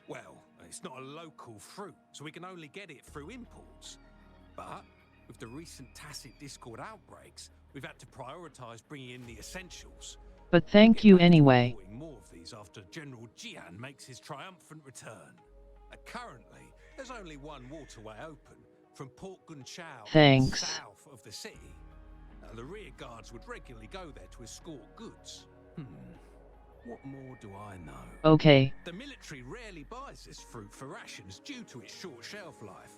S15: Well, it's not a local fruit, so we can only get it through imports. But with the recent Tacit Discord outbreaks, we've had to prioritize bringing in the essentials.
S1: But thank you anyway.
S15: Importing more of these after General Jian makes his triumphant return. Currently, there's only one waterway open, from Port Gunchao
S1: Thanks.
S15: south of the city. The rear guards would regularly go there to escort goods. What more do I know?
S1: Okay.
S15: The military rarely buys this fruit for rations due to its short shelf life.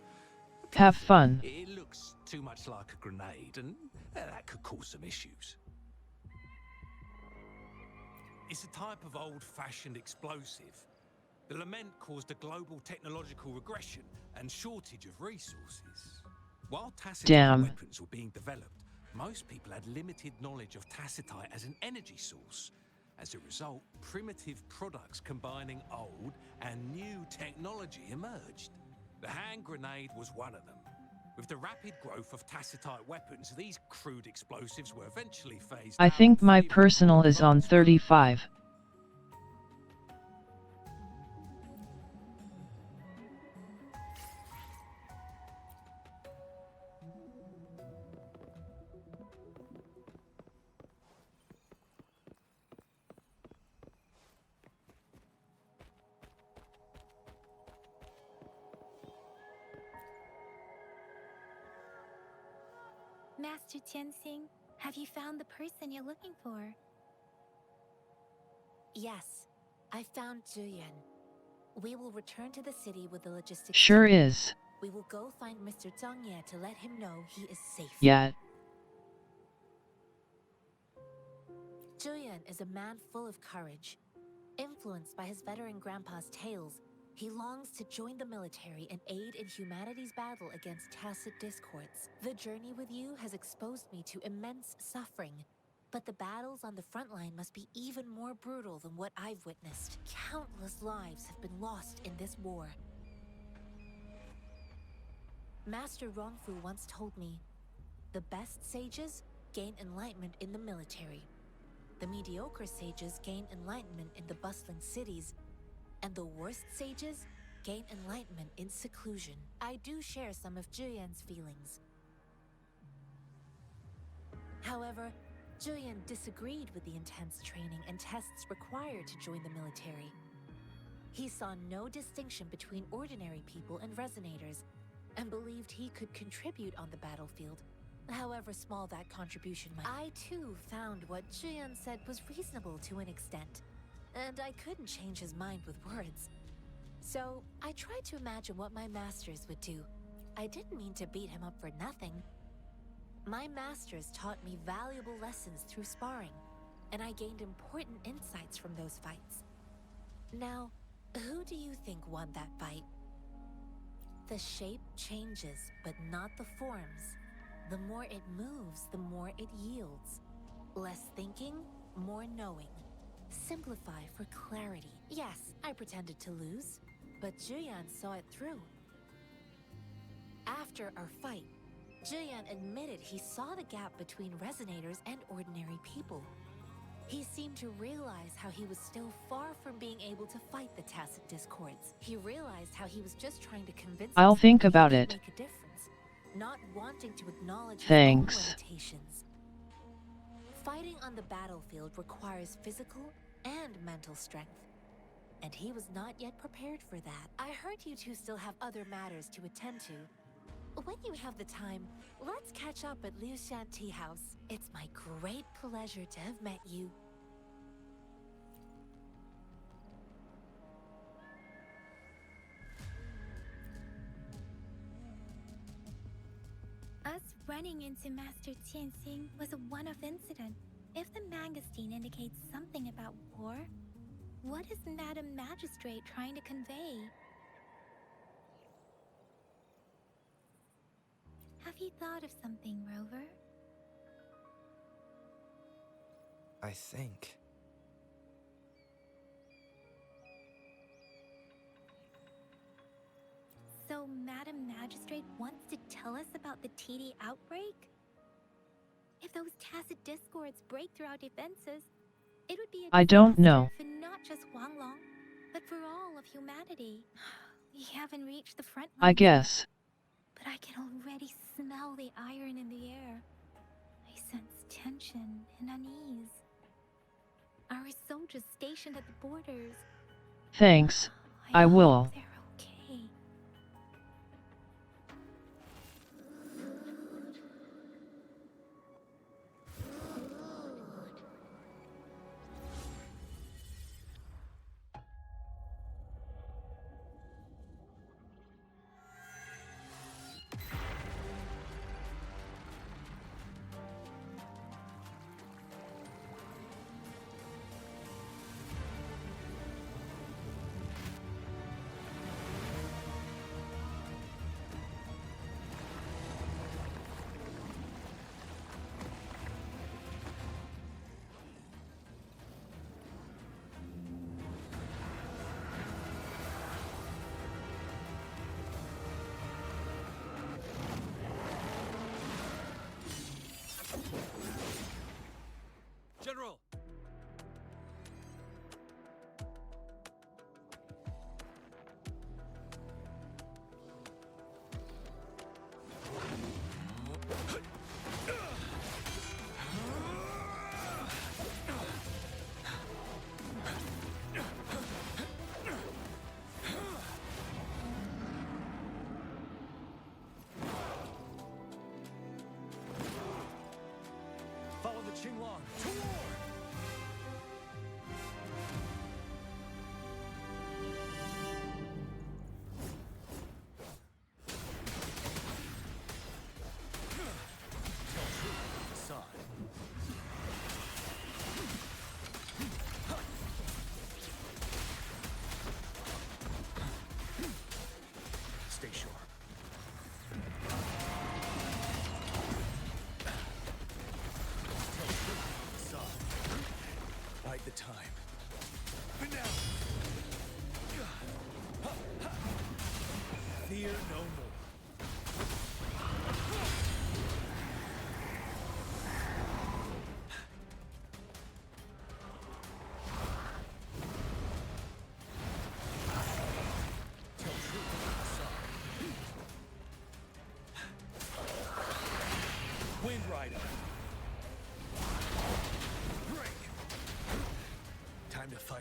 S1: Have fun.
S15: It looks too much like a grenade, and that could cause some issues. It's a type of old-fashioned explosive. The lament caused a global technological regression and shortage of resources. While tacitite weapons were being developed, most people had limited knowledge of tacitite as an energy source. As a result, primitive products combining old and new technology emerged. The hand grenade was one of them. With the rapid growth of tacitite weapons, these crude explosives were eventually phased out.
S1: I think my personal is on 35.
S2: Master Tianxing, have you found the person you're looking for?
S14: Yes, I found Zhuyan. We will return to the city with the logistics.
S1: Sure is.
S14: We will go find Mr. Zhang Ye to let him know he is safe.
S1: Yet.
S14: Zhuyan is a man full of courage. Influenced by his veteran grandpa's tales, he longs to join the military and aid in humanity's battle against tacit discords. The journey with you has exposed me to immense suffering, but the battles on the front line must be even more brutal than what I've witnessed. Countless lives have been lost in this war. Master Rongfu once told me, the best sages gain enlightenment in the military. The mediocre sages gain enlightenment in the bustling cities, and the worst sages gain enlightenment in seclusion. I do share some of Zhuyan's feelings. However, Zhuyan disagreed with the intense training and tests required to join the military. He saw no distinction between ordinary people and resonators, and believed he could contribute on the battlefield, however small that contribution might be. I too found what Zhuyan said was reasonable to an extent, and I couldn't change his mind with words. So I tried to imagine what my masters would do. I didn't mean to beat him up for nothing. My masters taught me valuable lessons through sparring, and I gained important insights from those fights. Now, who do you think won that fight? The shape changes, but not the forms. The more it moves, the more it yields. Less thinking, more knowing. Simplify for clarity. Yes, I pretended to lose, but Zhuyan saw it through. After our fight, Zhuyan admitted he saw the gap between resonators and ordinary people. He seemed to realize how he was still far from being able to fight the tacit discords. He realized how he was just trying to convince
S1: I'll
S14: himself
S1: think
S14: that
S1: about
S14: he
S1: it.
S14: could make a difference, not wanting to acknowledge
S1: Thanks.
S14: his own limitations. Fighting on the battlefield requires physical and mental strength, and he was not yet prepared for that. I heard you two still have other matters to attend to. When you have the time, let's catch up at Liu Shan Tea House. It's my great pleasure to have met you.
S2: Us running into Master Tianxing was a one-off incident. If the Mangosteen indicates something about war, what is Madam Magistrate trying to convey? Have you thought of something, Rover?
S4: I think.
S2: So Madam Magistrate wants to tell us about the TD outbreak? If those tacit discords break through our defenses, it would be a
S1: I don't
S2: disaster
S1: know.
S2: for not just Huanglong, but for all of humanity. We haven't reached the front line
S1: I guess.
S2: but I can already smell the iron in the air. I sense tension and unease. Our soldiers stationed at the borders.
S1: Thanks. I will.
S2: They're okay.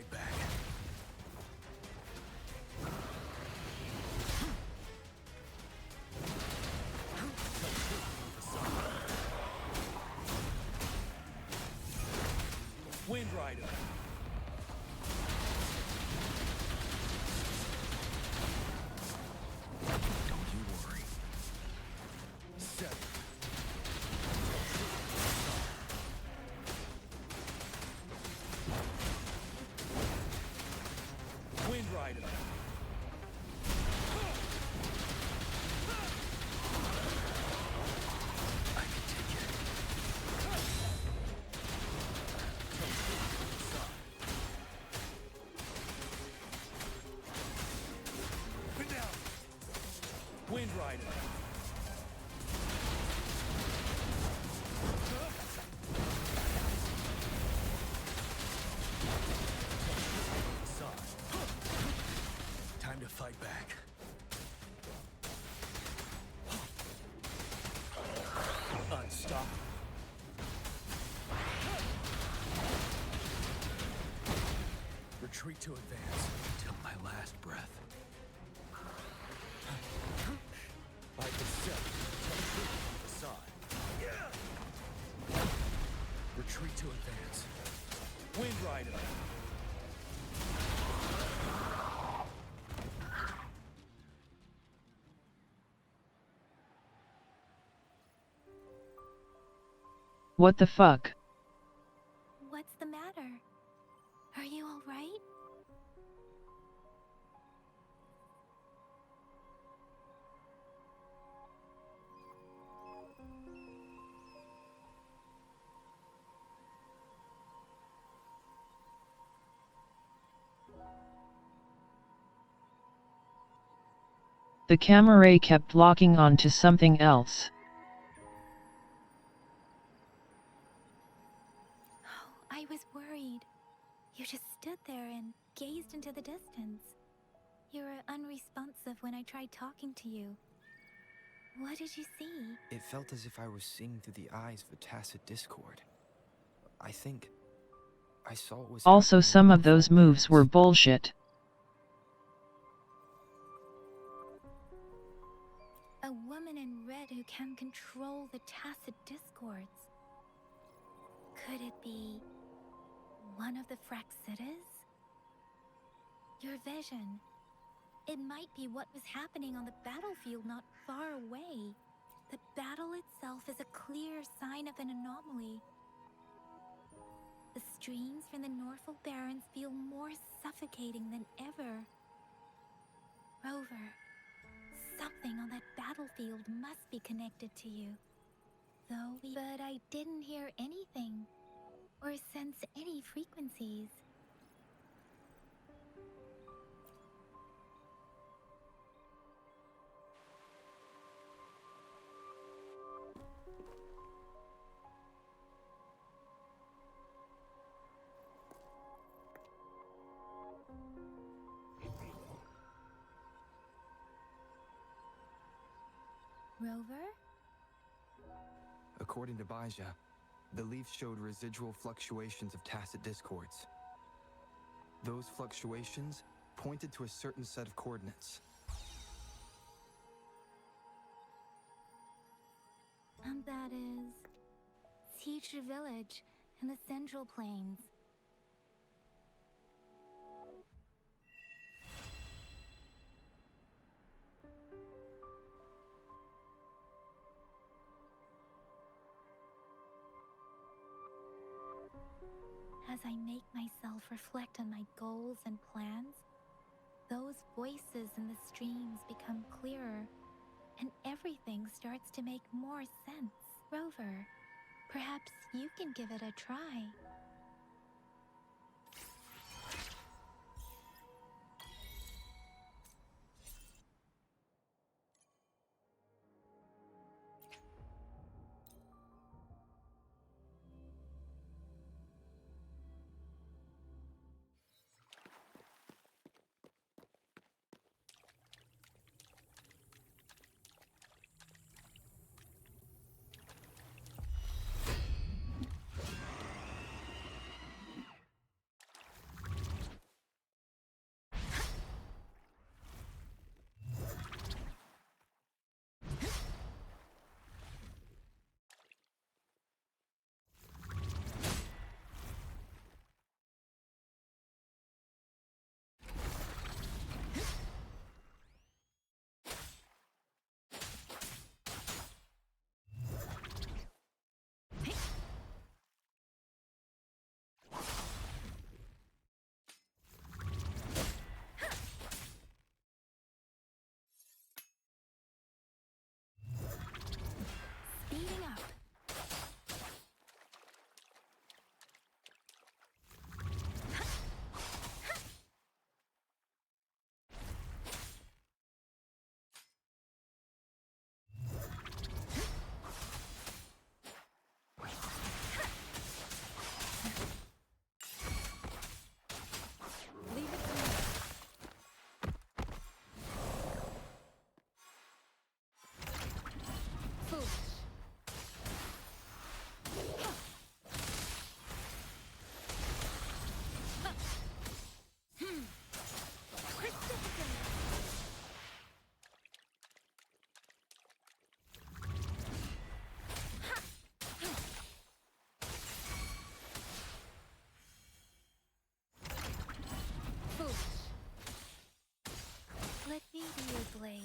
S16: fight back. Wind Rider. Don't you worry. 7. Wind Rider. I can take it. Put down. Wind Rider. Time to fight back. Unstoppable. Retreat to advance until my last breath. I can set aside. Retreat to advance. Wind Rider.
S1: What the fuck?
S2: What's the matter? Are you alright?
S1: The camera kept locking onto something else.
S2: I was worried. You just stood there and gazed into the distance. You were unresponsive when I tried talking to you. What did you see?
S4: It felt as if I was seeing through the eyes of a tacit discord. I think I saw what was
S1: Also,
S4: happening
S1: some
S4: in
S1: of those
S4: Norfolk
S1: moves were
S4: Barrens.
S1: bullshit.
S2: A woman in red who can control the tacit discords. Could it be one of the Fraxitas? Your vision. It might be what was happening on the battlefield not far away. The battle itself is a clear sign of an anomaly. The streams from the Norfolk Barrens feel more suffocating than ever. Rover, something on that battlefield must be connected to you. But I didn't hear anything, or sense any frequencies. Rover?
S4: According to Baija, the leaf showed residual fluctuations of tacit discords. Those fluctuations pointed to a certain set of coordinates.
S2: And that is Teacher Village in the Central Plains. As I make myself reflect on my goals and plans, those voices in the streams become clearer, and everything starts to make more sense. Rover, perhaps you can give it a try. Let me be your blade.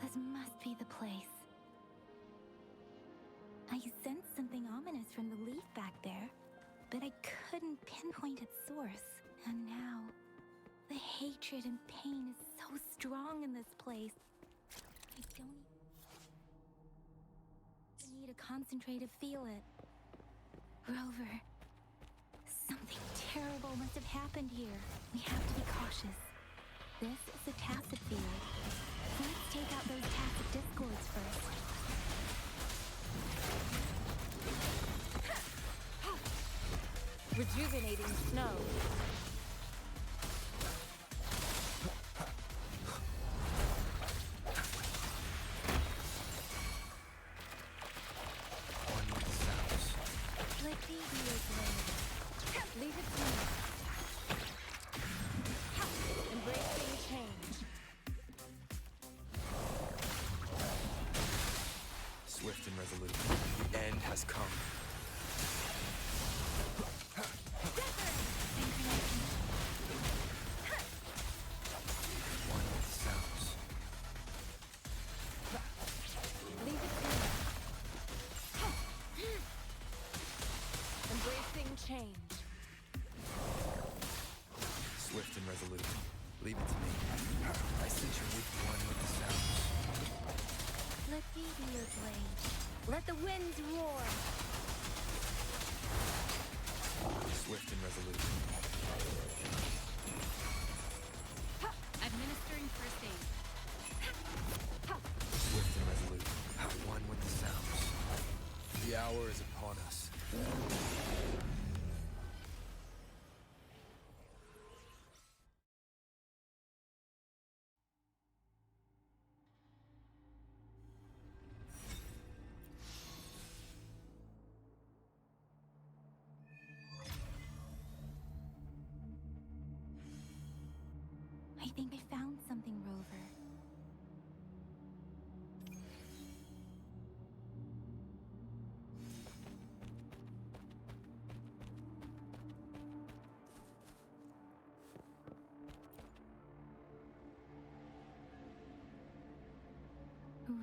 S2: This must be the place. I sensed something ominous from the leaf back there, but I couldn't pinpoint its source. And now, the hatred and pain is so strong in this place. I don't even need to concentrate to feel it. Rover, something terrible must have happened here. We have to be cautious. This is a tacet field. Let's take out those tacet discords first.
S5: Rejuvenating snow.
S2: Let me be your blade.
S5: Leave it to me. Embracing change.
S4: Swift and resolute. The end has come. One with the sounds.
S5: Leave it to me. Embracing change.
S4: Swift and resolute. Leave it to me. I sense you're with one with the sounds.
S2: Let me be your blade. Let the winds roar.
S4: Swift and resolute.
S7: Administering first aid.
S4: Swift and resolute. One with the sounds. The hour is upon us.
S2: I think I found something, Rover.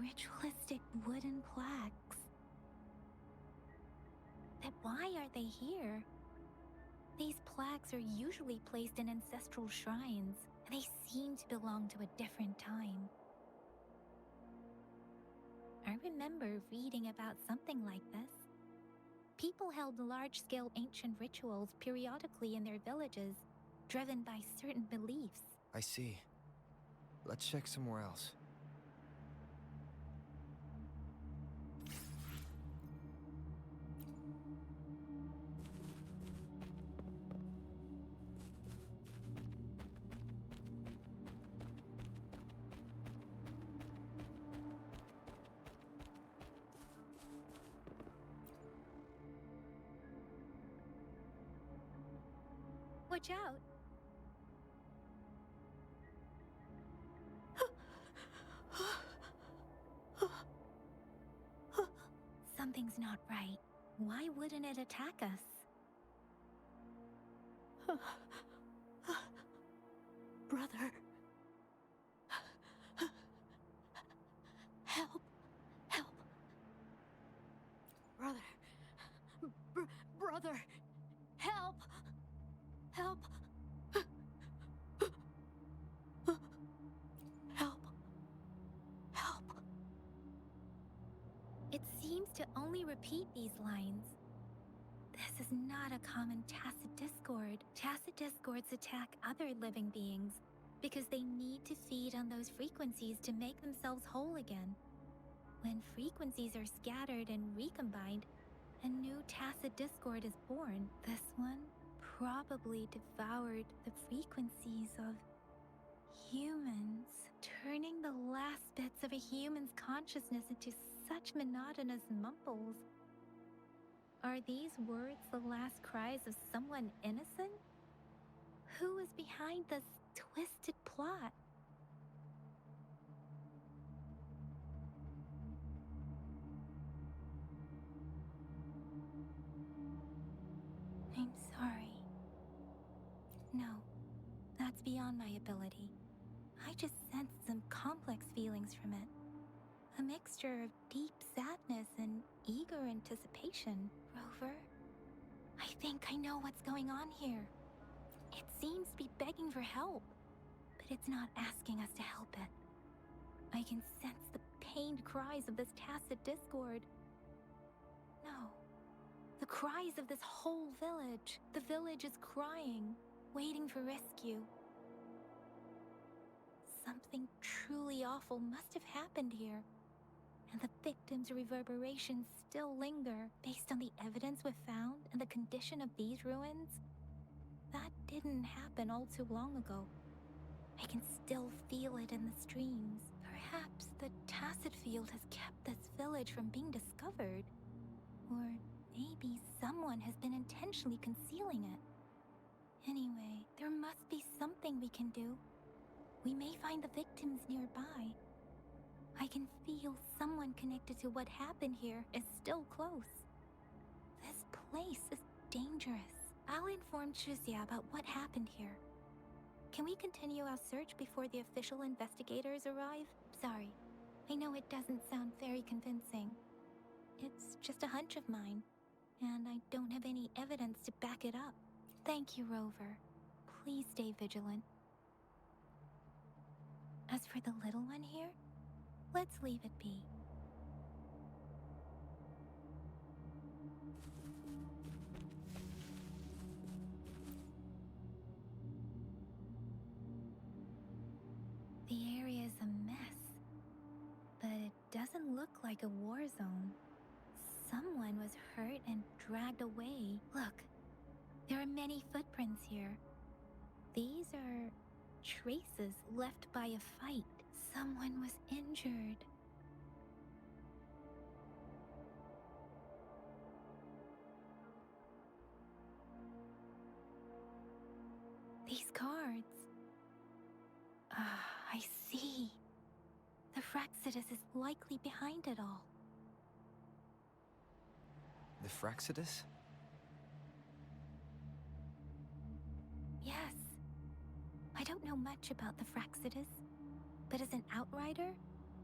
S2: Ritualistic wooden plaques. Then why are they here? These plaques are usually placed in ancestral shrines. They seem to belong to a different time. I remember reading about something like this. People held large-scale ancient rituals periodically in their villages, driven by certain beliefs.
S4: I see. Let's check somewhere else.
S2: Watch out! Something's not right. Why wouldn't it attack us?
S7: Brother. Help. Help. Brother. Brother. Help. Help. Help. Help.
S2: It seems to only repeat these lines. This is not a common tacit discord. Tacit discords attack other living beings because they need to feed on those frequencies to make themselves whole again. When frequencies are scattered and recombined, a new tacit discord is born. This one probably devoured the frequencies of humans, turning the last bits of a human's consciousness into such monotonous mumbles. Are these words the last cries of someone innocent? Who is behind this twisted plot? I'm sorry. No, that's beyond my ability. I just sensed some complex feelings from it. A mixture of deep sadness and eager anticipation. Rover, I think I know what's going on here. It seems to be begging for help, but it's not asking us to help it. I can sense the pained cries of this tacit discord. No, the cries of this whole village. The village is crying, waiting for rescue. Something truly awful must have happened here, and the victims' reverberations still linger based on the evidence we've found and the condition of these ruins. That didn't happen all too long ago. I can still feel it in the streams. Perhaps the tacit field has kept this village from being discovered. Or maybe someone has been intentionally concealing it. Anyway, there must be something we can do. We may find the victims nearby. I can feel someone connected to what happened here is still close. This place is dangerous. I'll inform Chuzia about what happened here. Can we continue our search before the official investigators arrive? Sorry, I know it doesn't sound very convincing. It's just a hunch of mine, and I don't have any evidence to back it up. Thank you, Rover. Please stay vigilant. As for the little one here, let's leave it be. The area is a mess, but it doesn't look like a war zone. Someone was hurt and dragged away. Look, there are many footprints here. These are traces left by a fight. Someone was injured. These cards. I see. The Fraxidus is likely behind it all.
S4: The Fraxidus?
S2: Yes. I don't know much about the Fraxidus, but as an outrider,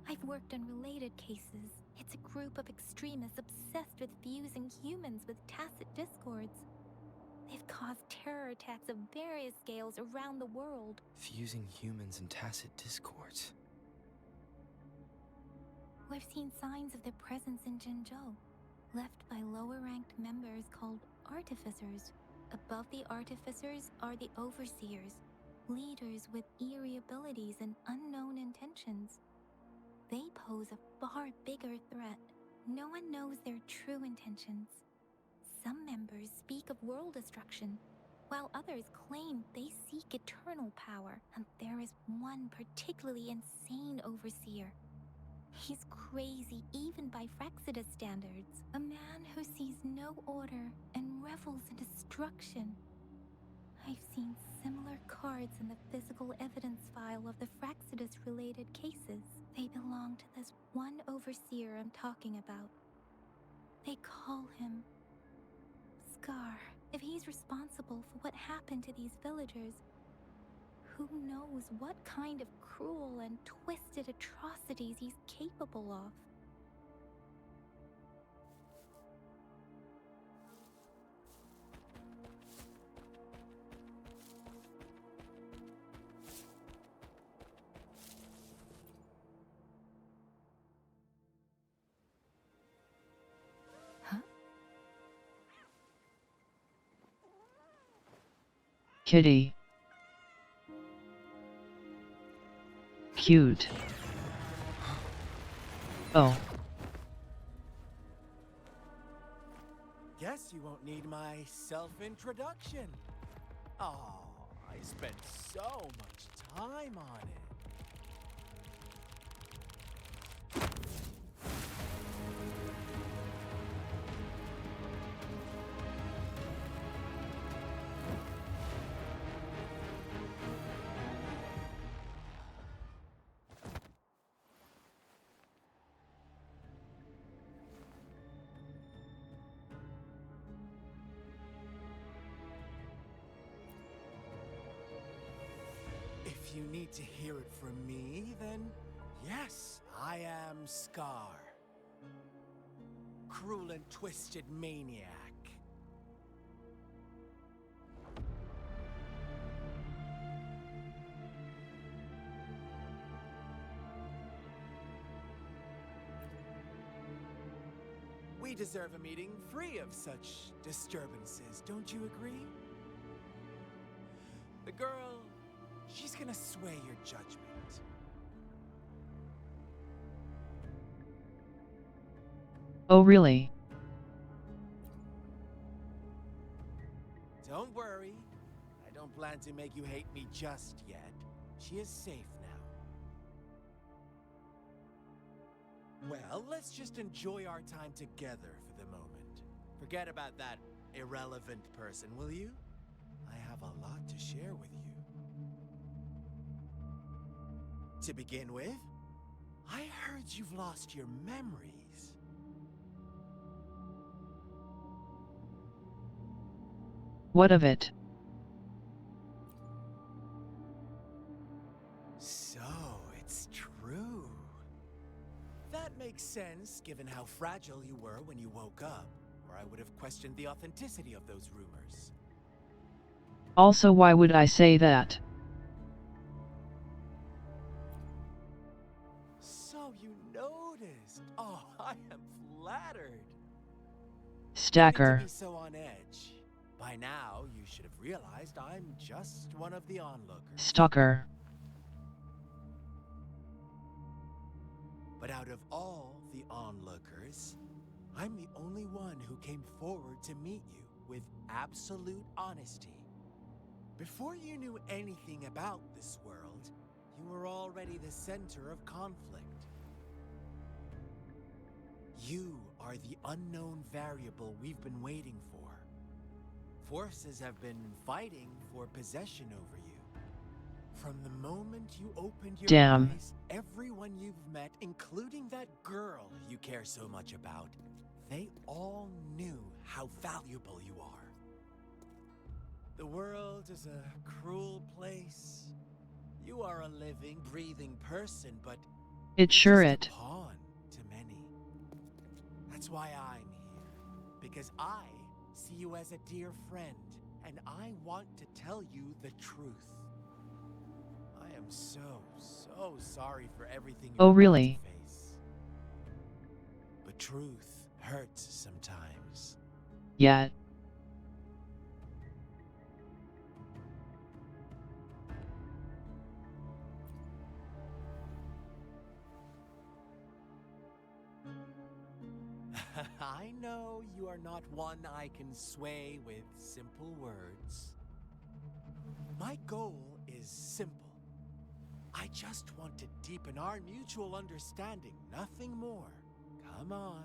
S2: I've worked on related cases. It's a group of extremists obsessed with fusing humans with tacit discords. They've caused terror attacks of various scales around the world.
S4: Fusing humans and tacit discords.
S2: We've seen signs of their presence in Jinzhou, left by lower-ranked members called Artificers. Above the Artificers are the Overseers, leaders with eerie abilities and unknown intentions. They pose a far bigger threat. No one knows their true intentions. Some members speak of world destruction, while others claim they seek eternal power, and there is one particularly insane overseer. He's crazy even by Fraxidus standards, a man who sees no order and revels in destruction. I've seen similar cards in the physical evidence file of the Fraxidus-related cases. They belong to this one overseer I'm talking about. They call him Scar. If he's responsible for what happened to these villagers, who knows what kind of cruel and twisted atrocities he's capable of.
S1: Kitty. Cute. Oh.
S16: Guess you won't need my self-introduction. Oh, I spent so much time on it. If you need to hear it from me, then yes, I am Scar. Cruel and twisted maniac. We deserve a meeting free of such disturbances, don't you agree? The girl, she's gonna sway your judgment.
S1: Oh really?
S16: Don't worry. I don't plan to make you hate me just yet. She is safe now. Well, let's just enjoy our time together for the moment. Forget about that irrelevant person, will you? I have a lot to share with you. To begin with, I heard you've lost your memories.
S1: What of it?
S16: So, it's true. That makes sense, given how fragile you were when you woke up, or I would have questioned the authenticity of those rumors.
S1: Also, why would I say that?
S16: So you noticed. Oh, I am flattered.
S1: Stacker.
S16: To be so on edge. By now, you should have realized I'm just one of the onlookers.
S1: Stalker.
S16: But out of all the onlookers, I'm the only one who came forward to meet you with absolute honesty. Before you knew anything about this world, you were already the center of conflict. You are the unknown variable we've been waiting for. Forces have been fighting for possession over you. From the moment you opened your eyes, everyone you've met, including that girl you care so much about, they all knew how valuable you are. The world is a cruel place. You are a living, breathing person, but
S1: It's sure
S16: just
S1: it.
S16: a pawn to many. That's why I'm here. Because I see you as a dear friend, and I want to tell you the truth. I am so sorry for everything you're
S1: Oh
S16: about
S1: really?
S16: to face. But truth hurts sometimes.
S1: Yeah.
S16: I know you are not one I can sway with simple words. My goal is simple. I just want to deepen our mutual understanding, nothing more. Come on.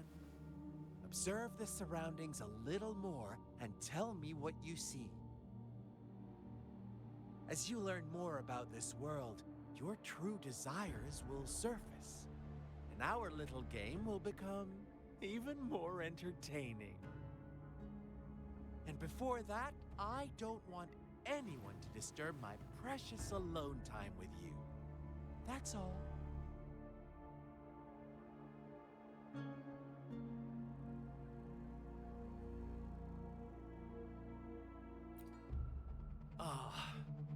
S16: Observe the surroundings a little more and tell me what you see. As you learn more about this world, your true desires will surface, and our little game will become even more entertaining. And before that, I don't want anyone to disturb my precious alone time with you. That's all.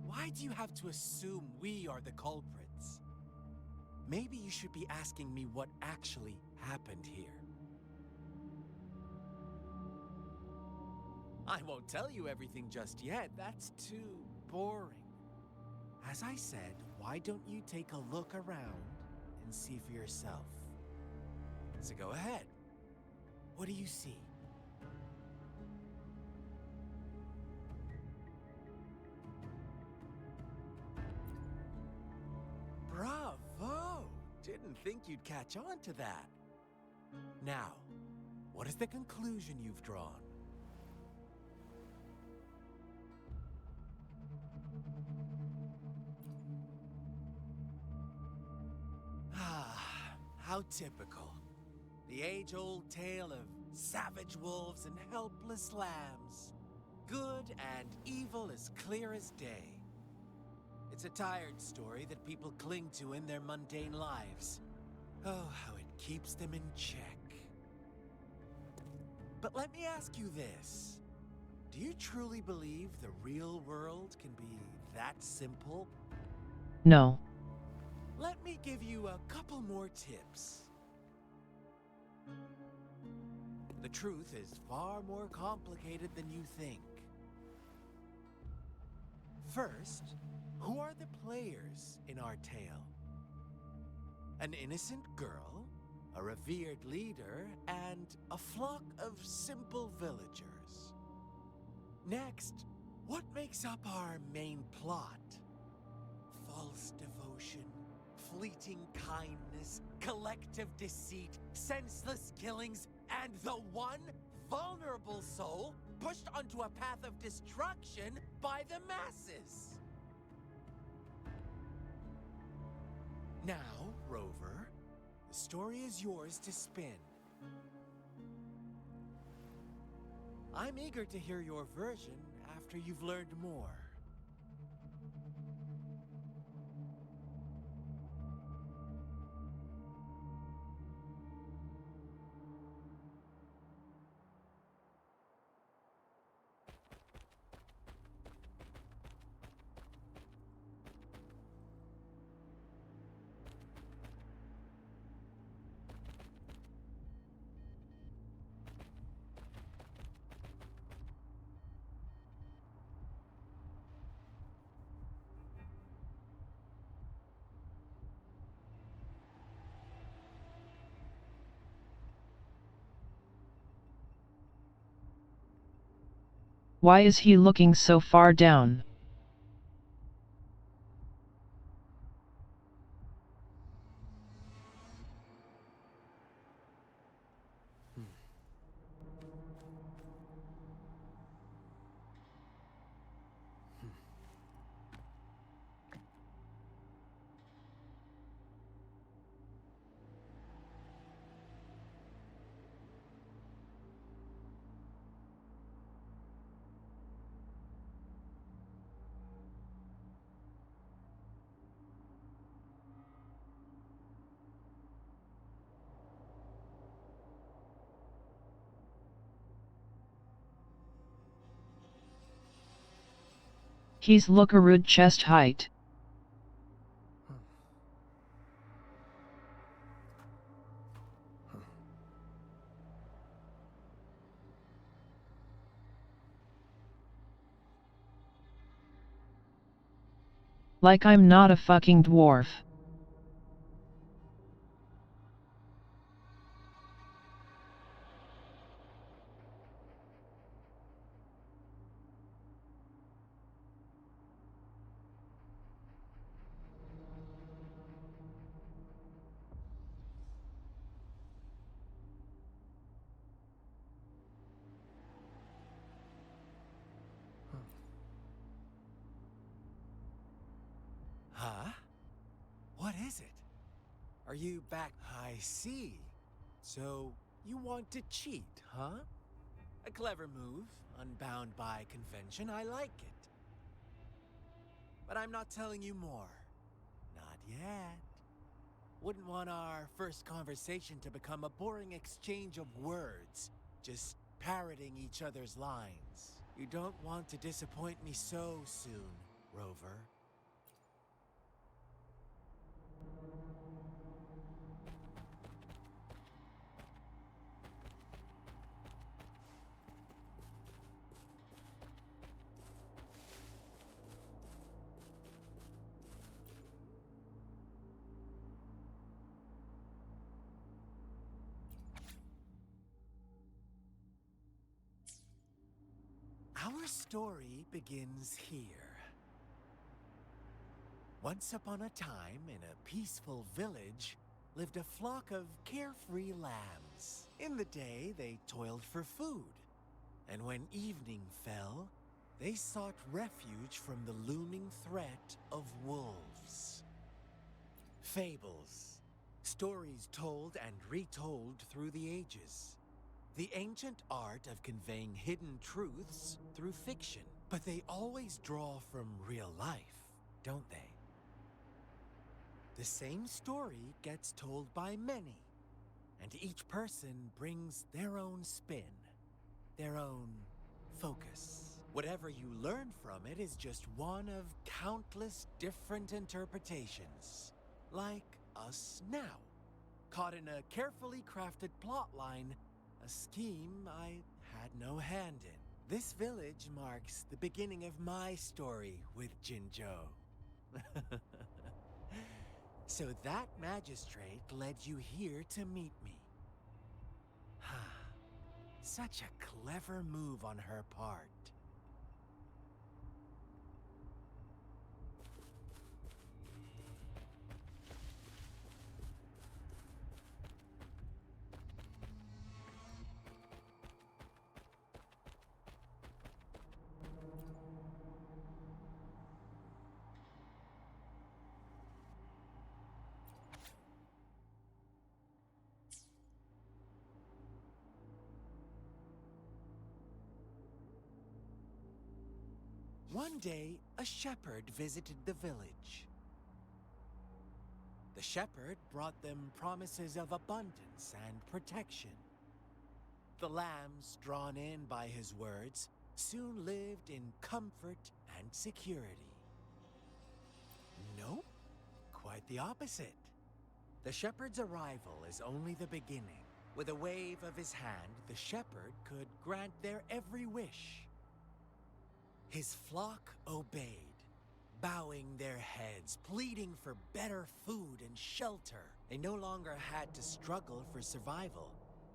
S16: Why do you have to assume we are the culprits? Maybe you should be asking me what actually happened here. I won't tell you everything just yet. That's too boring. As I said, why don't you take a look around and see for yourself? So go ahead. What do you see? Bravo! Didn't think you'd catch on to that. Now, what is the conclusion you've drawn? How typical. The age-old tale of savage wolves and helpless lambs. Good and evil as clear as day. It's a tired story that people cling to in their mundane lives. Oh, how it keeps them in check. But let me ask you this. Do you truly believe the real world can be that simple?
S1: No.
S16: Let me give you a couple more tips. The truth is far more complicated than you think. First, who are the players in our tale? An innocent girl, a revered leader, and a flock of simple villagers. Next, what makes up our main plot? False devotion, fleeting kindness, collective deceit, senseless killings, and the one vulnerable soul pushed onto a path of destruction by the masses. Now, Rover, the story is yours to spin. I'm eager to hear your version after you've learned more.
S1: Why is he looking so far down? He's lookarud chest height. Like I'm not a fucking dwarf.
S16: Huh? What is it? Are you back? I see. So, You want to cheat, huh? A clever move, unbound by convention. I like it. But I'm not telling you more. Not yet. Wouldn't want our first conversation to become a boring exchange of words, just parroting each other's lines. You don't want to disappoint me so soon, Rover. Our story begins here. Once upon a time, in a peaceful village, lived a flock of carefree lambs. In the day, they toiled for food. And when evening fell, they sought refuge from the looming threat of wolves. Fables. Stories told and retold through the ages. The ancient art of conveying hidden truths through fiction. But they always draw from real life, don't they? The same story gets told by many, and each person brings their own spin, their own focus. Whatever you learn from it is just one of countless different interpretations. Like us now, caught in a carefully crafted plotline, a scheme I had no hand in. This village marks the beginning of my story with Jinzhou. So that magistrate led you here to meet me. Such a clever move on her part. One day, a shepherd visited the village. The shepherd brought them promises of abundance and protection. The lambs, drawn in by his words, soon lived in comfort and security. No, quite the opposite. The shepherd's arrival is only the beginning. With a wave of his hand, the shepherd could grant their every wish. His flock obeyed, bowing their heads, pleading for better food and shelter. They no longer had to struggle for survival,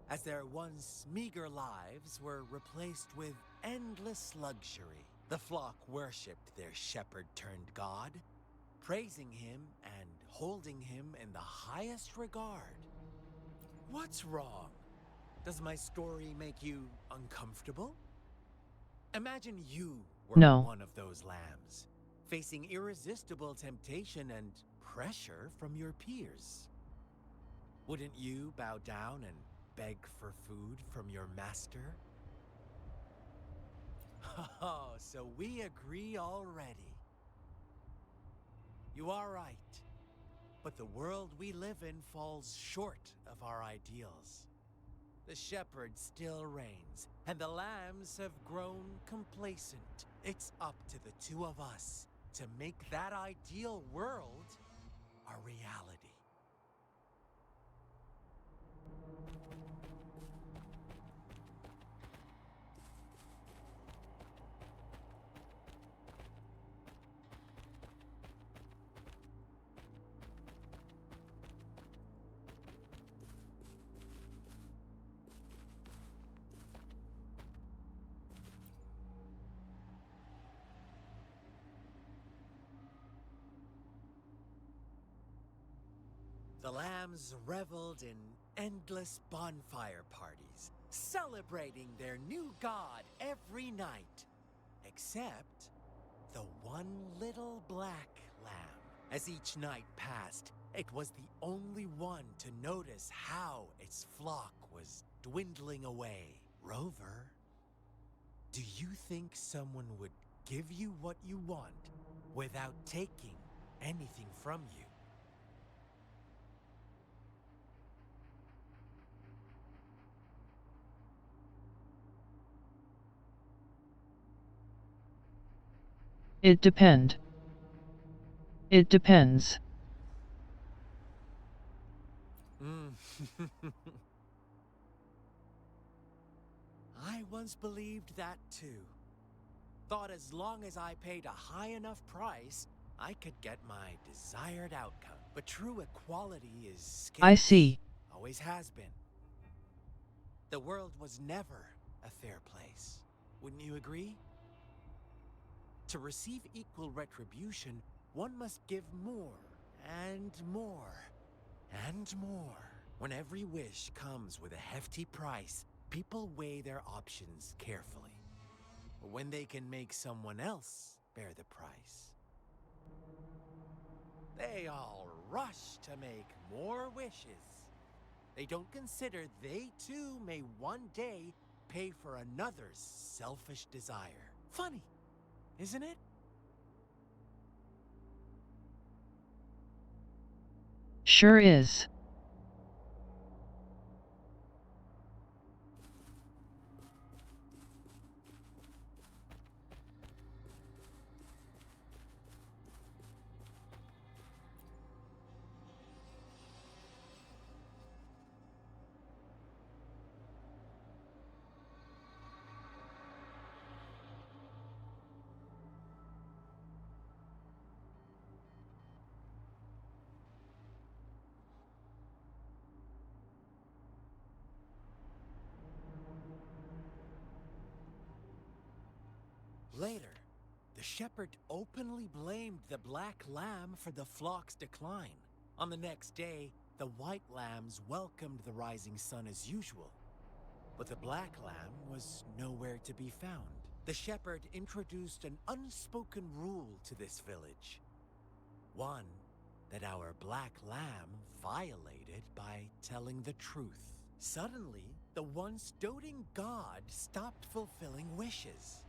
S16: as their once meager lives were replaced with endless luxury. The flock worshipped their shepherd-turned-god, praising him and holding him in the highest regard. What's wrong? Does my story make you uncomfortable? Imagine you were one of those lambs, facing irresistible temptation and pressure from your peers. Wouldn't you bow down and beg for food from your master? Oh, so we agree already. You are right, but the world we live in falls short of our ideals. The shepherd still reigns, and the lambs have grown complacent. It's up to the two of us to make that ideal world a reality. The lambs reveled in endless bonfire parties, celebrating their new god every night. Except the one little black lamb. As each night passed, It was the only one to notice how its flock was dwindling away. Rover, do you think someone would give you what you want without taking anything from you?
S1: It depend. It depends.
S16: I once believed that too. Thought as long as I paid a high enough price, I could get my desired outcome. But true equality is scarce.
S1: I see.
S16: Always has been. The world was never a fair place. Wouldn't you agree? To receive equal retribution, one must give more, and more, and more. When every wish comes with a hefty price, people weigh their options carefully. When they can make someone else bear the price, they all rush to make more wishes. They don't consider they too may one day pay for another's selfish desire. Funny, isn't it?
S1: Sure is.
S16: Later, the shepherd openly blamed the black lamb for the flock's decline. On the next day, the white lambs welcomed the rising sun as usual. But the black lamb was nowhere to be found. The shepherd introduced an unspoken rule to this village. One that our black lamb violated by telling the truth. Suddenly, the once doting god stopped fulfilling wishes,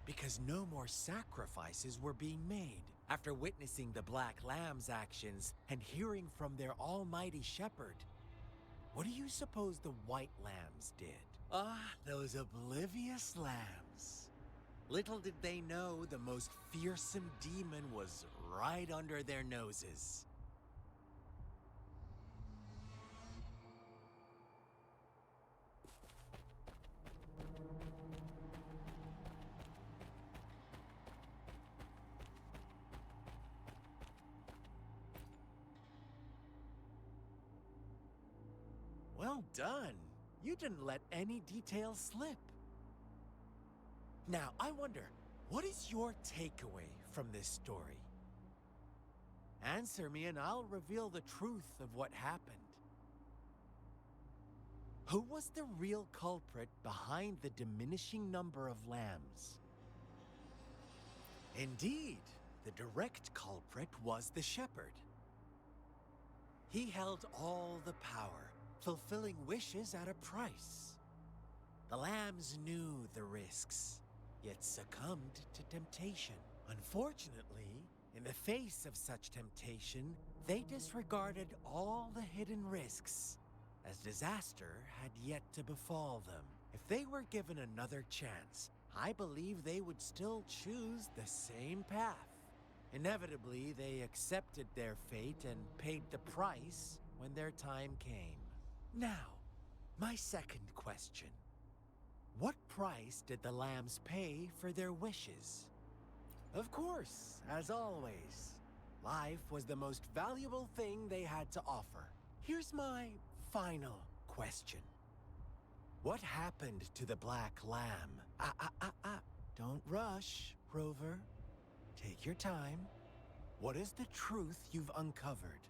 S16: because no more sacrifices were being made. After witnessing the Black Lamb's actions and hearing from their almighty shepherd, what do you suppose the White Lambs did? Those oblivious lambs. Little did they know the most fearsome demon was right under their noses. Well done. You didn't let any details slip. Now, I wonder, what is your takeaway from this story? Answer me and I'll reveal the truth of what happened. Who was the real culprit behind the diminishing number of lambs? Indeed, the direct culprit was the shepherd. He held all the power, fulfilling wishes at a price. The lambs knew the risks, yet succumbed to temptation. Unfortunately, in the face of such temptation, they disregarded all the hidden risks, as disaster had yet to befall them. If they were given another chance, I believe they would still choose the same path. Inevitably, they accepted their fate and paid the price when their time came. Now, my second question. What price did the lambs pay for their wishes? Of course, as always, life was the most valuable thing they had to offer. Here's my final question. What happened to the black lamb? Don't rush, Rover. Take your time. What is the truth you've uncovered?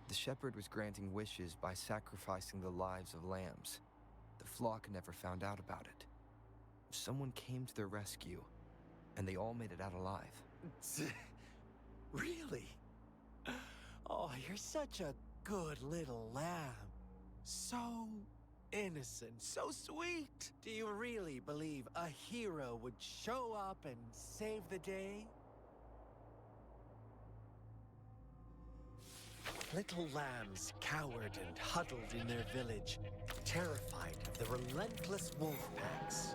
S4: The shepherd was granting wishes by sacrificing the lives of lambs. The flock never found out about it. Someone came to their rescue, and they all made it out alive.
S16: Really? Oh, you're such a good little lamb. So innocent, so sweet. Do you really believe a hero would show up and save the day? Little lambs cowered and huddled in their village, terrified of the relentless wolf packs.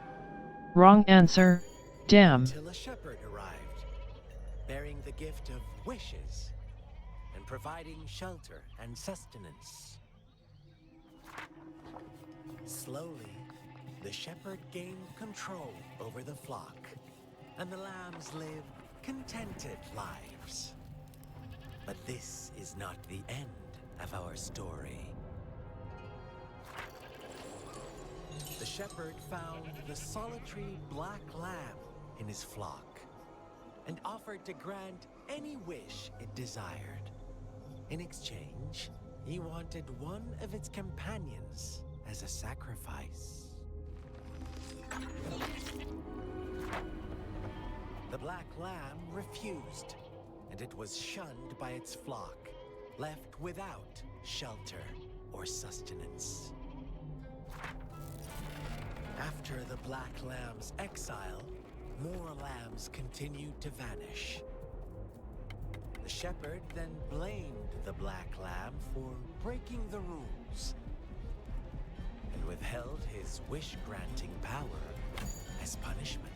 S1: Wrong answer. Damn.
S16: Until a shepherd arrived, bearing the gift of wishes and providing shelter and sustenance. Slowly, the shepherd gained control over the flock, and the lambs lived contented lives. But this is not the end of our story. The shepherd found the solitary black lamb in his flock and offered to grant any wish it desired. In exchange, he wanted one of its companions as a sacrifice. The black lamb refused, and it was shunned by its flock, left without shelter or sustenance. After the black lamb's exile, more lambs continued to vanish. The shepherd then blamed the black lamb for breaking the rules and withheld his wish-granting power as punishment.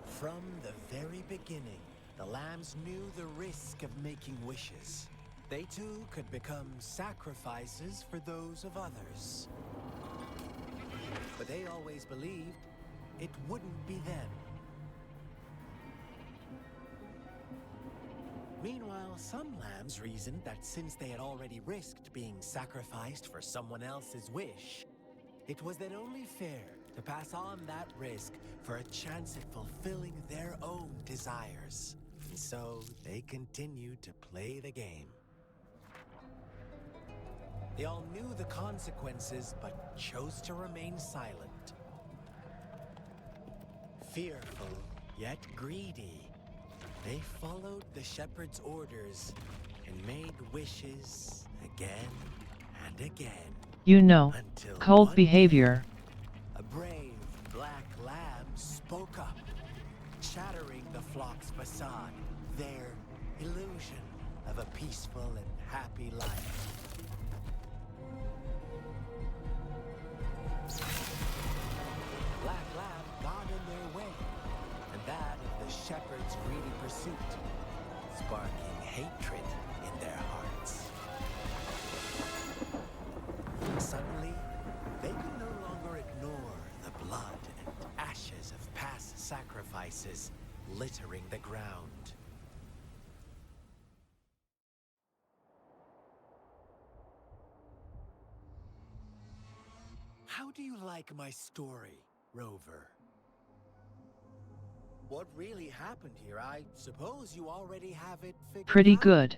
S16: From the very beginning, the lambs knew the risk of making wishes. They too could become sacrifices for those of others. But they always believed it wouldn't be them. Meanwhile, some lambs reasoned that since they had already risked being sacrificed for someone else's wish, it was then only fair to pass on that risk for a chance at fulfilling their own desires. And so they continued to play the game. They all knew the consequences, but chose to remain silent. Fearful, yet greedy, they followed the shepherd's orders and made wishes again and again.
S1: You know,
S16: Until
S1: cold
S16: one
S1: behavior.
S16: A brave black lamb spoke up, shattering the flock's facade, their illusion of a peaceful and happy life. Black lamb got in their way, and that of the shepherd's greedy pursuit, sparking hatred in their hearts. Suddenly, they could no longer ignore the blood and ashes of past sacrifices littering the ground. How do you like my story, Rover? What really happened here? I suppose you already have it figured
S1: Pretty
S16: out?
S1: good.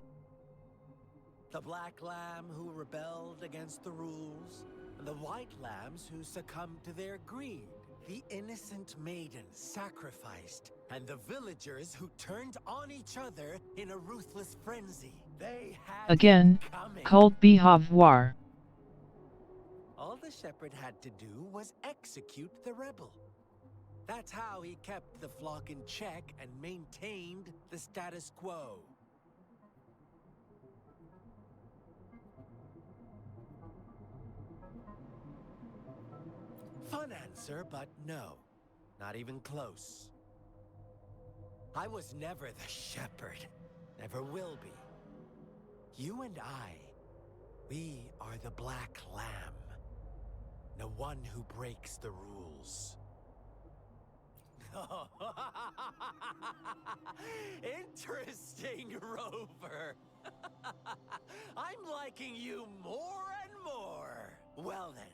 S16: The black lamb who rebelled against the rules, and the white lambs who succumbed to their greed. The innocent maiden sacrificed, and the villagers who turned on each other in a ruthless frenzy. They had
S1: Again,
S16: it coming.
S1: cold behavior.
S16: All the shepherd had to do was execute the rebel. That's how he kept the flock in check and maintained the status quo. Fun answer, but no. Not even close. I was never the shepherd. Never will be. You and I, we are the black lamb. The one who breaks the rules. Interesting, Rover. I'm liking you more and more. Well then,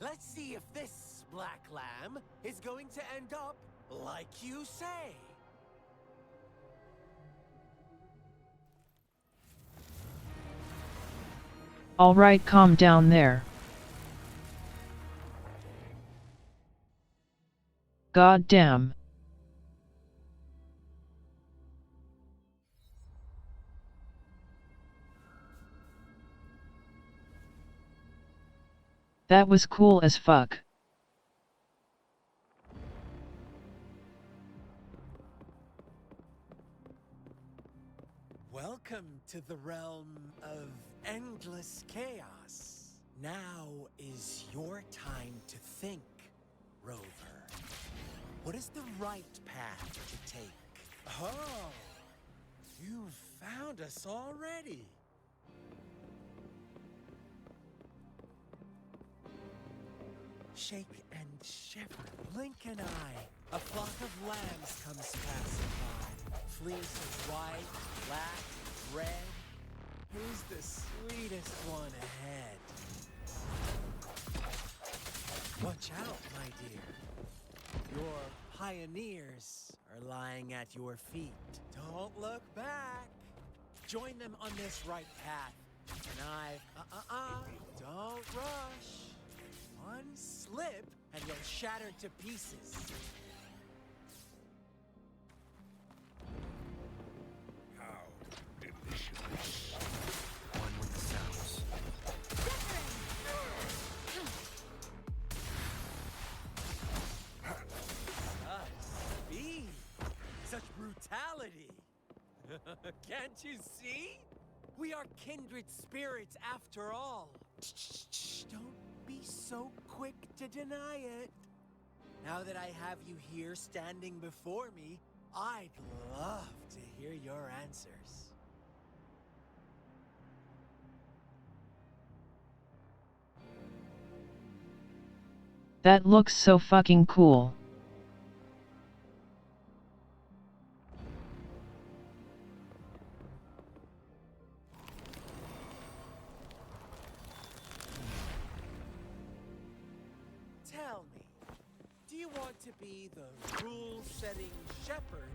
S16: let's see if this black lamb is going to end up Like you say.
S1: Alright, calm down there. God damn. That was cool as fuck.
S16: Welcome to the realm of endless chaos. Now is your time to think, Rover. What is the right path to take? Oh, you found us already. Shake and shiver, blink an eye. A flock of lambs comes passing by. Fleece of white, black, red. Who's the sweetest one ahead? Watch out, my dear. Your pioneers are lying at your feet. Don't look back. Join them on this right path. And don't rush. One slip, and you'll shatter to pieces.
S15: How delicious.
S4: One with the sounds.
S16: Speed! Such brutality! Can't you see? We are kindred spirits after all. Shh, don't be so quick to deny it. Now that I have you here standing before me, I'd love to hear your answers.
S1: That looks so fucking cool.
S16: Tell me, do you want to be the rule-setting shepherd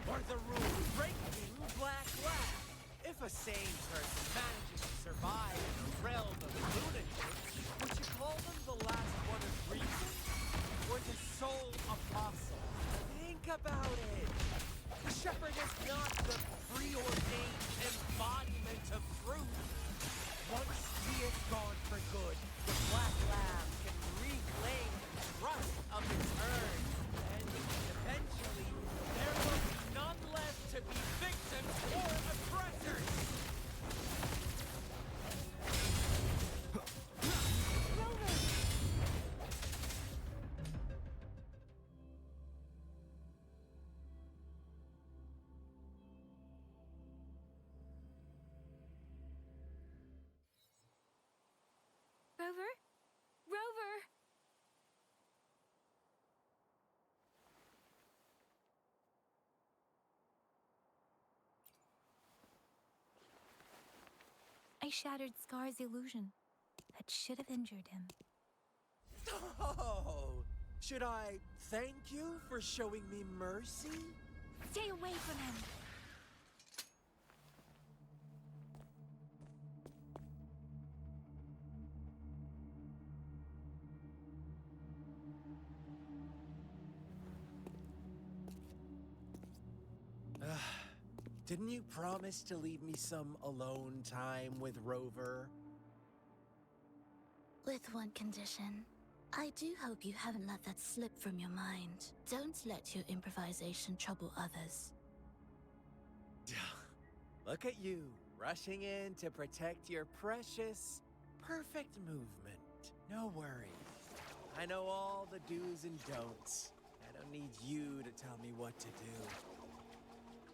S16: or the rule-breaking black lab? If a sane person manages to survive in the realm of lunatics, would you call them the last one of reason or the sole apostle? Think about it. The shepherd is not the preordained embodiment of truth. Once he is gone for good, the black lamb can reclaim the trust of its herd. And eventually, there will be none left to be victims or oppressors.
S2: Rover? Rover! I shattered Scar's illusion. That should have injured him.
S16: Oh, should I thank you for showing me mercy?
S2: Stay away from him!
S16: Didn't you promise to leave me some alone time with Rover?
S14: With one condition. I do hope you haven't let that slip from your mind. Don't let your improvisation trouble others.
S16: Look at you, rushing in to protect your precious, perfect movement. No worries. I know all the do's and don'ts. I don't need you to tell me what to do.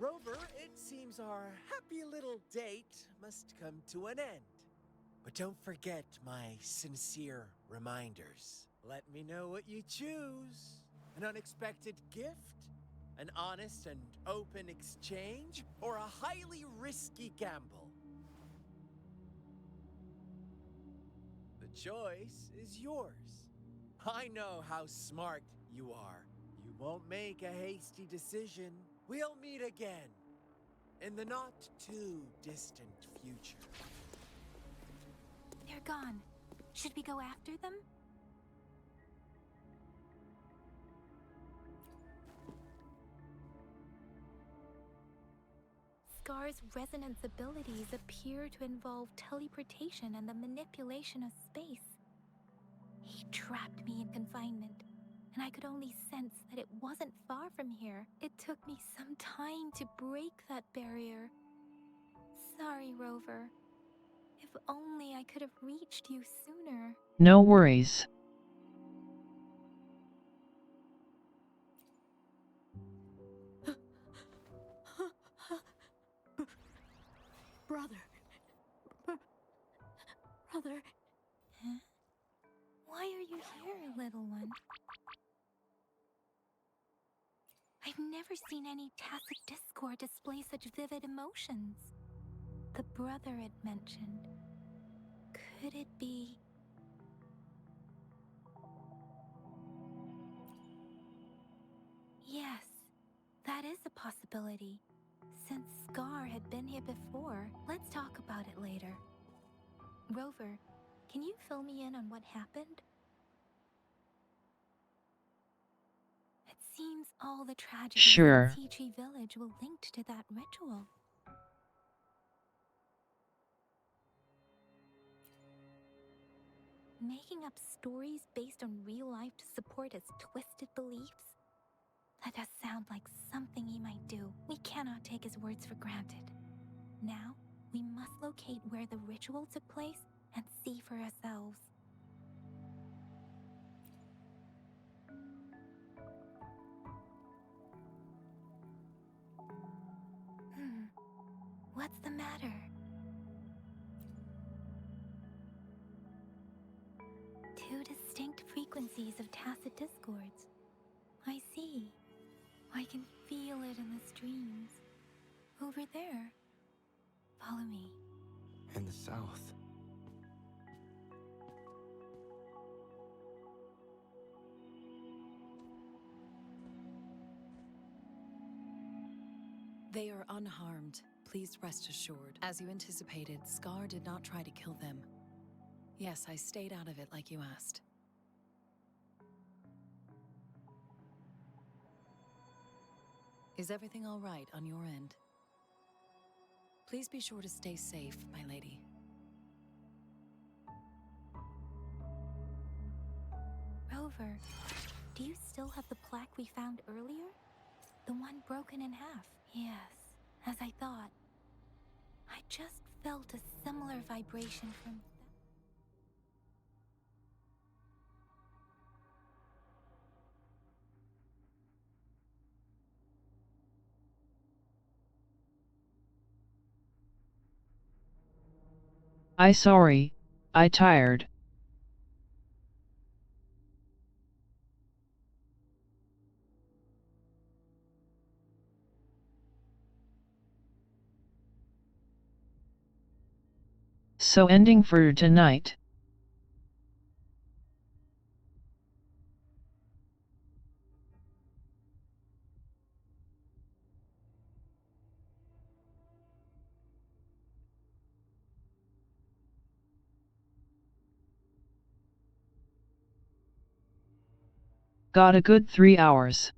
S16: Rover, it seems our happy little date must come to an end. But don't forget my sincere reminders. Let me know what you choose. An unexpected gift? An honest and open exchange? Or a highly risky gamble? The choice is yours. I know how smart you are. You Won't make a hasty decision. We'll meet again in the not too distant future.
S2: They're gone. Should we go after them? Scar's resonance abilities appear to involve teleportation and the manipulation of space. He trapped me in confinement, and I could only sense that it wasn't far from here. It took me some time to break that barrier. Sorry, Rover. If only I could have reached you sooner.
S1: No worries.
S7: Brother. Brother.
S2: Huh? Why are you here, little one? I've never seen any tacit discord display such vivid emotions. The brother it mentioned. Could it be... Yes, that is a possibility. Since Scar had been here before, let's talk about it later. Rover, can you fill me in on what happened? It seems all the tragedies
S1: Sure.
S2: in Tea Tree Village were linked to that ritual. Making up stories based on real life to support his twisted beliefs? That does sound like something he might do. We cannot take his words for granted. Now, we must locate where the ritual took place and see for ourselves. What's the matter? Two distinct frequencies of tacit discords. I see. I can feel it in the streams. Over there. Follow me.
S4: In the south.
S9: They are unharmed. Please rest assured. As you anticipated, Scar did not try to kill them. Yes, I stayed out of it like you asked. Is everything all right on your end? Please be sure to stay safe, my lady.
S2: Rover, do you still have the plaque we found earlier? The one broken in half? Yes, as I thought. I just felt a similar vibration from...
S1: Sorry, I tired. So ending for tonight. Got a good 3 hours.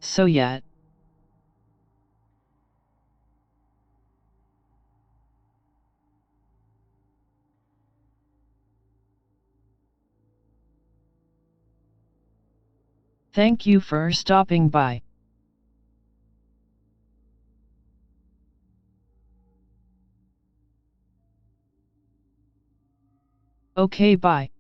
S1: So yet. Thank you for stopping by. Okay, bye.